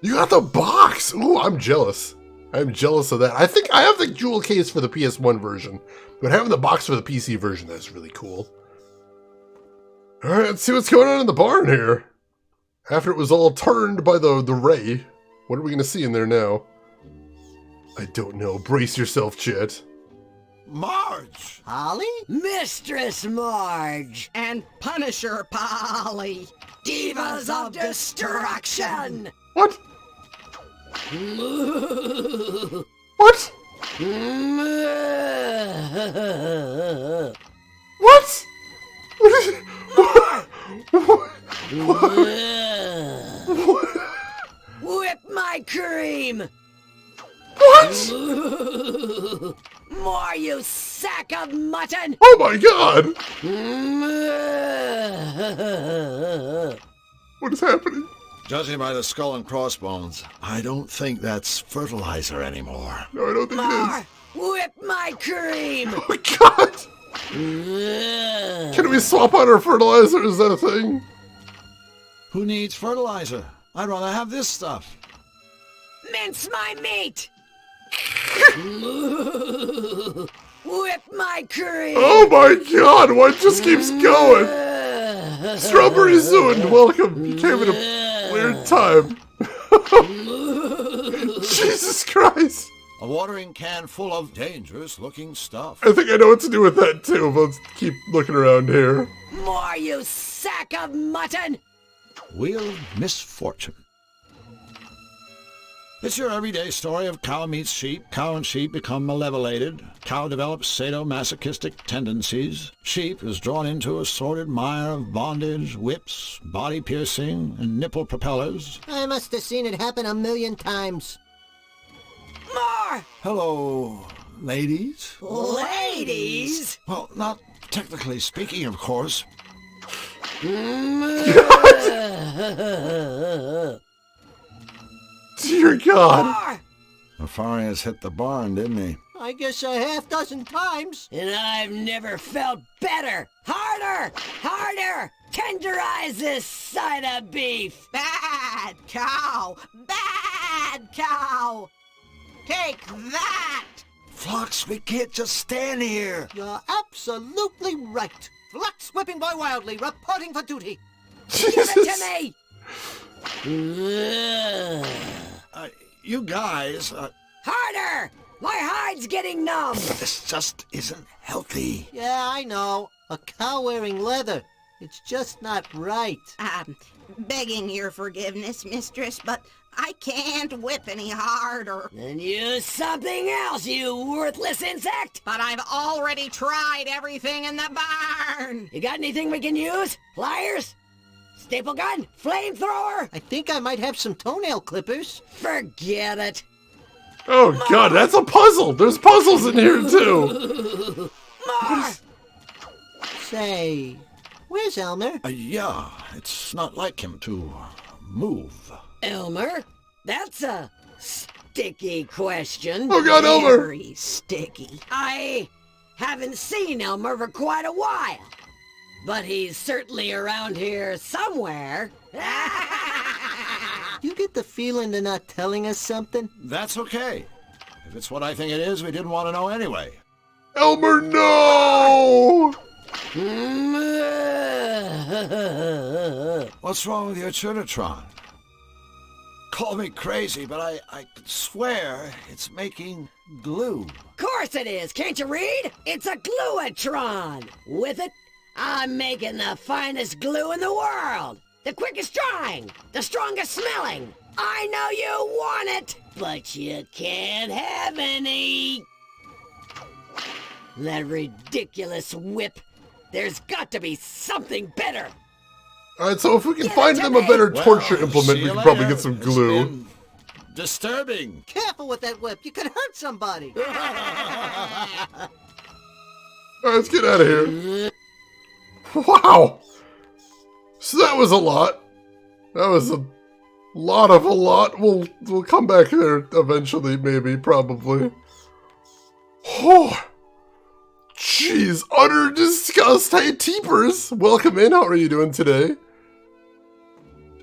You got the box! Ooh, I'm jealous. I'm jealous of that. I think I have the jewel case for the PS1 version, but having the box for the PC version, that's really cool. Alright, let's see what's going on in the barn here. After it was all turned by the ray, what are we going to see in there now? I don't know. Brace yourself, Chet. Marge! Polly? Mistress Marge and Punisher Polly, divas of destruction. What? What? What? Whip my cream. What? More, you sack of mutton. Oh my god! What is happening? Judging by the skull and crossbones, I don't think that's fertilizer anymore. No, I don't think More, it is. whip my cream. Oh god! Can we swap out our fertilizer? Is that a thing? Who needs fertilizer? I'd rather have this stuff. Mince my meat. Whip my cream. Oh my god, what just keeps going? Strawberry Zune, welcome. You came at a weird time. Jesus Christ. A watering can full of dangerous-looking stuff. I think I know what to do with that too, but let's keep looking around here. More, you sack of mutton. Wheel of misfortune. It's your everyday story of cow meets sheep, cow and sheep become malevolated, cow develops sadomasochistic tendencies, sheep is drawn into a sordid mire of bondage, whips, body piercing, and nipple propellers. I must have seen it happen 1,000,000 times. More. Hello, ladies? Ladies? Well, not technically speaking, of course. Dear God. Nefarious hit the barn, didn't he? I guess a half-dozen times. And I've never felt better. Harder! Harder! Tenderize this side of beef. Bad cow! Bad cow! Take that! Flux, we can't just stand here. You're absolutely right. Flux whipping boy wildly, reporting for duty. Give it to me! You guys... Harder! My hide's getting numb! This just isn't healthy. Yeah, I know. A cow wearing leather. It's just not right. Begging your forgiveness, mistress, but I can't whip any harder. Then use something else, you worthless insect! But I've already tried everything in the barn! You got anything we can use? Pliers? Staple gun? Flamethrower? I think I might have some toenail clippers. Forget it. Oh god, that's a puzzle! There's puzzles in here too! More! Say, where's Elmer? Yeah, it's not like him to move. Elmer? That's a sticky question. Oh god, Elmer! Very sticky. I haven't seen Elmer for quite a while. But he's certainly around here somewhere. You get the feeling they're not telling us something? That's okay. If it's what I think it is, we didn't want to know anyway. Elmer, no! What's wrong with your Chunatron? Call me crazy, but I could swear it's making glue. Of course it is. Can't you read? It's a gluatron. With it, I'm making the finest glue in the world. The quickest drying, the strongest smelling. I know you want it, but you can't have any. That ridiculous whip. There's got to be something better. Alright, so if we can find them a better torture implement, we can probably get some glue. Disturbing. Careful with that whip. You could hurt somebody. Alright, let's get out of here. Wow! So that was a lot. That was a lot of a lot. We'll come back there eventually, maybe, probably. Oh! Jeez, utter disgust. Hey, Teepers! Welcome in, how are you doing today?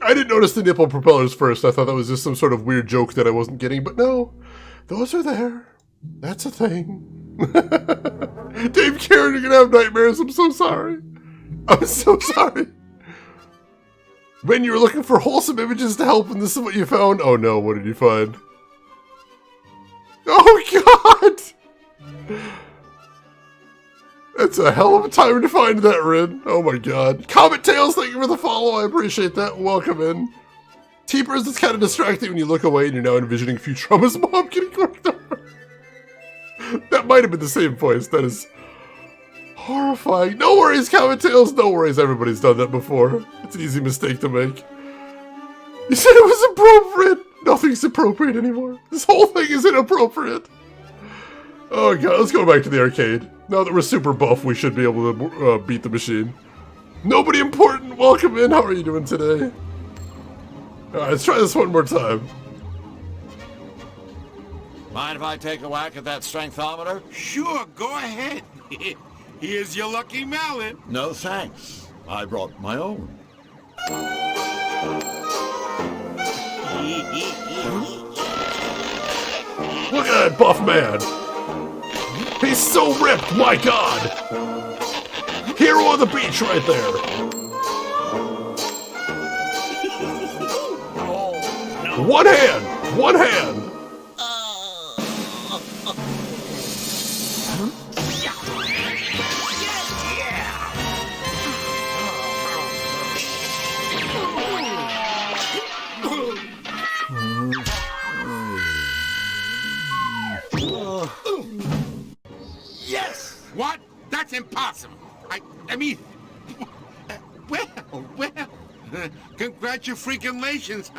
I didn't notice the nipple propellers first. I thought that was just some sort of weird joke that I wasn't getting, but no, those are there. That's a thing. Dave, Karen, you're gonna have nightmares. I'm so sorry. I'm so sorry. When you were looking for wholesome images to help and this is what you found? Oh no, what did you find? Oh god! That's a hell of a time to find that, Rin. Oh my god. Comet Tails, thank you for the follow. I appreciate that. Welcome in. Teepers, it's kind of distracting when you look away and you're now envisioning Futurama's mom getting corked over. That might have been the same voice. That is horrifying. No worries, Comet Tails. No worries. Everybody's done that before. It's an easy mistake to make. You said it was appropriate. Nothing's appropriate anymore. This whole thing is inappropriate. Oh god, let's go back to the arcade. Now that we're super buff, we should be able to beat the machine. Nobody important, welcome in. How are you doing today? Alright, let's try this one more time. Mind if I take a whack at that strengthometer? Sure, go ahead. Here's your lucky mallet. No thanks. I brought my own. Look at that buff man. He's so ripped, my god. Hero of the beach right there. One hand. One hand. Yes! What? That's impossible. I mean, well, congratulations.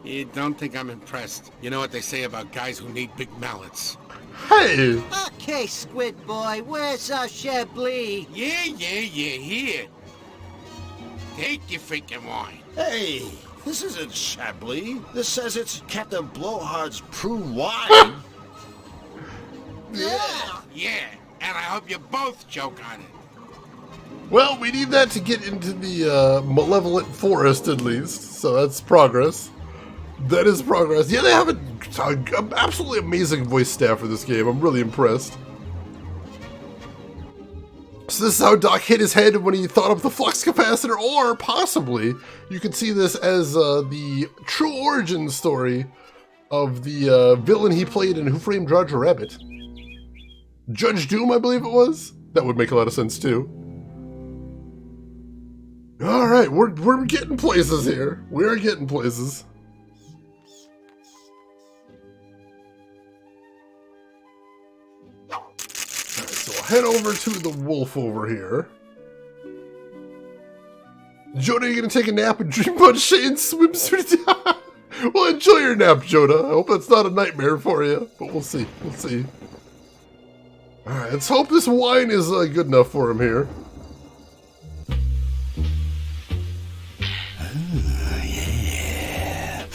You don't think I'm impressed. You know what they say about guys who need big mallets. Hey! Okay, Squid Boy, where's our Chablis? Yeah, here. Take your freaking wine. Hey, this isn't Chablis. This says it's Captain Blowhard's prune wine. Yeah, and I hope you both choke on it. Well, we need that to get into the Malevolent Forest, at least. So that's progress. That is progress. Yeah, they have an absolutely amazing voice staff for this game. I'm really impressed. So this is how Doc hit his head when he thought up the flux capacitor, or possibly you could see this as the true origin story of the villain he played in Who Framed Roger Rabbit. Judge Doom, I believe it was? That would make a lot of sense, too. Alright, we're getting places here. We are getting places. Alright, so we'll head over to the wolf over here. Joda, you gonna take a nap and dream about Shane's swimsuit? Well, enjoy your nap, Joda. I hope that's not a nightmare for you, but we'll see. We'll see. Alright, let's hope this wine is good enough for him here. Oh, yeah.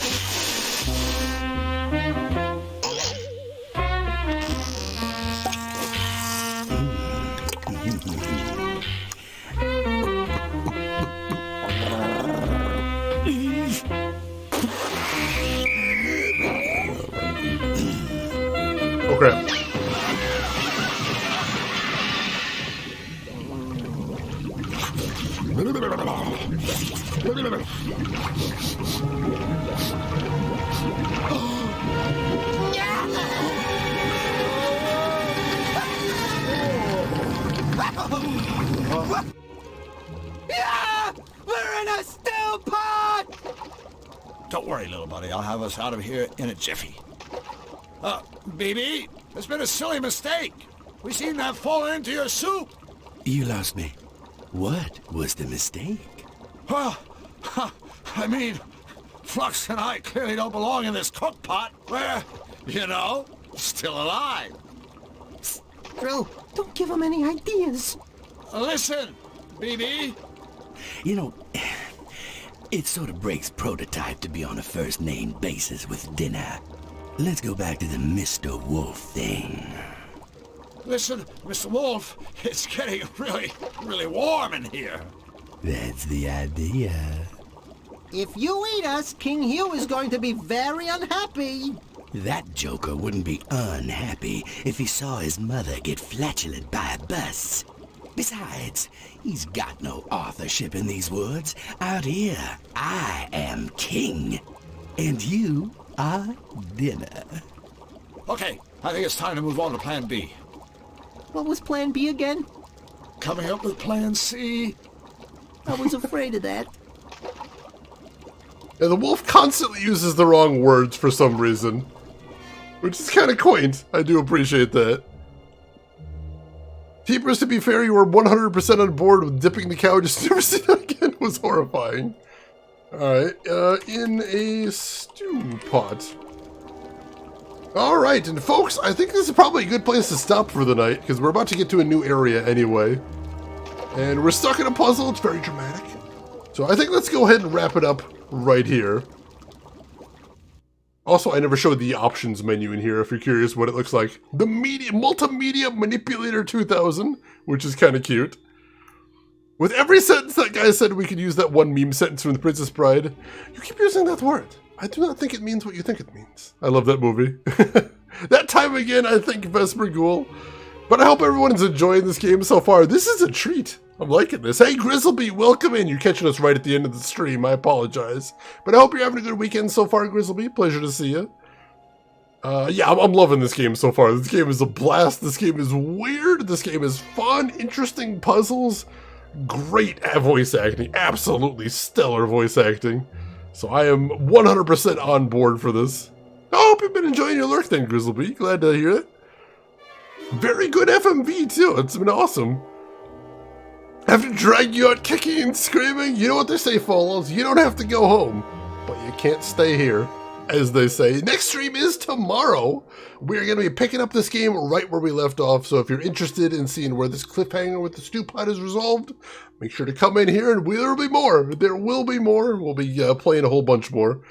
Oh crap. Yeah! We're in a stew pot! Don't worry, little buddy. I'll have us out of here in a jiffy. BB, it's been a silly mistake. We seem to have fallen into your soup. You lost me. What was the mistake? Well, I mean, Flux and I clearly don't belong in this cook pot. We're, still alive. Drew, don't give him any ideas. Listen, BB. You know, it sort of breaks prototype to be on a first-name basis with dinner. Let's go back to the Mr. Wolf thing. Listen, Mr. Wolf, it's getting really warm in here. That's the idea. If you eat us, King Hugh is going to be very unhappy. That joker wouldn't be unhappy if he saw his mother get flatulent by a bus. Besides, he's got no authorship in these woods. Out here, I am king, and you are dinner. Okay, I think it's time to move on to Plan B. What was Plan B again? Coming up with Plan C. I was afraid of that. And the wolf constantly uses the wrong words for some reason, which is kind of quaint. I do appreciate that. Keepers, to be fair, you were 100% on board with dipping the cow. Just never see that again. It was horrifying. Alright, in a stew pot. Alright, and folks, I think this is probably a good place to stop for the night, because we're about to get to a new area anyway. And we're stuck in a puzzle. It's very dramatic. So I think let's go ahead and wrap it up right here. Also, I never showed the options menu in here if you're curious what it looks like. The Multimedia Manipulator 2000, which is kind of cute. With every sentence that guy said, we could use that one meme sentence from The Princess Bride. You keep using that word. I do not think it means what you think it means. I love that movie. That time again, I think Vesper Ghoul. But I hope everyone is enjoying this game so far. This is a treat. I'm liking this. Hey, Grizzleby, welcome in. You're catching us right at the end of the stream. I apologize. But I hope you're having a good weekend so far, Grizzleby. Pleasure to see you. Yeah, I'm loving this game so far. This game is a blast. This game is weird. This game is fun, interesting puzzles. Great voice acting. Absolutely stellar voice acting. So I am 100% on board for this. I hope you've been enjoying your lurk then, Grizzleby. Glad to hear it. Very good FMV, too. It's been awesome. Have to drag you out kicking and screaming? You know what they say, follows. You don't have to go home, but you can't stay here, as they say. Next stream is tomorrow. We're going to be picking up this game right where we left off, so if you're interested in seeing where this cliffhanger with the stew pot is resolved, make sure to come in here and there will be more. There will be more. We'll be playing a whole bunch more.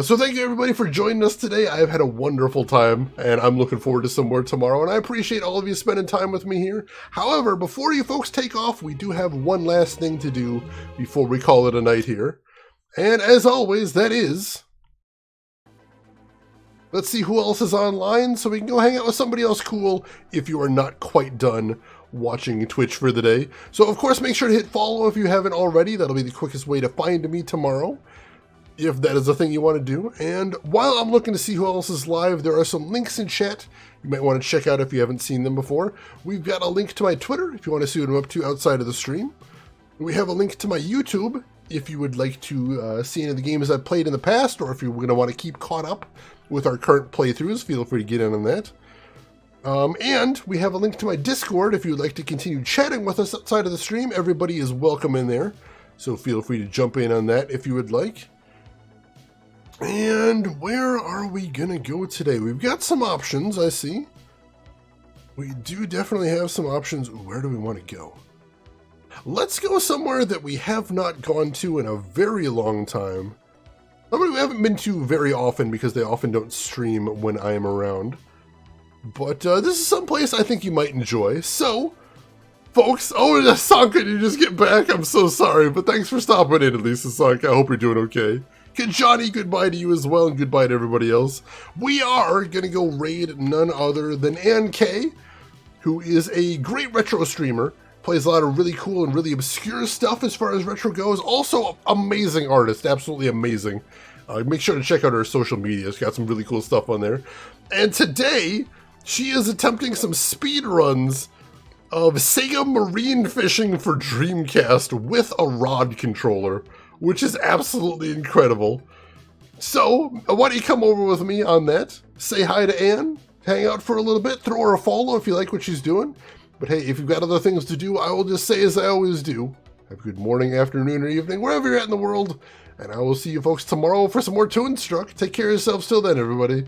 So thank you everybody for joining us today. I've had a wonderful time, and I'm looking forward to some more tomorrow, and I appreciate all of you spending time with me here. However, before you folks take off, we do have one last thing to do before we call it a night here. And as always, that is... let's see who else is online, so we can go hang out with somebody else cool if you are not quite done watching Twitch for the day. So of course, make sure to hit follow if you haven't already. That'll be the quickest way to find me tomorrow, if that is a thing you want to do. And while I'm looking to see who else is live, there are some links in chat you might want to check out if you haven't seen them before. We've got a link to my Twitter if you want to see what I'm up to outside of the stream. We have a link to my YouTube if you would like to see any of the games I've played in the past, or if you're going to want to keep caught up with our current playthroughs, feel free to get in on that. And we have a link to my Discord if you would like to continue chatting with us outside of the stream. Everybody is welcome in there, so feel free to jump in on that if you would like. And where are we gonna go today? We've got some options, I see. We do definitely have some options. Where do we want to go? Let's go somewhere that we have not gone to in a very long time. I mean, we haven't been to very often because they often don't stream when I am around. But this is someplace I think you might enjoy. So, folks, oh, Sanka, you just get back? I'm so sorry, but thanks for stopping in at least, Sanka. I hope you're doing okay. Johnny, goodbye to you as well, and goodbye to everybody else. We are going to go raid none other than Ann K, who is a great retro streamer, plays a lot of really cool and really obscure stuff as far as retro goes. Also, amazing artist, absolutely amazing. Make sure to check out her social media. She's got some really cool stuff on there. And today, she is attempting some speed runs of Sega Marine Fishing for Dreamcast with a rod controller, which is absolutely incredible. So, why don't you come over with me on that? Say hi to Ann, hang out for a little bit, throw her a follow if you like what she's doing. But hey, if you've got other things to do, I will just say as I always do. Have a good morning, afternoon, or evening, wherever you're at in the world. And I will see you folks tomorrow for some more Toonstruck. Take care of yourselves till then, everybody.